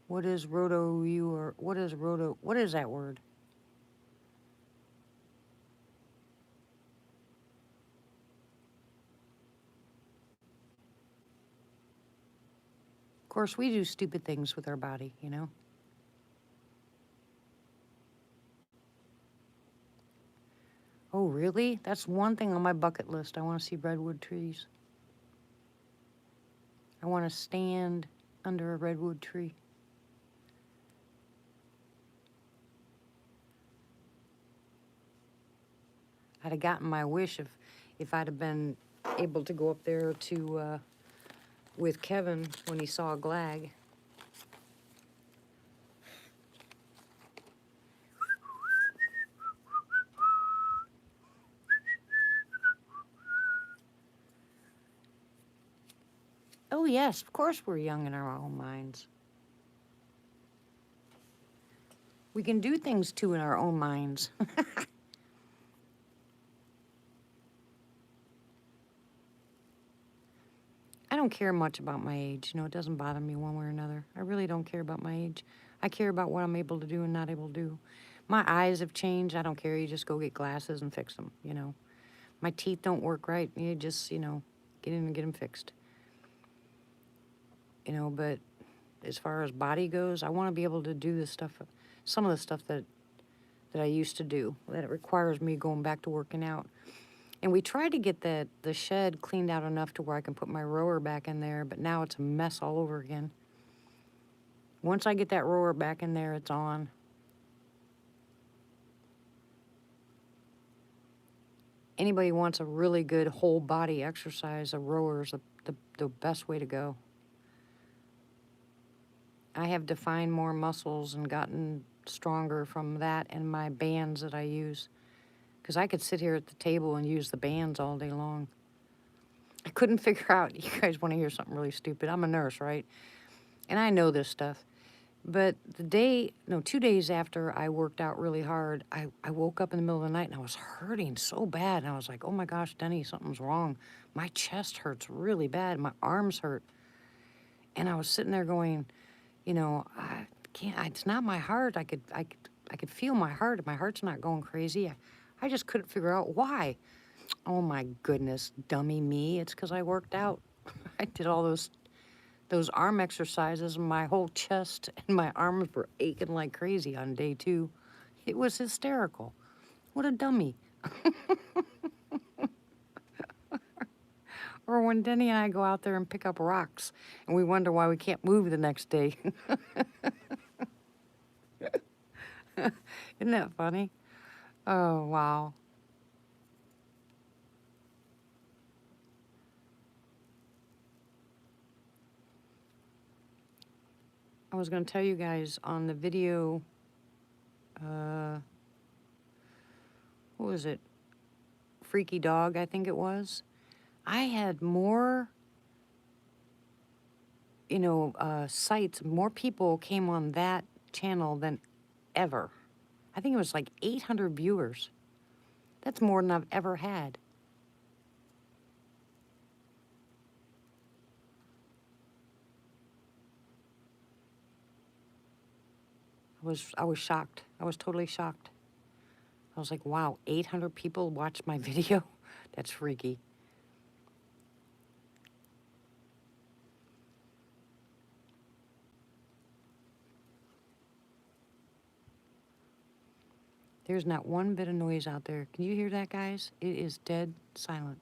What is what is that word? Of course, we do stupid things with our body, you know? Oh, really? That's one thing on my bucket list. I want to see redwood trees. I want to stand under a redwood tree. I'd have gotten my wish if I'd have been able to go up there to with Kevin when he saw a glag. Oh yes, of course we're young in our own minds. We can do things too in our own minds. I don't care much about my age. You know, it doesn't bother me one way or another. I really don't care about my age. I care about what I'm able to do and not able to do. My eyes have changed. I don't care. You just go get glasses and fix them, you know. My teeth don't work right. You just, you know, get in and get them fixed. You know, but as far as body goes, I want to be able to do the stuff, some of the stuff that I used to do, that it requires me going back to working out. And we tried to get the shed cleaned out enough to where I can put my rower back in there, but now it's a mess all over again. Once I get that rower back in there, it's on. Anybody wants a really good whole body exercise, a rower is the best way to go. I have defined more muscles and gotten stronger from that and my bands that I use. Because I could sit here at the table and use the bands all day long. I couldn't figure out, you guys want to hear something really stupid. I'm a nurse, right? And I know this stuff. But 2 days after I worked out really hard, I woke up in the middle of the night and I was hurting so bad. And I was like, oh my gosh, Denny, something's wrong. My chest hurts really bad. My arms hurt. And I was sitting there going, you know, I can't, it's not my heart. I could feel my heart. My heart's not going crazy. I just couldn't figure out why. Oh my goodness, dummy me. It's because I worked out. I did all those arm exercises and my whole chest and my arms were aching like crazy on day 2. It was hysterical. What a dummy. Or when Denny and I go out there and pick up rocks and we wonder why we can't move the next day. Isn't that funny? Oh, wow. I was going to tell you guys on the video, what was it? Freaky Dog, I think it was. I had more, you know, sites, more people came on that channel than ever. I think it was like 800 viewers. That's more than I've ever had. I was shocked. I was totally shocked. I was like, wow, 800 people watched my video? That's freaky. There's not one bit of noise out there. Can you hear that, guys? It is dead silent.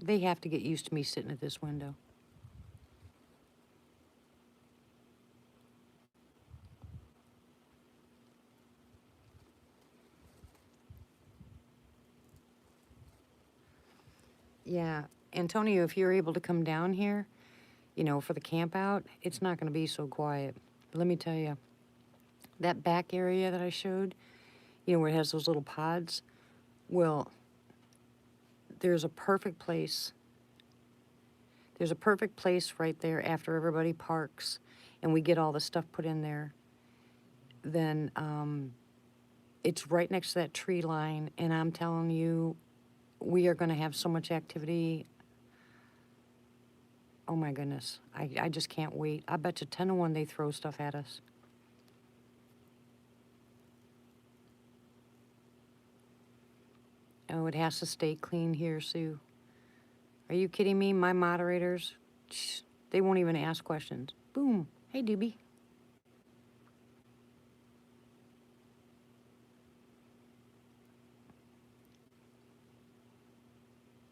They have to get used to me sitting at this window. Yeah, Antonio, if you're able to come down here, you know, for the camp out, it's not going to be so quiet. Let me tell you, that back area that I showed, you know, where it has those little pods, well, there's a perfect place. There's a perfect place right there after everybody parks and we get all the stuff put in there. Then it's right next to that tree line, and I'm telling you, we are going to have so much activity. Oh my goodness. I just can't wait. I bet you 10 to 1 they throw stuff at us. Oh, it has to stay clean here, Sue. Are you kidding me? My moderators, they won't even ask questions. Boom. Hey, Doobie.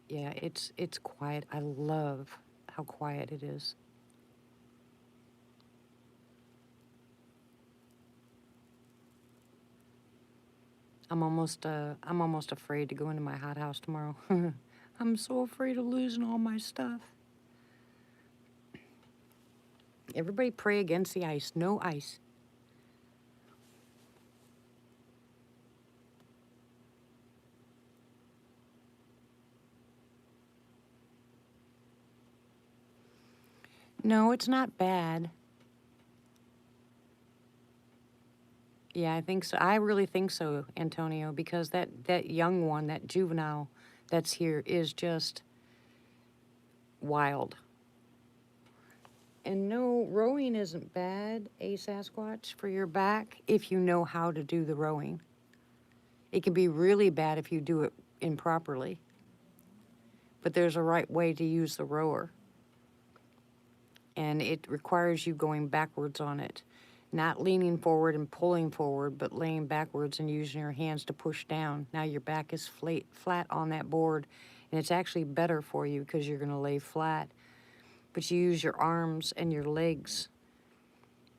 Yeah, it's quiet. I love how quiet it is. I'm almost afraid to go into my hothouse tomorrow. I'm so afraid of losing all my stuff. Everybody pray against the ice. No ice. No, it's not bad. Yeah, I think so. I really think so, Antonio, because that young one, that juvenile that's here is just wild. And no, rowing isn't bad, Sasquatch, for your back if you know how to do the rowing. It can be really bad if you do it improperly. But there's a right way to use the rower. And it requires you going backwards on it. Not leaning forward and pulling forward, but laying backwards and using your hands to push down. Now your back is flat on that board, and it's actually better for you because you're going to lay flat. But you use your arms and your legs,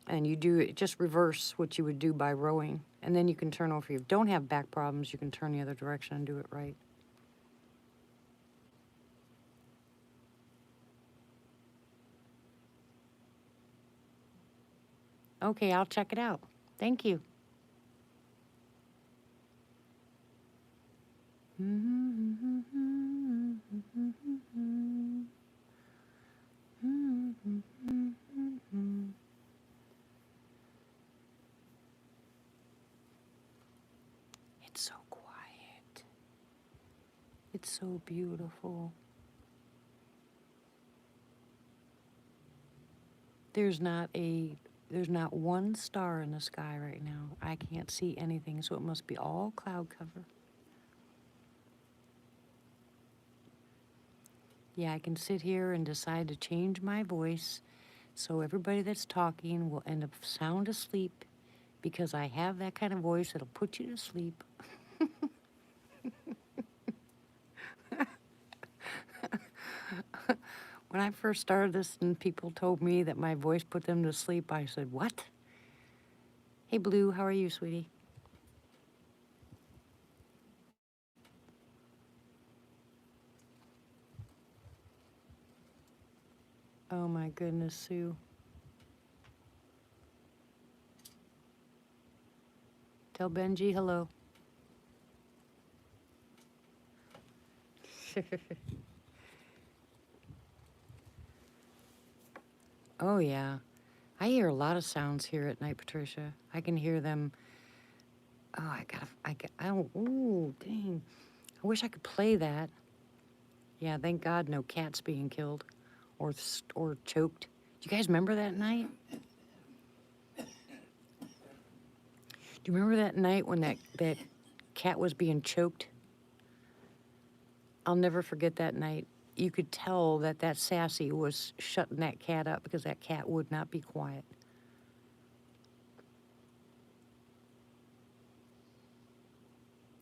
and you do it, just reverse what you would do by rowing. And then you can turn over. If you don't have back problems, you can turn the other direction and do it right. Okay, I'll check it out. Thank you. It's so quiet. It's so beautiful. There's not one star in the sky right now. I can't see anything, so it must be all cloud cover. Yeah, I can sit here and decide to change my voice so everybody that's talking will end up sound asleep because I have that kind of voice that'll put you to sleep. When I first started this and people told me that my voice put them to sleep, I said, what? Hey, Blue, how are you, sweetie? Oh, my goodness, Sue. Tell Benji hello. Oh, yeah. I hear a lot of sounds here at night, Patricia. I can hear them. Oh, ooh, dang. I wish I could play that. Yeah, thank God no cats being killed or choked. Do you guys remember that night? Do you remember that night when that cat was being choked? I'll never forget that night. You could tell that Sassy was shutting that cat up because that cat would not be quiet.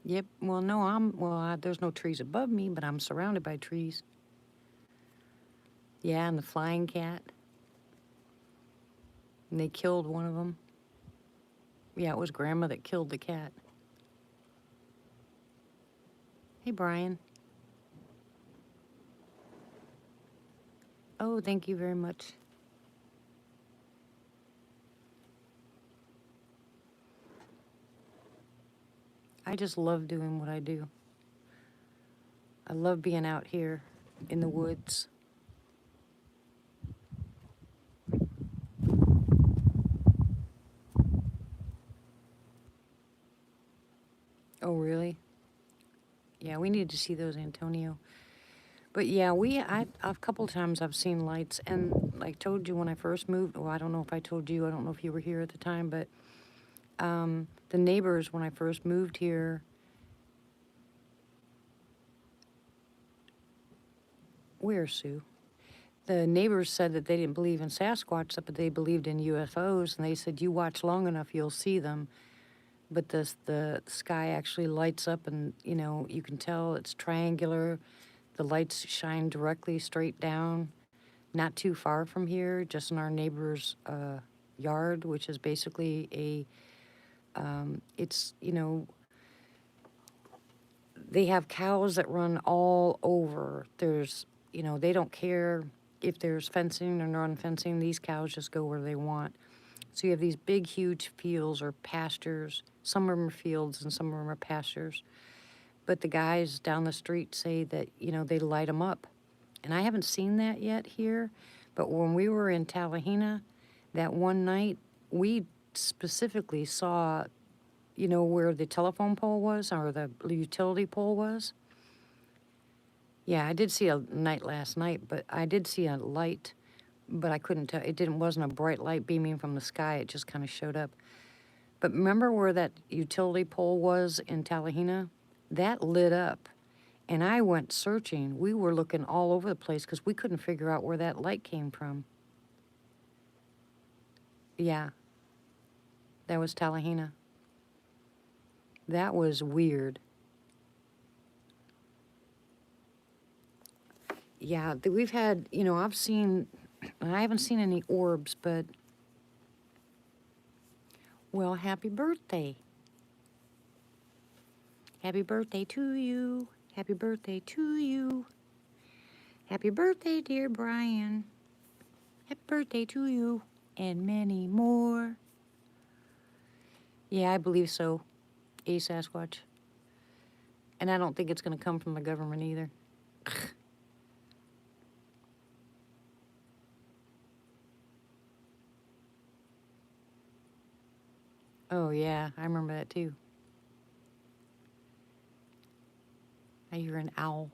Yep. Well, no, there's no trees above me, but I'm surrounded by trees. Yeah, and the flying cat. And they killed one of them. Yeah, it was Grandma that killed the cat. Hey, Brian. Oh, thank you very much. I just love doing what I do. I love being out here in the woods. Oh, really? Yeah, we need to see those, Antonio. But yeah, a couple times I've seen lights, and like told you when I first moved. Well, I don't know if I told you. I don't know if you were here at the time, but the neighbors when I first moved here. Where, Sue? The neighbors said that they didn't believe in Sasquatch, but they believed in UFOs, and they said you watch long enough, you'll see them. But the sky actually lights up, and you can tell it's triangular. The lights shine directly straight down, not too far from here, just in our neighbor's yard, which is basically it's they have cows that run all over. There's they don't care if there's fencing or non-fencing. These cows just go where they want. So you have these big, huge fields or pastures. Some of them are fields and some of them are pastures. But the guys down the street say that, they light them up. And I haven't seen that yet here. But when we were in Tallahena that one night, we specifically saw, where the telephone pole was or the utility pole was. Yeah, I did see a light last night, but I did see a light, but I couldn't tell. Wasn't a bright light beaming from the sky. It just kind of showed up. But remember where that utility pole was in Tallahena? That lit up. And I went searching. We were looking all over the place because we couldn't figure out where that light came from. Yeah, that was Tallahena. That was weird. Yeah, we've had, I've seen, I haven't seen any orbs, but, well, happy birthday. Happy birthday to you. Happy birthday to you. Happy birthday, dear Brian. Happy birthday to you. And many more. Yeah, I believe so. A Sasquatch. And I don't think it's going to come from the government either. Oh, yeah, I remember that too. I hear an owl.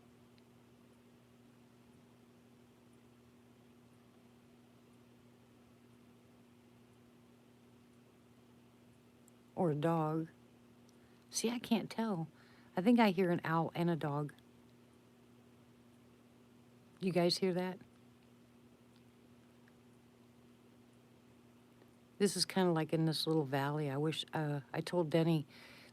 Or a dog. See, I can't tell. I think I hear an owl and a dog. You guys hear that? This is kind of like in this little valley. I wish, I told Denny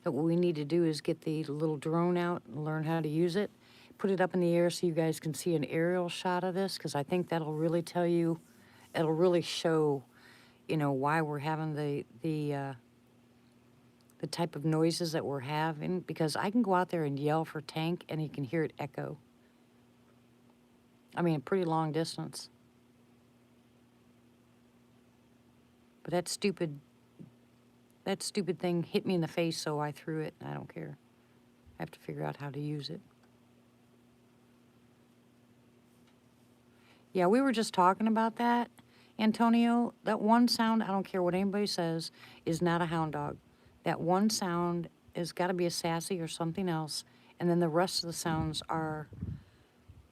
that what we need to do is get the little drone out and learn how to use it. Put it up in the air so you guys can see an aerial shot of this, because I think that'll really tell you, it'll really show, why we're having the type of noises that we're having, because I can go out there and yell for tank and you can hear it echo. I mean, a pretty long distance. But that stupid thing hit me in the face, so I threw it, and I don't care. I have to figure out how to use it. Yeah, we were just talking about that, Antonio. That one sound, I don't care what anybody says, is not a hound dog. That one sound has got to be a sassy or something else, and then the rest of the sounds are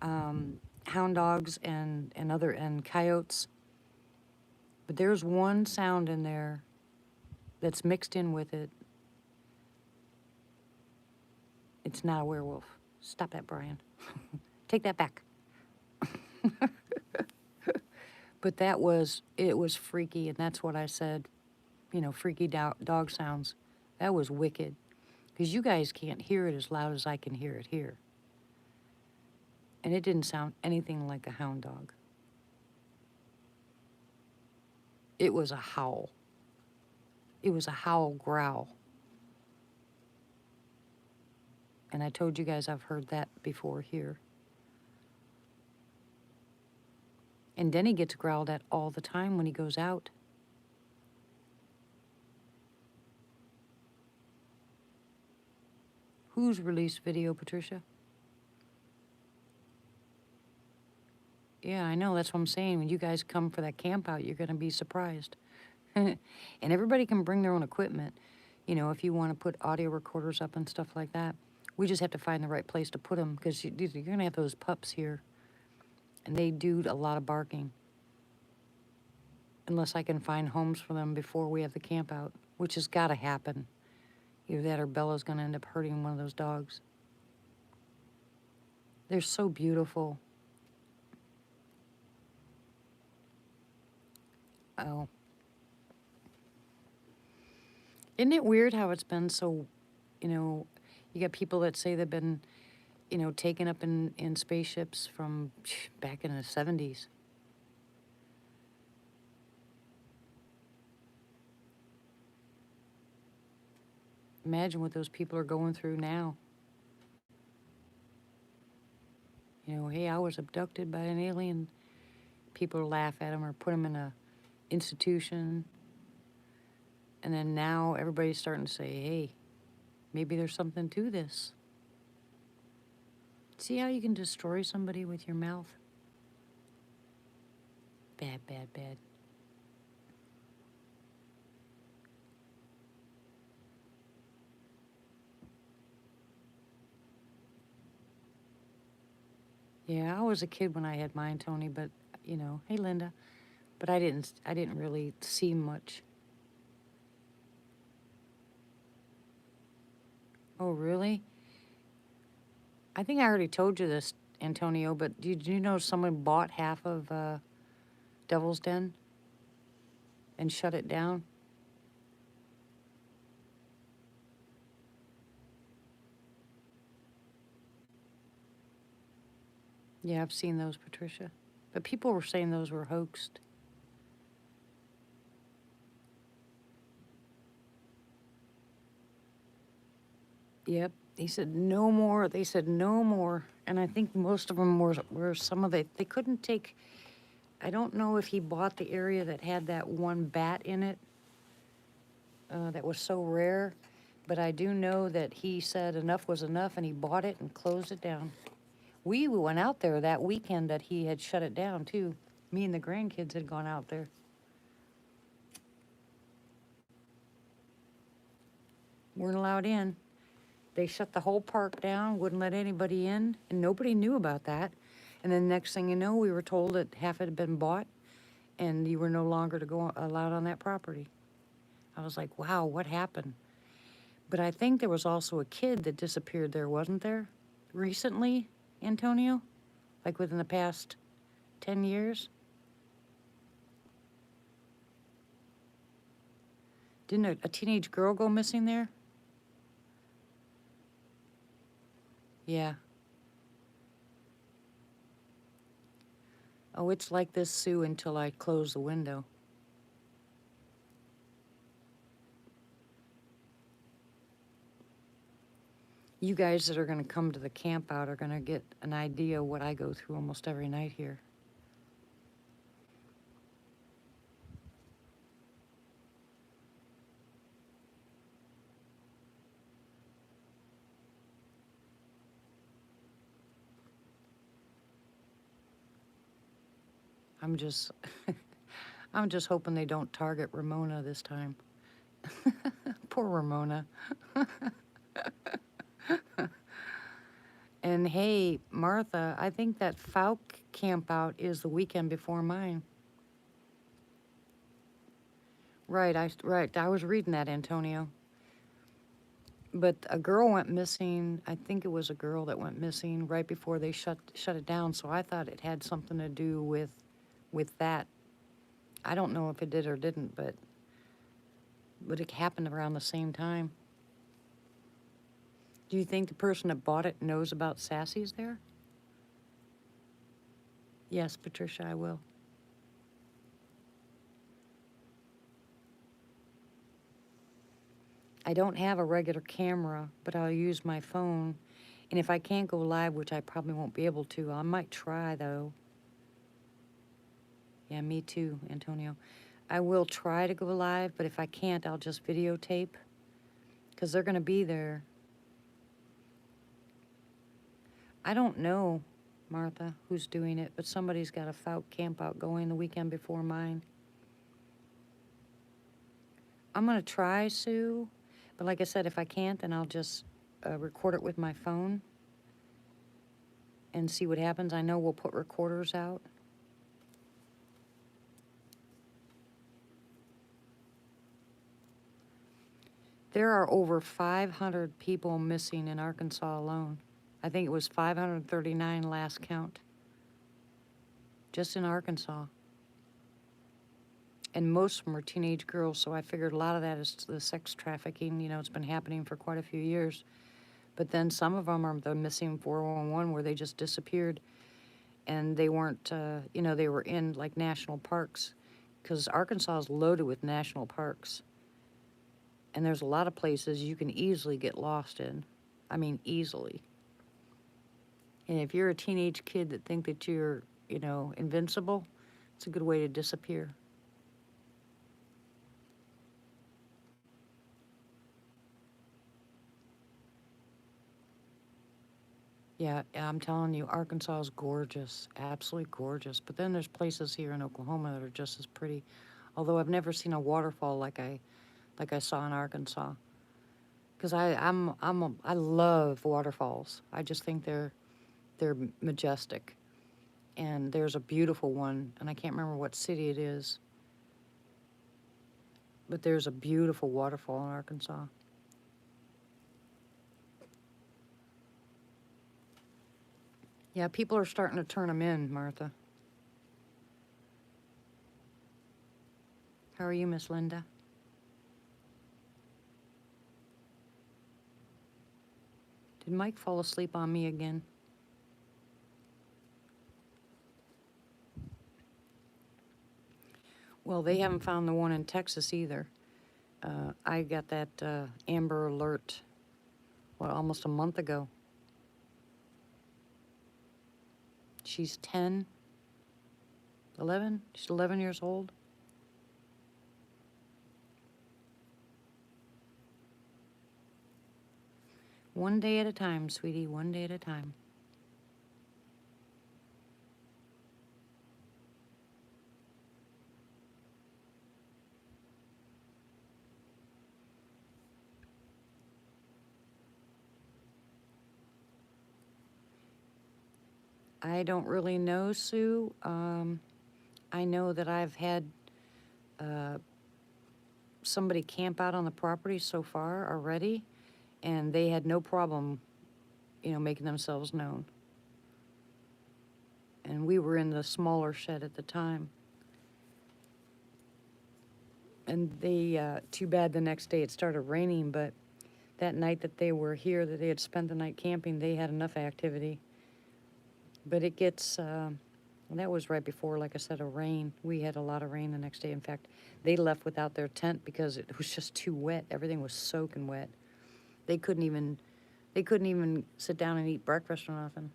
hound dogs and coyotes. But there's one sound in there that's mixed in with it It's not a werewolf. Stop that, Brian. Take that back. But it was freaky, and that's what I said. You know, freaky dog sounds. That was wicked. Because you guys can't hear it as loud as I can hear it here. And it didn't sound anything like a hound dog. It was a howl. It was a howl growl. And I told you guys I've heard that before here. And Denny gets growled at all the time when he goes out. Who's released video, Patricia? Yeah, I know. That's what I'm saying. When you guys come for that camp out, you're going to be surprised. And everybody can bring their own equipment. You know, if you want to put audio recorders up and stuff like that. We just have to find the right place to put them because you're going to have those pups here. And they do a lot of barking. Unless I can find homes for them before we have the camp out, which has got to happen. Either that or Bella's going to end up hurting one of those dogs. They're so beautiful. Oh. Isn't it weird how it's been so, you know, you got people that say they've been, you know, taken up in spaceships from back in the 70s. Imagine what those people are going through now. You know, hey, I was abducted by an alien. People laugh at them or put them in a institution. And then now everybody's starting to say, hey, maybe there's something to this. See how you can destroy somebody with your mouth? Bad, bad, bad. Yeah, I was a kid when I had mine, Tony, but, you know, hey, Linda. But I didn't really see much. Oh, really? I think I already told you this, Antonio, but did you know someone bought half of Devil's Den and shut it down? Yeah, I've seen those, Patricia. But people were saying those were hoaxed. Yep. He said no more. They said no more. And I think most of them were some of they couldn't take. I don't know if he bought the area that had that one bat in it that was so rare. But I do know that he said enough was enough and he bought it and closed it down. We went out there that weekend that he had shut it down too. Me and the grandkids had gone out there. Weren't allowed in. They shut the whole park down, wouldn't let anybody in, and nobody knew about that. And then next thing you know, we were told that half had been bought, and you were no longer to go allowed on that property. I was like, wow, what happened? But I think there was also a kid that disappeared there, wasn't there? Recently, Antonio? Like within the past 10 years? Didn't a teenage girl go missing there? Yeah. Oh, it's like this, Sue, until I close the window. You guys that are going to come to the camp out are going to get an idea of what I go through almost every night here. I'm just, I'm just hoping they don't target Ramona this time. Poor Ramona. And hey, Martha, I think that Falk camp out is the weekend before mine. Right, I was reading that, Antonio. But a girl went missing. I think it was a girl that went missing right before they shut it down. So I thought it had something to do with that. I don't know if it did or didn't, but it happened around the same time. Do you think the person that bought it knows about Sassy's there? Yes, Patricia, I will. I don't have a regular camera, but I'll use my phone. And if I can't go live, which I probably won't be able to, I might try though. Yeah, me too, Antonio. I will try to go live, but if I can't, I'll just videotape because they're going to be there. I don't know, Martha, who's doing it, but somebody's got a camp out going the weekend before mine. I'm going to try, Sue, but like I said, if I can't, then I'll just record it with my phone and see what happens. I know we'll put recorders out. There are over 500 people missing in Arkansas alone. I think it was 539 last count, just in Arkansas. And most of them are teenage girls, so I figured a lot of that is the sex trafficking. You know, it's been happening for quite a few years. But then some of them are the missing 411 where they just disappeared. And they weren't, you know, they were in like national parks. Because Arkansas is loaded with national parks. And there's a lot of places you can easily get lost in. I mean, easily. And if you're a teenage kid that think that you're, you know, invincible, it's a good way to disappear. Yeah, I'm telling you, Arkansas is gorgeous, absolutely gorgeous. But then there's places here in Oklahoma that are just as pretty. Although I've never seen a waterfall like I saw in Arkansas. Because I love waterfalls. I just think they're majestic. And there's a beautiful one, and I can't remember what city it is. But there's a beautiful waterfall in Arkansas. Yeah, people are starting to turn them in, Martha. How are you, Miss Linda? Did Mike fall asleep on me again? Well, they haven't found the one in Texas either. I got that Amber Alert, well, almost a month ago. She's 10, 11? She's 11 years old. One day at a time, sweetie, one day at a time. I don't really know, Sue. I know that I've had somebody camp out on the property so far already, and they had no problem, you know, making themselves known. And we were in the smaller shed at the time. And they, too bad the next day it started raining, but that night that they were here, that they had spent the night camping, they had enough activity. But it gets, that was right before, like I said, a rain. We had a lot of rain the next day. In fact, they left without their tent because it was just too wet. Everything was soaking wet. They couldn't even sit down and eat breakfast or nothing.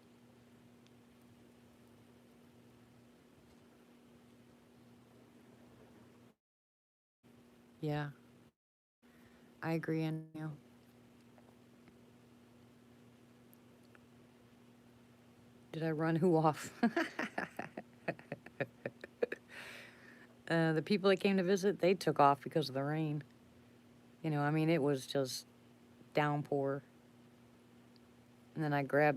Yeah, I agree, Antonio. Did I run who off? The people that came to visit, they took off because of the rain. You know, I mean, it was just downpour. And then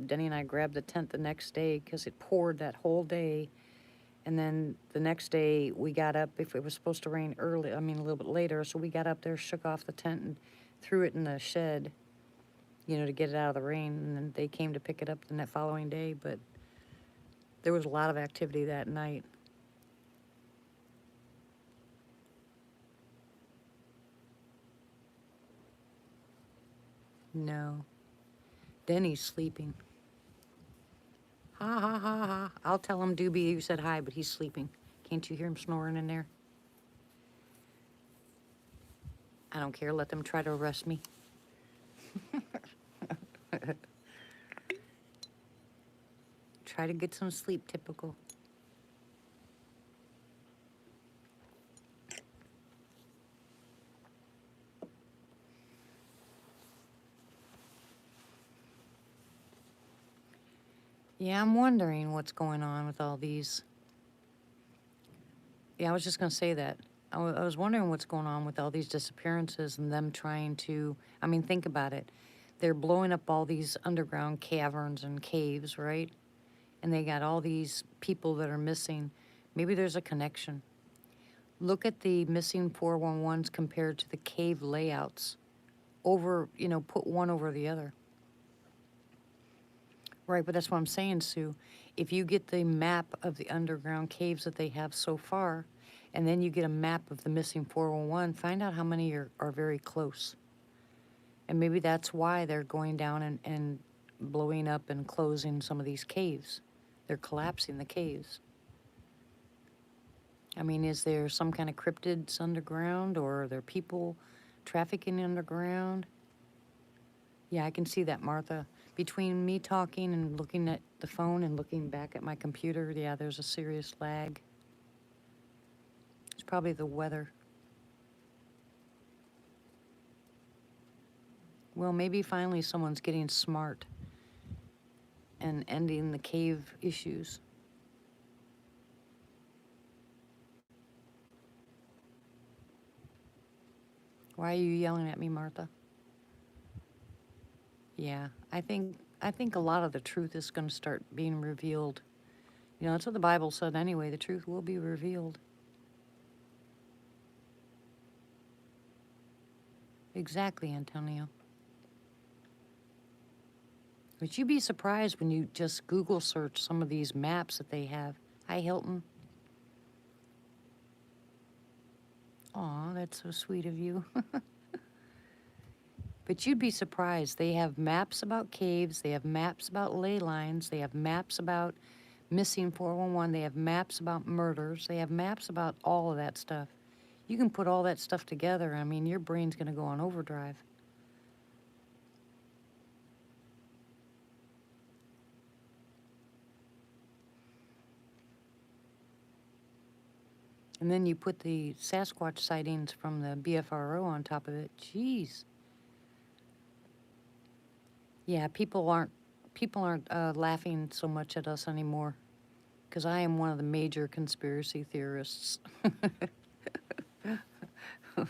Denny and I grabbed the tent the next day because it poured that whole day. And then the next day we got up, if it was supposed to rain early, I mean a little bit later, so we got up there, shook off the tent and threw it in the shed. you know, to get it out of the rain. And then they came to pick it up the following day, but there was a lot of activity that night. No. Denny's sleeping. Ha ha ha ha. I'll tell him Doobie you said hi, but he's sleeping. Can't you hear him snoring in there? I don't care. Let them try to arrest me. Try to get some sleep, typical. Yeah, I'm wondering what's going on with all these. Yeah, I was just going to say that. I was wondering what's going on with all these disappearances and them trying to, I mean, think about it. They're blowing up all these underground caverns and caves, right? And they got all these people that are missing. Maybe there's a connection. Look at the missing 411s compared to the cave layouts. Over, you know, put one over the other. Right, but that's what I'm saying, Sue. If you get the map of the underground caves that they have so far, and then you get a map of the missing 411, find out how many are very close. And maybe that's why they're going down and blowing up and closing some of these caves. They're collapsing the caves. I mean, is there some kind of cryptids underground, or are there people trafficking underground? Yeah, I can see that, Martha. Between me talking and looking at the phone and looking back at my computer, yeah, there's a serious lag. It's probably the weather. Well, maybe finally someone's getting smart and ending the cave issues. Why are you yelling at me, Martha? Yeah, I think a lot of the truth is going to start being revealed. You know, that's what the Bible said anyway. The truth will be revealed. Exactly, Antonio. But you'd be surprised when you just Google search some of these maps that they have. Hi, Hilton. Aw, that's so sweet of you. But you'd be surprised. They have maps about caves. They have maps about ley lines. They have maps about missing 411. They have maps about murders. They have maps about all of that stuff. You can put all that stuff together. I mean, your brain's going to go on overdrive. And then you put the Sasquatch sightings from the BFRO on top of it. Jeez. Yeah, people aren't laughing so much at us anymore, because I am one of the major conspiracy theorists.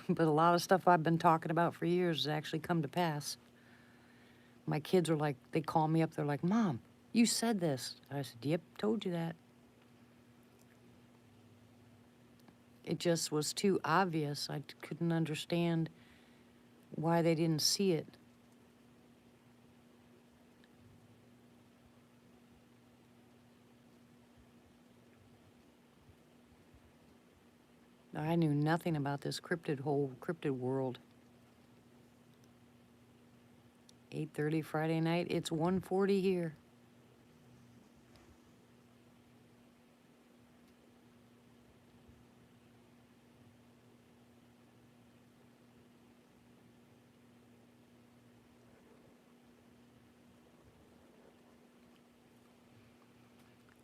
But a lot of stuff I've been talking about for years has actually come to pass. My kids are like, they call me up, they're like, Mom, you said this. I said, yep, told you that. It just was too obvious. I couldn't understand why they didn't see it. I knew nothing about this whole cryptid world. 8:30 Friday night. It's 1:40 here.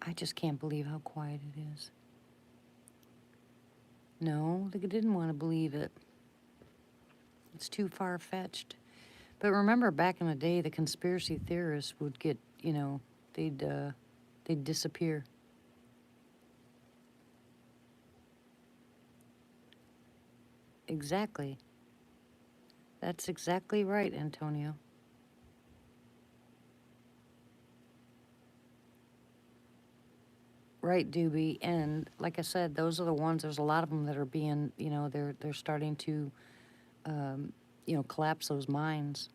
I just can't believe how quiet it is. No, they didn't want to believe it. It's too far-fetched. But remember, back in the day, the conspiracy theorists would get, you know, they'd disappear. Exactly. That's exactly right, Antonio. Right, Doobie. And like I said, those are the ones, there's a lot of them that are being, you know, they're starting to, you know, collapse those mines.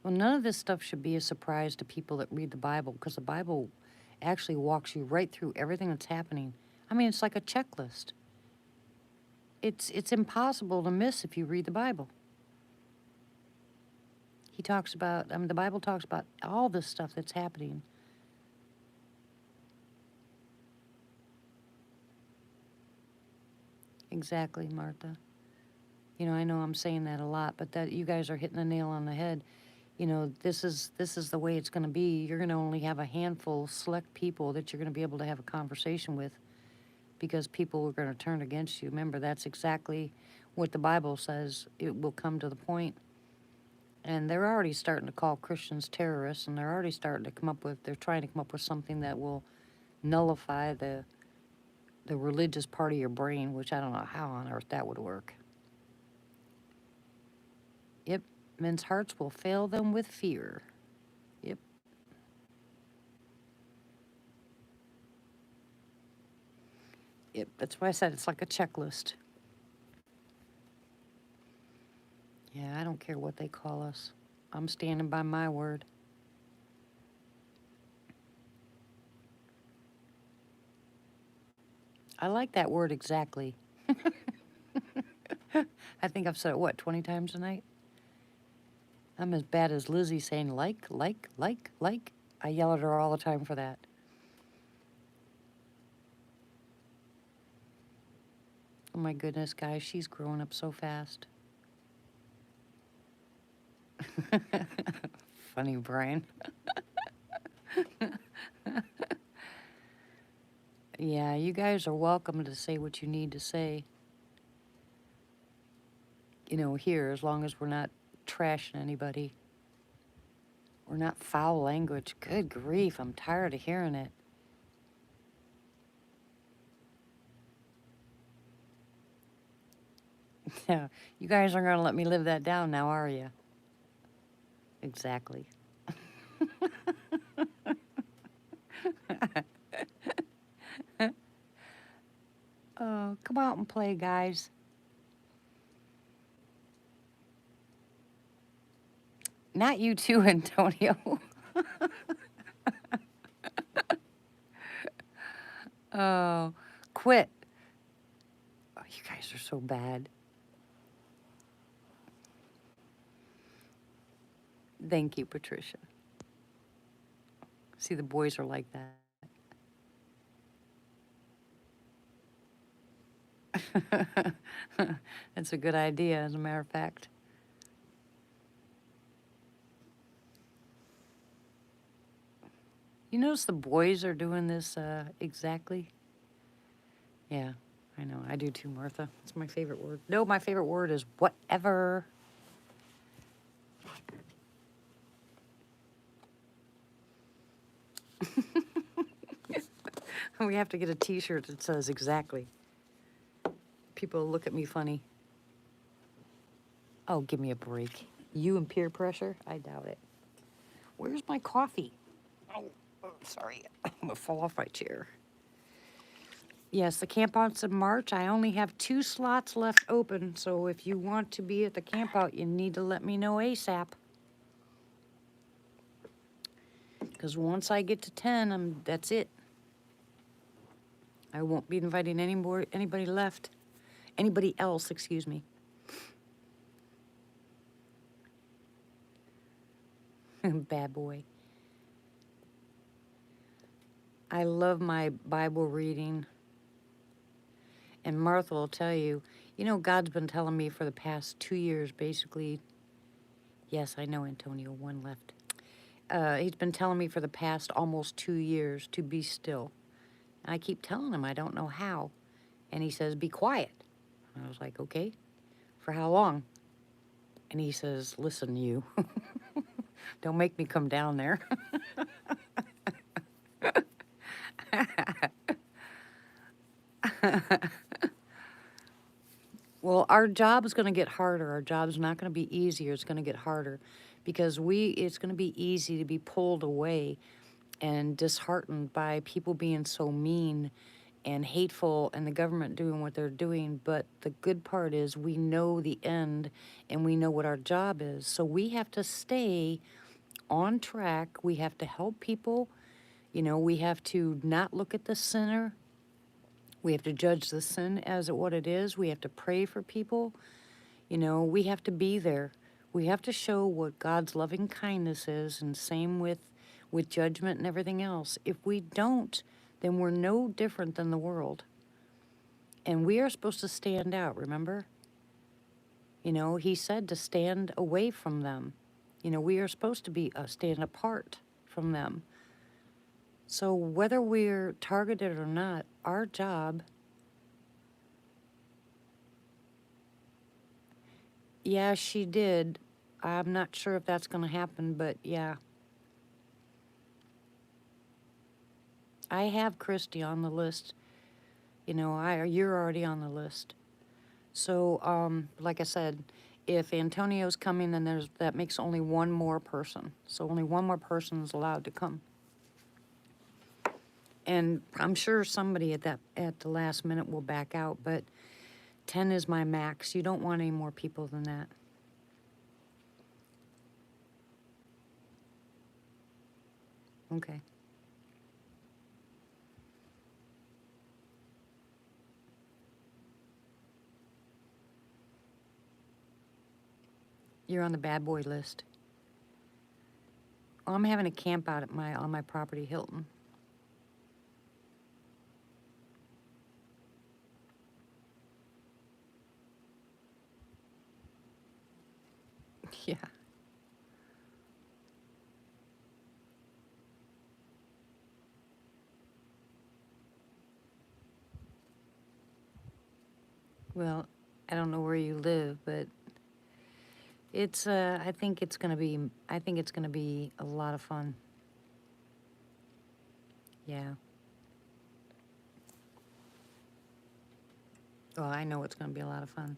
Well, none of this stuff should be a surprise to people that read the Bible, because the Bible actually walks you right through everything that's happening. I mean, it's like a checklist. It's impossible to miss if you read the Bible. He talks about, the Bible talks about all this stuff that's happening. Exactly, Martha. You know, I know I'm saying that a lot, but that you guys are hitting the nail on the head. You know, this is the way it's going to be. You're going to only have a handful, select people that you're going to be able to have a conversation with, because people are going to turn against you. Remember, that's exactly what the Bible says. It will come to the point. And they're already starting to call Christians terrorists, and they're already starting to they're trying to come up with something that will nullify the religious part of your brain, which I don't know how on earth that would work. Yep, men's hearts will fail them with fear. Yep. Yep, that's why I said it's like a checklist. Yeah, I don't care what they call us. I'm standing by my word. I like that word exactly. I think I've said it, what, 20 times tonight? I'm as bad as Lizzie saying like. I yell at her all the time for that. Oh my goodness, guys, she's growing up so fast. Funny, Brian. Yeah, you guys are welcome to say what you need to say. You know, here, as long as we're not trashing anybody. We're not foul language. Good grief, I'm tired of hearing it. Yeah, you guys aren't going to let me live that down now, are you? Exactly. Oh, come out and play, guys. Not you too, Antonio. Oh, quit. Oh, you guys are so bad. Thank you, Patricia. See, the boys are like that. That's a good idea, as a matter of fact. You notice the boys are doing this exactly? Yeah, I know. I do too, Martha. It's my favorite word. No, my favorite word is whatever. We have to get a t-shirt that says exactly. People look at me funny. Oh, give me a break. You and peer pressure? I doubt it. Where's my coffee? Oh, sorry. I'm gonna fall off my chair. Yes, the campout's in March. I only have 2 slots left open, so if you want to be at the campout, you need to let me know ASAP. Because once I get to 10, that's it. I won't be inviting anybody left. Anybody else, excuse me. Bad boy. I love my Bible reading. And Martha will tell you, you know, God's been telling me for the past 2 years, basically. Yes, I know, Antonio, 1 left. He's been telling me for the past almost 2 years to be still. And I keep telling him I don't know how. And he says, be quiet. And I was like, okay, for how long? And he says, listen, you, don't make me come down there. Well, our job is going to get harder. Our job is not going to be easier. It's going to get harder because it's going to be easy to be pulled away and disheartened by people being so mean and hateful, and the government doing what they're doing. But the good part is we know the end and we know what our job is. So we have to stay on track. We have to help people. You know, we have to not look at the sinner. We have to judge the sin as what it is. We have to pray for people. You know, we have to be there. We have to show what God's loving kindness is, and same with judgment and everything else. If we don't, then we're no different than the world. And we are supposed to stand out, remember? You know, he said to stand away from them. You know, we are supposed to be stand apart from them. So whether we're targeted or not, our job, yeah, she did. I'm not sure if that's going to happen, but yeah. I have Christy on the list. You know, you're already on the list. So, like I said, if Antonio's coming, then that makes only one more person. So only one more person is allowed to come. And I'm sure somebody at the last minute will back out, but 10 is my max. You don't want any more people than that. Okay. You're on the bad boy list. Oh, I'm having a camp out on my property, Hilton. Yeah. Well, I don't know where you live, but it's I think it's gonna be a lot of fun. Yeah. Well, I know it's gonna be a lot of fun.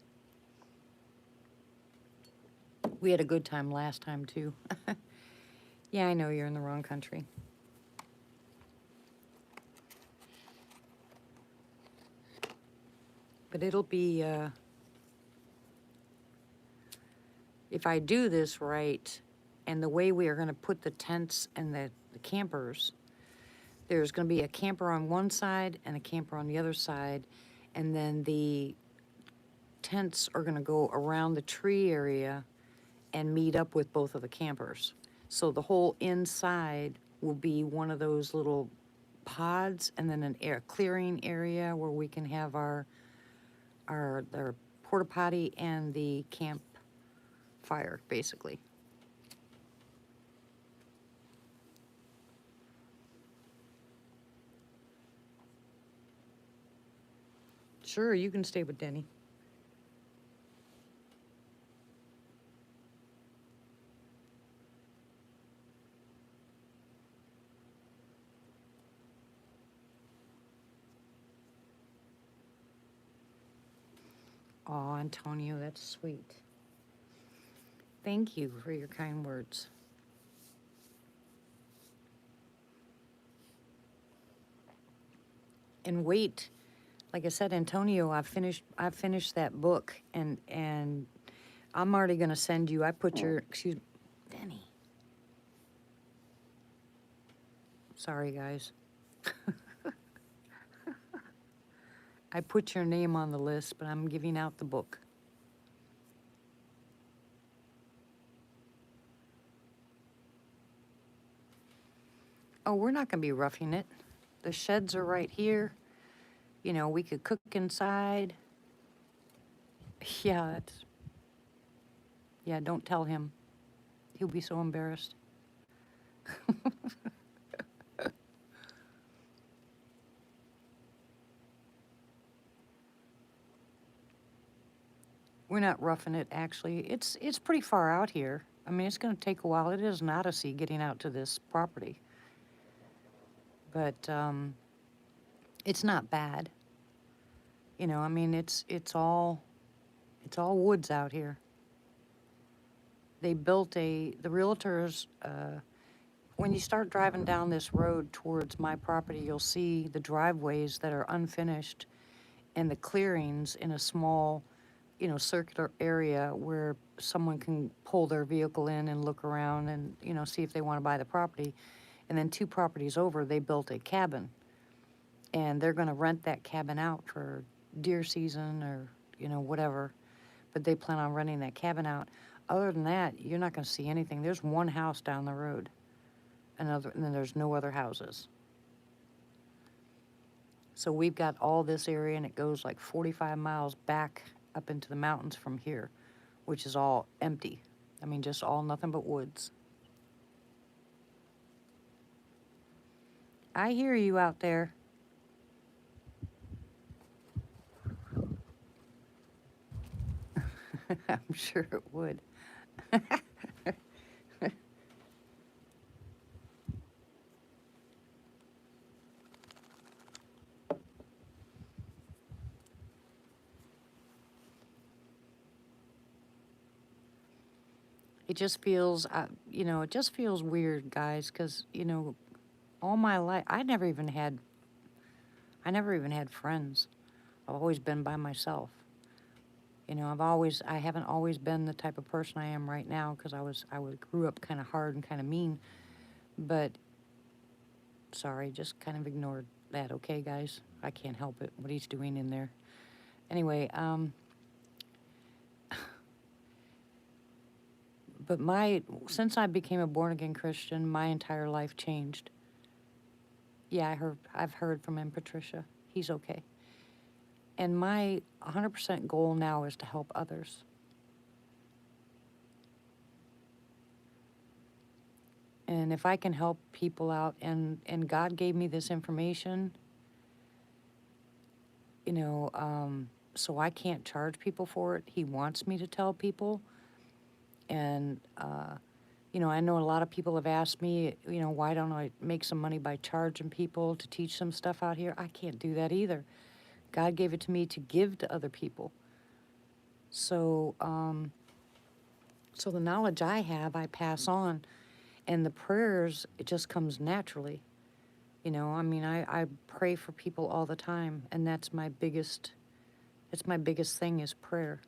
We had a good time last time too. Yeah, I know you're in the wrong country. But it'll be if I do this right, and the way we are going to put the tents and the campers, there's going to be a camper on one side and a camper on the other side, and then the tents are going to go around the tree area and meet up with both of the campers. So the whole inside will be one of those little pods, and then an air clearing area where we can have our porta potty and the camp fire, basically. Sure, you can stay with Denny. Oh, Antonio, that's sweet. Thank you for your kind words. And wait, like I said, Antonio, I've finished that book, and I'm already gonna send you. I put your Denny. Sorry, guys. I put your name on the list, but I'm giving out the book. Oh, we're not gonna be roughing it. The sheds are right here. You know, we could cook inside. Yeah, don't tell him. He'll be so embarrassed. We're not roughing it, actually. It's pretty far out here. I mean, it's going to take a while. It is an odyssey getting out to this property. But it's not bad. You know, I mean, it's all woods out here. They built the realtors when you start driving down this road towards my property, you'll see the driveways that are unfinished and the clearings in a small, circular area where someone can pull their vehicle in and look around and, see if they want to buy the property. And then 2 properties over, they built a cabin. And they're going to rent that cabin out for deer season or, whatever. But they plan on renting that cabin out. Other than that, you're not going to see anything. There's one house down the road. And then there's no other houses. So we've got all this area, and it goes like 45 miles back up into the mountains from here, which is all empty. I mean, just all nothing but woods. I hear you out there. I'm sure it would. It just feels, it just feels weird, guys, because, all my life, I never even had friends. I've always been by myself. I haven't always been the type of person I am right now because I grew up kind of hard and kind of mean. But, sorry, just kind of ignored that, okay, guys? I can't help it, what he's doing in there. Anyway, but since I became a born-again Christian, my entire life changed. Yeah, I've heard from him, Patricia. He's okay. And my 100% goal now is to help others. And if I can help people out, and God gave me this information, so I can't charge people for it. He wants me to tell people. And, I know a lot of people have asked me, why don't I make some money by charging people to teach some stuff out here? I can't do that either. God gave it to me to give to other people. So, so the knowledge I have, I pass on. And the prayers, it just comes naturally. I pray for people all the time. And that's my biggest thing is prayer.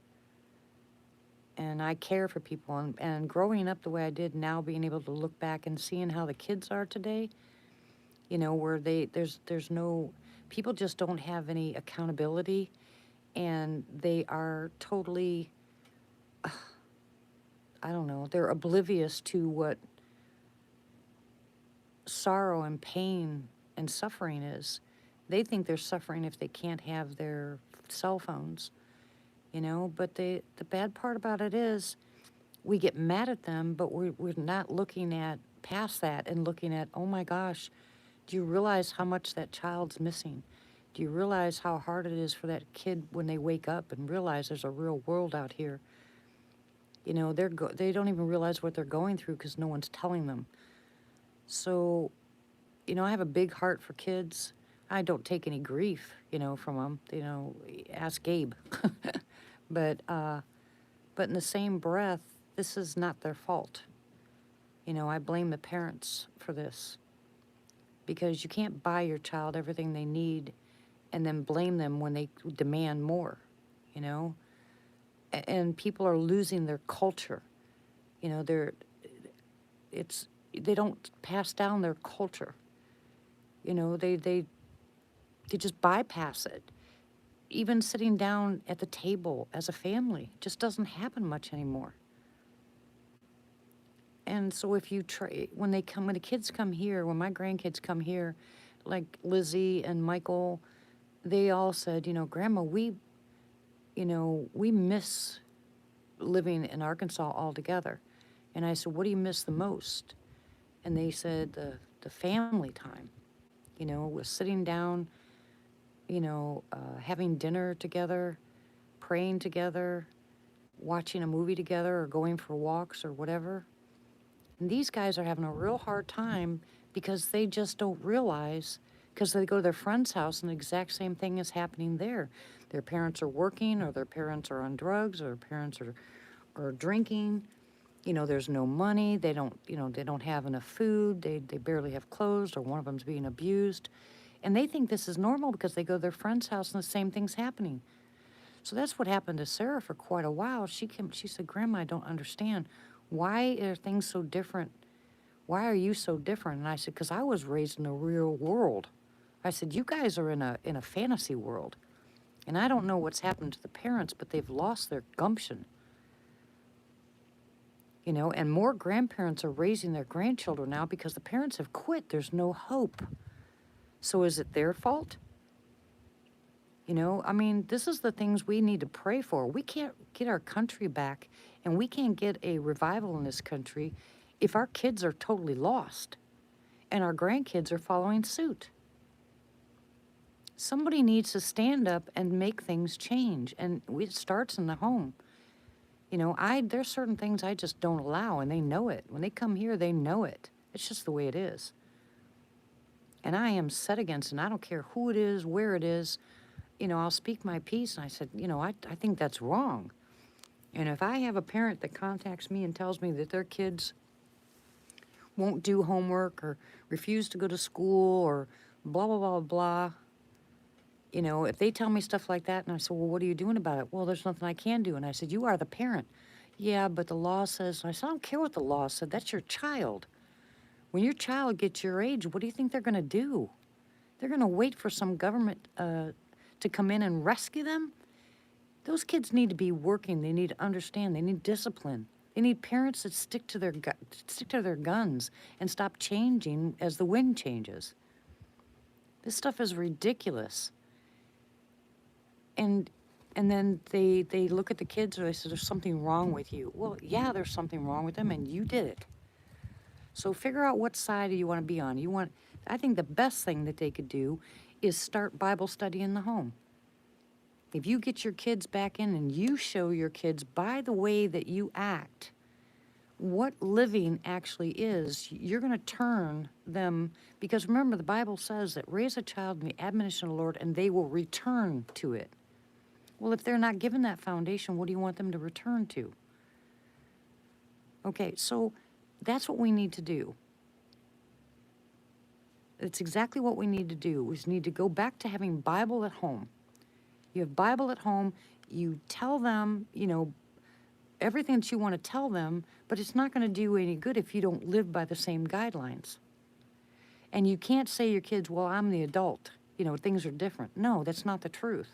And I care for people. And growing up the way I did, now being able to look back and seeing how the kids are today, where there's no, people just don't have any accountability, and they are totally, I don't know, they're oblivious to what sorrow and pain and suffering is. They think they're suffering if they can't have their cell phones. But the bad part about it is we get mad at them, but we're not looking at past that and looking at, oh my gosh, do you realize how much that child's missing? Do you realize how hard it is for that kid when they wake up and realize there's a real world out here? They don't even realize what they're going through because no one's telling them. So, I have a big heart for kids. I don't take any grief, from them. Ask Gabe. But in the same breath, this is not their fault. I blame the parents for this. Because you can't buy your child everything they need and then blame them when they demand more, And people are losing their culture. They don't pass down their culture. They just bypass it. Even sitting down at the table as a family just doesn't happen much anymore. And so if you try, when the kids come here, when my grandkids come here, like Lizzie and Michael, they all said, Grandma, we miss living in Arkansas altogether. And I said, what do you miss the most? And they said the family time, with sitting down, having dinner together, praying together, watching a movie together, or going for walks or whatever. And these guys are having a real hard time because they just don't realize, because they go to their friend's house and the exact same thing is happening there. Their parents are working, or their parents are on drugs, or their parents are drinking, You know, there's no money. They don't, you know, they don't have enough food. They barely have clothes, or one of them's being abused. And they think this is normal because they go to their friend's house and the same thing's happening. So that's what happened to Sarah for quite a while. She said, Grandma, I don't understand. Why are things so different? Why are you so different? And I said, because I was raised in the real world. I said, you guys are in a fantasy world. And I don't know what's happened to the parents, but they've lost their gumption. You know, and more grandparents are raising their grandchildren now because the parents have quit. There's no hope. So is it their fault? You know, I mean, this is the things we need to pray for. We can't get our country back, and we can't get a revival in this country if our kids are totally lost and our grandkids are following suit. Somebody needs to stand up and make things change, and it starts in the home. You know, there's certain things I just don't allow, and they know it. When they come here, they know it. It's just the way it is. And I am set against it, and I don't care who it is, where it is. You know, I'll speak my piece, and I said, you know, I think that's wrong. And if I have a parent that contacts me and tells me that their kids won't do homework or refuse to go to school or blah, blah, blah, blah, you know, if they tell me stuff like that, and I said, well, what are you doing about it? Well, there's nothing I can do. And I said, you are the parent. Yeah, but the law says, and I said, I don't care what the law said. That's your child. When your child gets your age, what do you think they're going to do? They're going to wait for some government to come in and rescue them? Those kids need to be working. They need to understand. They need discipline. They need parents that stick to their guns and stop changing as the wind changes. This stuff is ridiculous. And then they look at the kids and they say, there's something wrong with you. Well, yeah, there's something wrong with them, and you did it. So figure out what side you want to be on. I think the best thing that they could do is start Bible study in the home. If you get your kids back in and you show your kids by the way that you act what living actually is, you're going to turn them, because remember the Bible says that raise a child in the admonition of the Lord and they will return to it. Well, if they're not given that foundation, what do you want them to return to? Okay, so that's what we need to do. It's exactly what we need to do. We need to go back to having Bible at home. You have Bible at home, you tell them, you know, everything that you want to tell them, but it's not going to do any good if you don't live by the same guidelines. And you can't say to your kids, well, I'm the adult, you know, things are different. No, that's not the truth.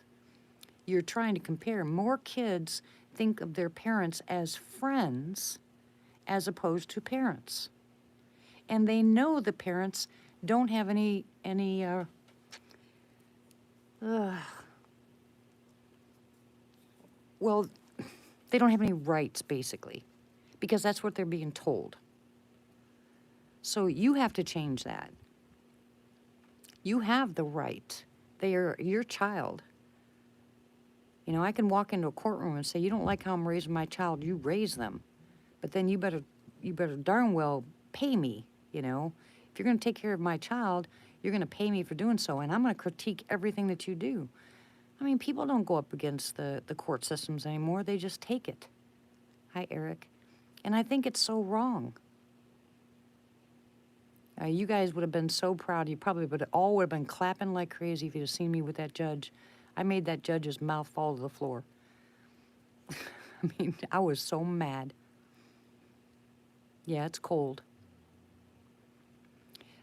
You're trying to compare. More kids think of their parents as friends as opposed to parents. And they know the parents don't have well, they don't have any rights, basically, because that's what they're being told. So you have to change that. You have the right. They are your child. You know, I can walk into a courtroom and say, you don't like how I'm raising my child, you raise them. But then you better darn well pay me, you know. If you're going to take care of my child, you're going to pay me for doing so, and I'm going to critique everything that you do. I mean, people don't go up against the court systems anymore. They just take it. Hi, Eric. And I think it's so wrong. You guys would have been so proud. You probably would have been clapping like crazy if you'd have seen me with that judge. I made that judge's mouth fall to the floor. I mean, I was so mad. Yeah, it's cold.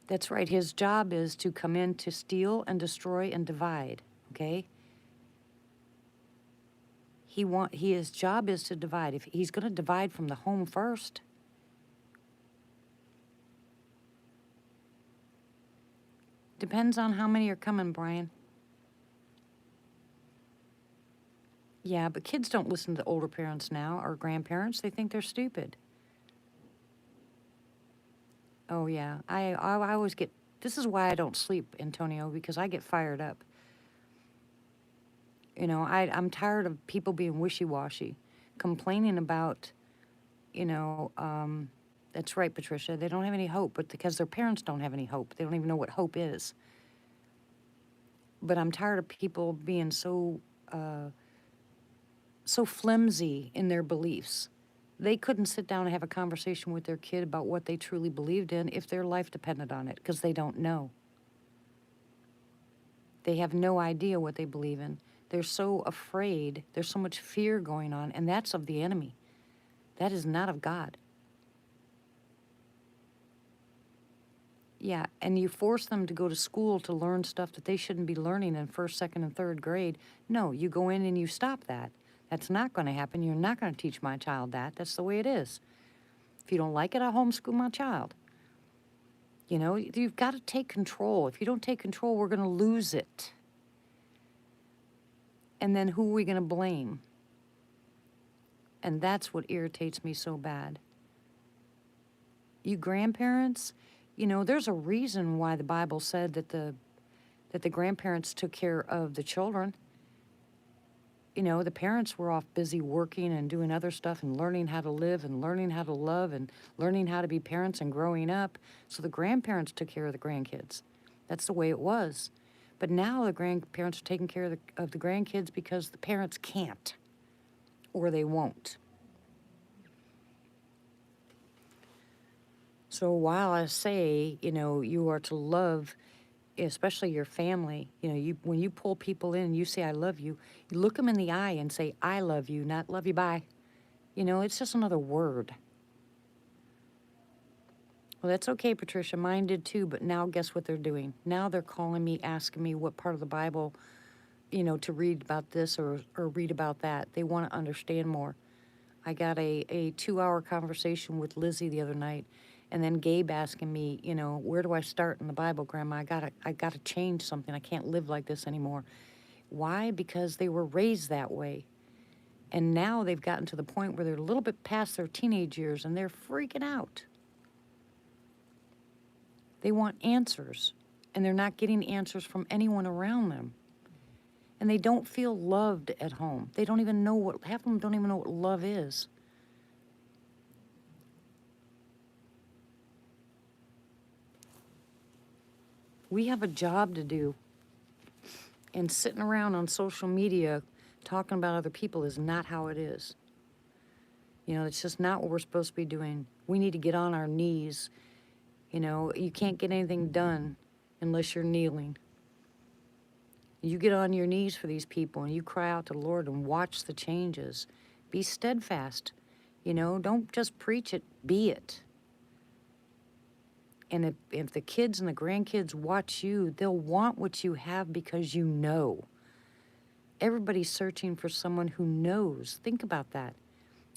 That's right. His job is to come in to steal and destroy and divide, okay? His job is to divide. If he's going to divide from the home first. Depends on how many are coming, Brian. Yeah, but kids don't listen to older parents now or grandparents. They think they're stupid. Oh, yeah. I always get... This is why I don't sleep, Antonio, because I get fired up. You know, I'm tired of people being wishy-washy, complaining about, you know, that's right, Patricia, they don't have any hope, but because their parents don't have any hope. They don't even know what hope is. But I'm tired of people being so flimsy in their beliefs. they couldn't sit down and have a conversation with their kid about what they truly believed in if their life depended on it, because they don't know. They have no idea what they believe in. They're so afraid. There's so much fear going on, and that's of the enemy. That is not of God. Yeah, and you force them to go to school to learn stuff that they shouldn't be learning in first, second, and third grade. No, you go in and you stop that. That's not going to happen. You're not going to teach my child that. That's the way it is. If you don't like it, I'll homeschool my child. You know, you've got to take control. If you don't take control, we're going to lose it. And then who are we going to blame? And that's what irritates me so bad. You grandparents, you know, there's a reason why the Bible said that the grandparents took care of the children. You know, the parents were off busy working and doing other stuff and learning how to live and learning how to love and learning how to be parents and growing up. So the grandparents took care of the grandkids. That's the way it was. But now the grandparents are taking care of the grandkids because the parents can't, or they won't. So while I say, you know, you are to love, especially your family, you know, when you pull people in and you say, I love you, you look them in the eye and say, I love you, not love you, bye. You know, it's just another word. Well, that's okay, Patricia. Mine did too, but now guess what they're doing? Now they're calling me, asking me what part of the Bible, you know, to read about this or read about that. They want to understand more. I got a 2-hour conversation with Lizzie the other night, and then Gabe asking me, you know, where do I start in the Bible, Grandma? I gotta change something. I can't live like this anymore. Why? Because they were raised that way. And now they've gotten to the point where they're a little bit past their teenage years, and they're freaking out. They want answers, and they're not getting answers from anyone around them. And they don't feel loved at home. They don't even know half of them don't even know what love is. We have a job to do. And sitting around on social media talking about other people is not how it is. You know, it's just not what we're supposed to be doing. We need to get on our knees. You know, you can't get anything done unless you're kneeling. You get on your knees for these people and you cry out to the Lord and watch the changes. Be steadfast. You know, don't just preach it, be it. And if the kids and the grandkids watch you, they'll want what you have because you know. Everybody's searching for someone who knows. Think about that.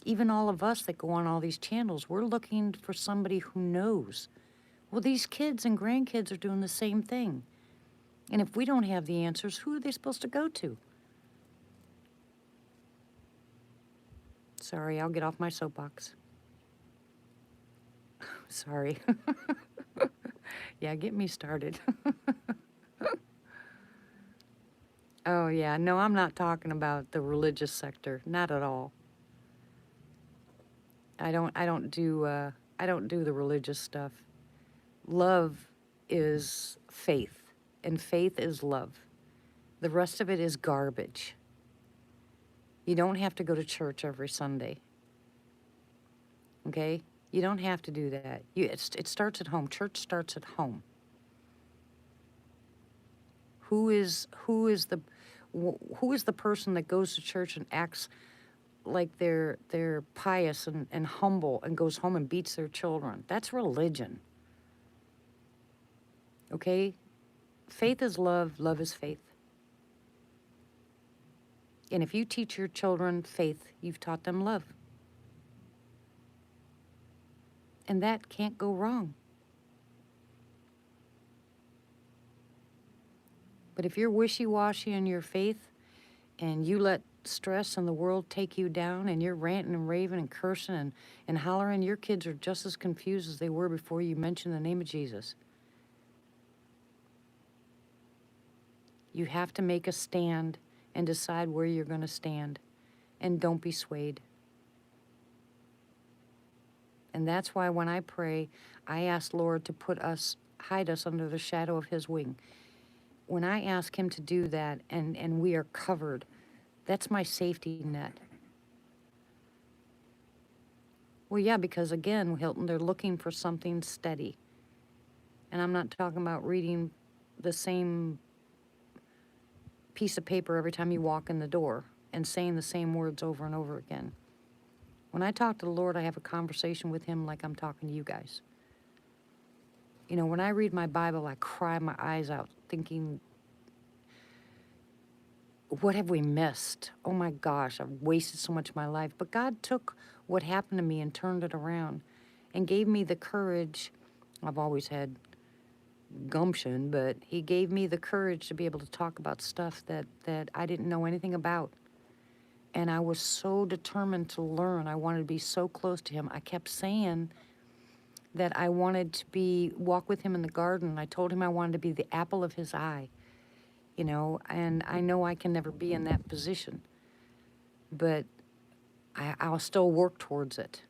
Even all of us that go on all these channels, we're looking for somebody who knows. Well, these kids and grandkids are doing the same thing. And if we don't have the answers, who are they supposed to go to? Sorry, I'll get off my soapbox. Sorry. Yeah, get me started. Oh, yeah. No, I'm not talking about the religious sector. Not at all. I don't do the religious stuff. Love is faith, and faith is love. The rest of it is garbage. You don't have to go to church every Sunday. Okay? You don't have to do that. It starts at home. Church starts at home. Who is the person that goes to church and acts like they're pious and humble and goes home and beats their children? That's religion. Okay? Faith is love, love is faith. And if you teach your children faith, you've taught them love. And that can't go wrong. But if you're wishy-washy in your faith and you let stress in the world take you down and you're ranting and raving and cursing and hollering, your kids are just as confused as they were before you mentioned the name of Jesus. You have to make a stand and decide where you're going to stand. And don't be swayed. And that's why when I pray, I ask Lord to hide us under the shadow of his wing. When I ask him to do that and we are covered, that's my safety net. Well, yeah, because again, Hilton, they're looking for something steady. And I'm not talking about reading the same piece of paper every time you walk in the door and saying the same words over and over again. When I talk to the Lord, I have a conversation with him like I'm talking to you guys. You know, when I read my Bible, I cry my eyes out thinking, what have we missed? Oh my gosh, I've wasted so much of my life. But God took what happened to me and turned it around and gave me the courage. I've always had gumption, but he gave me the courage to be able to talk about stuff that I didn't know anything about. And I was so determined to learn. I wanted to be so close to him. I kept saying that I wanted to walk with him in the garden. I told him I wanted to be the apple of his eye, you know, and I know I can never be in that position, but I'll still work towards it.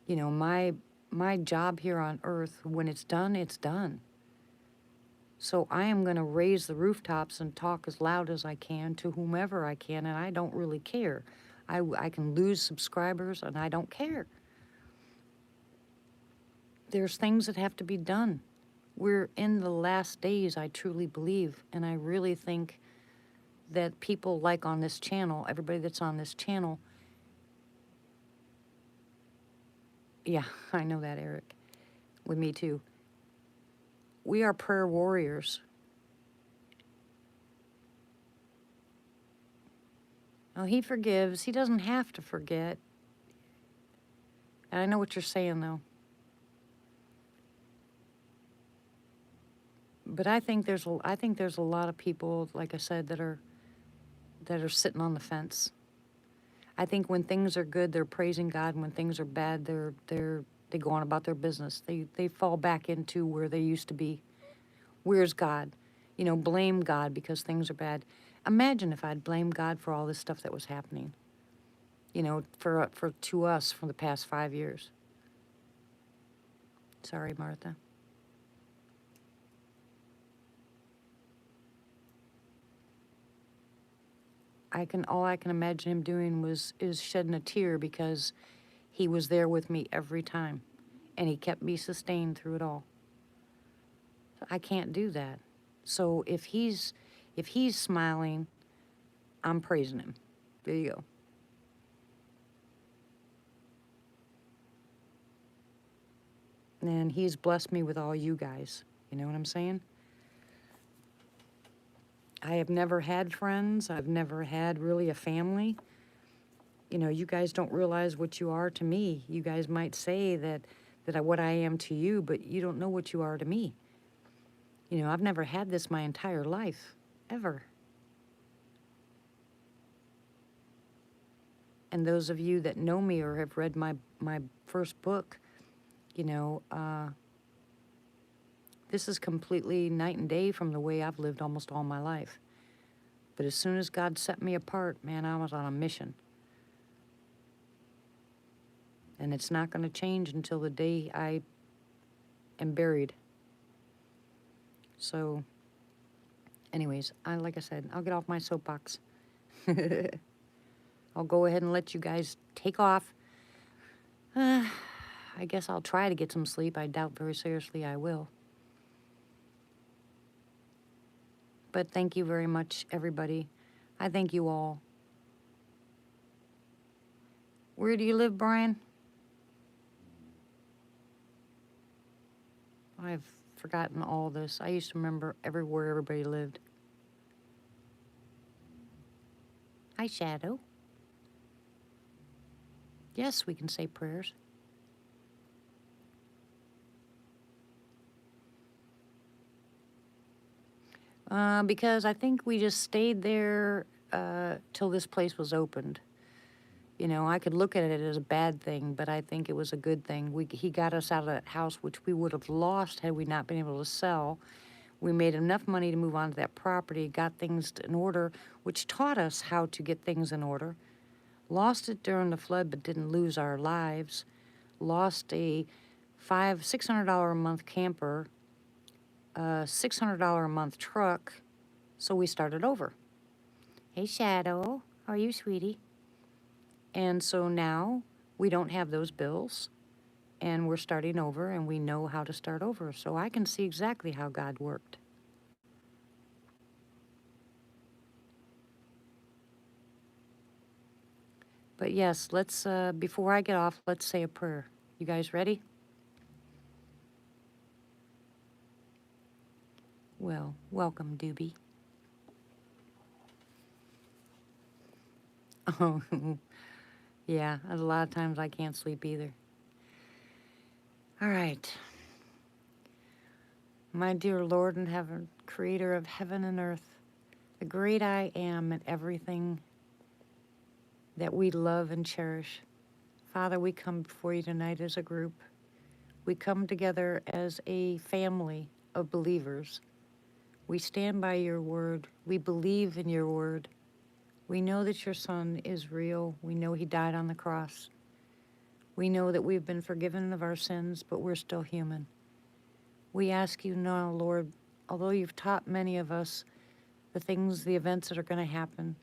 You know, my job here on earth, when it's done, it's done. So I am going to raise the rooftops and talk as loud as I can to whomever I can, and I don't really care. I can lose subscribers, and I don't care. There's things that have to be done. We're in the last days, I truly believe, and I really think that people like on this channel, everybody that's on this channel, yeah, I know that, Eric, with me too. We are prayer warriors. Oh, he forgives. He doesn't have to forget. And I know what you're saying, though. But I think there's a lot of people, like I said, that are sitting on the fence. I think when things are good, they're praising God, and when things are bad, they go on about their business. They fall back into where they used to be. Where's God? You know, blame God because things are bad. Imagine if I'd blamed God for all this stuff that was happening. You know, to us for the past 5 years. Sorry, Martha. All I can imagine him doing is shedding a tear because he was there with me every time, and he kept me sustained through it all. I can't do that. So if he's smiling, I'm praising him. There you go. And he's blessed me with all you guys. You know what I'm saying? I have never had friends. I've never had really a family. You know, you guys don't realize what you are to me. You guys might say that what I am to you, but you don't know what you are to me. You know, I've never had this my entire life, ever. And those of you that know me or have read my first book, you know, this is completely night and day from the way I've lived almost all my life. But as soon as God set me apart, man, I was on a mission. And it's not going to change until the day I am buried. So, anyways, like I said, I'll get off my soapbox. I'll go ahead and let you guys take off. I guess I'll try to get some sleep. I doubt very seriously I will. But thank you very much, everybody. I thank you all. Where do you live, Brian? I've forgotten all this. I used to remember where everybody lived. Hi, Shadow. Yes, we can say prayers. Because I think we just stayed there till this place was opened. You know, I could look at it as a bad thing, but I think it was a good thing. He got us out of that house, which we would have lost had we not been able to sell. We made enough money to move on to that property, got things in order, which taught us how to get things in order. Lost it during the flood, but didn't lose our lives. Lost a $600 a month camper, a $600 a month truck, so we started over. Hey, Shadow. How are you, sweetie? And so now we don't have those bills, and we're starting over, and we know how to start over. So I can see exactly how God worked. But yes, let's, before I get off, let's say a prayer. You guys ready? Well, welcome, Doobie. Oh, yeah, a lot of times I can't sleep either. All right. My dear Lord in heaven, creator of heaven and earth, the great I am and everything that we love and cherish. Father, we come before you tonight as a group. We come together as a family of believers. We stand by your word. We believe in your word. We know that your son is real. We know he died on the cross. We know that we've been forgiven of our sins, but we're still human. We ask you now, Lord, although you've taught many of us the things, the events that are going to happen,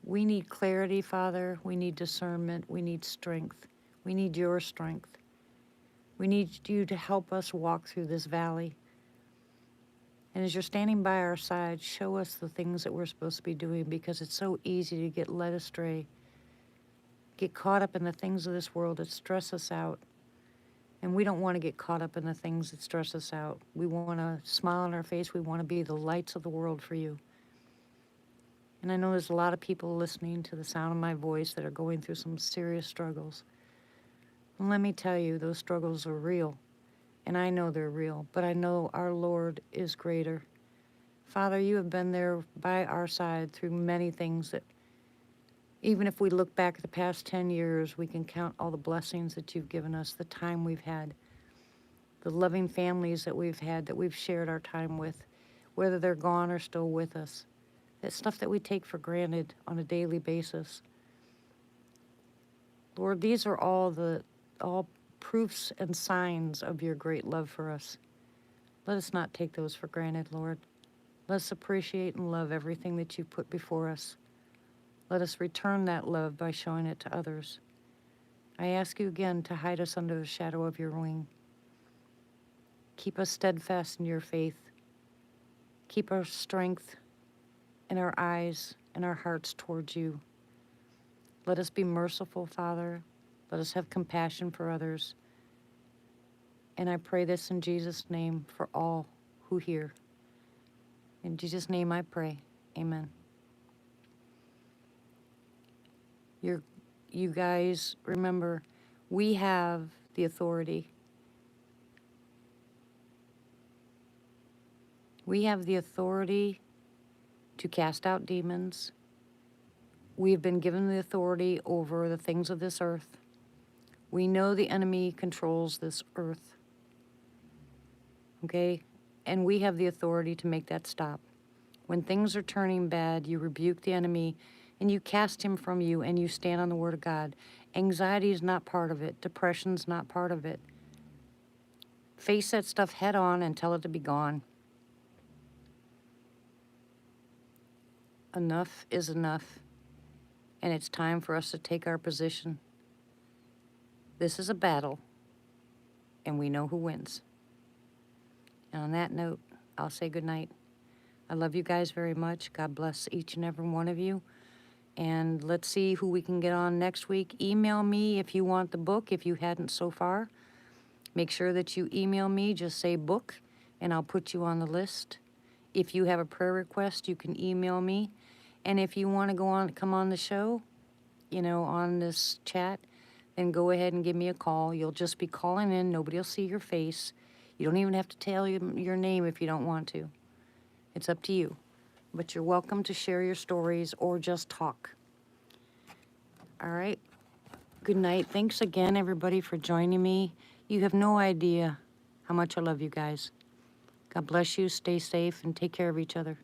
we need clarity, Father. We need discernment. We need strength. We need your strength. We need you to help us walk through this valley. And as you're standing by our side, show us the things that we're supposed to be doing, because it's so easy to get led astray, get caught up in the things of this world that stress us out. And we don't want to get caught up in the things that stress us out. We want to smile on our face. We want to be the lights of the world for you. And I know there's a lot of people listening to the sound of my voice that are going through some serious struggles. And let me tell you, those struggles are real. And I know they're real, but I know our Lord is greater. Father, you have been there by our side through many things that, even if we look back at the past 10 years, we can count all the blessings that you've given us, the time we've had, the loving families that we've had, that we've shared our time with, whether they're gone or still with us. That stuff that we take for granted on a daily basis. Lord, these are all proofs and signs of your great love for us. Let us not take those for granted, Lord. Let us appreciate and love everything that you put before us. Let us return that love by showing it to others. I ask you again to hide us under the shadow of your wing. Keep us steadfast in your faith. Keep our strength in our eyes and our hearts towards you. Let us be merciful, Father. Let us have compassion for others. And I pray this in Jesus' name for all who hear. In Jesus' name I pray. Amen. You guys, remember, we have the authority. We have the authority to cast out demons. We have been given the authority over the things of this earth. We know the enemy controls this earth. Okay? And we have the authority to make that stop. When things are turning bad, you rebuke the enemy and you cast him from you, and you stand on the word of God. Anxiety is not part of it. Depression's not part of it. Face that stuff head on and tell it to be gone. Enough is enough, and it's time for us to take our position. This is a battle, and we know who wins. And on that note, I'll say goodnight. I love you guys very much. God bless each and every one of you. And let's see who we can get on next week. Email me if you want the book, if you hadn't so far. Make sure that you email me, just say book, and I'll put you on the list. If you have a prayer request, you can email me. And if you want to come on the show, on this chat, then go ahead and give me a call. You'll just be calling in. Nobody will see your face. You don't even have to tell your name if you don't want to. It's up to you. But you're welcome to share your stories or just talk. All right. Good night. Thanks again, everybody, for joining me. You have no idea how much I love you guys. God bless you. Stay safe and take care of each other.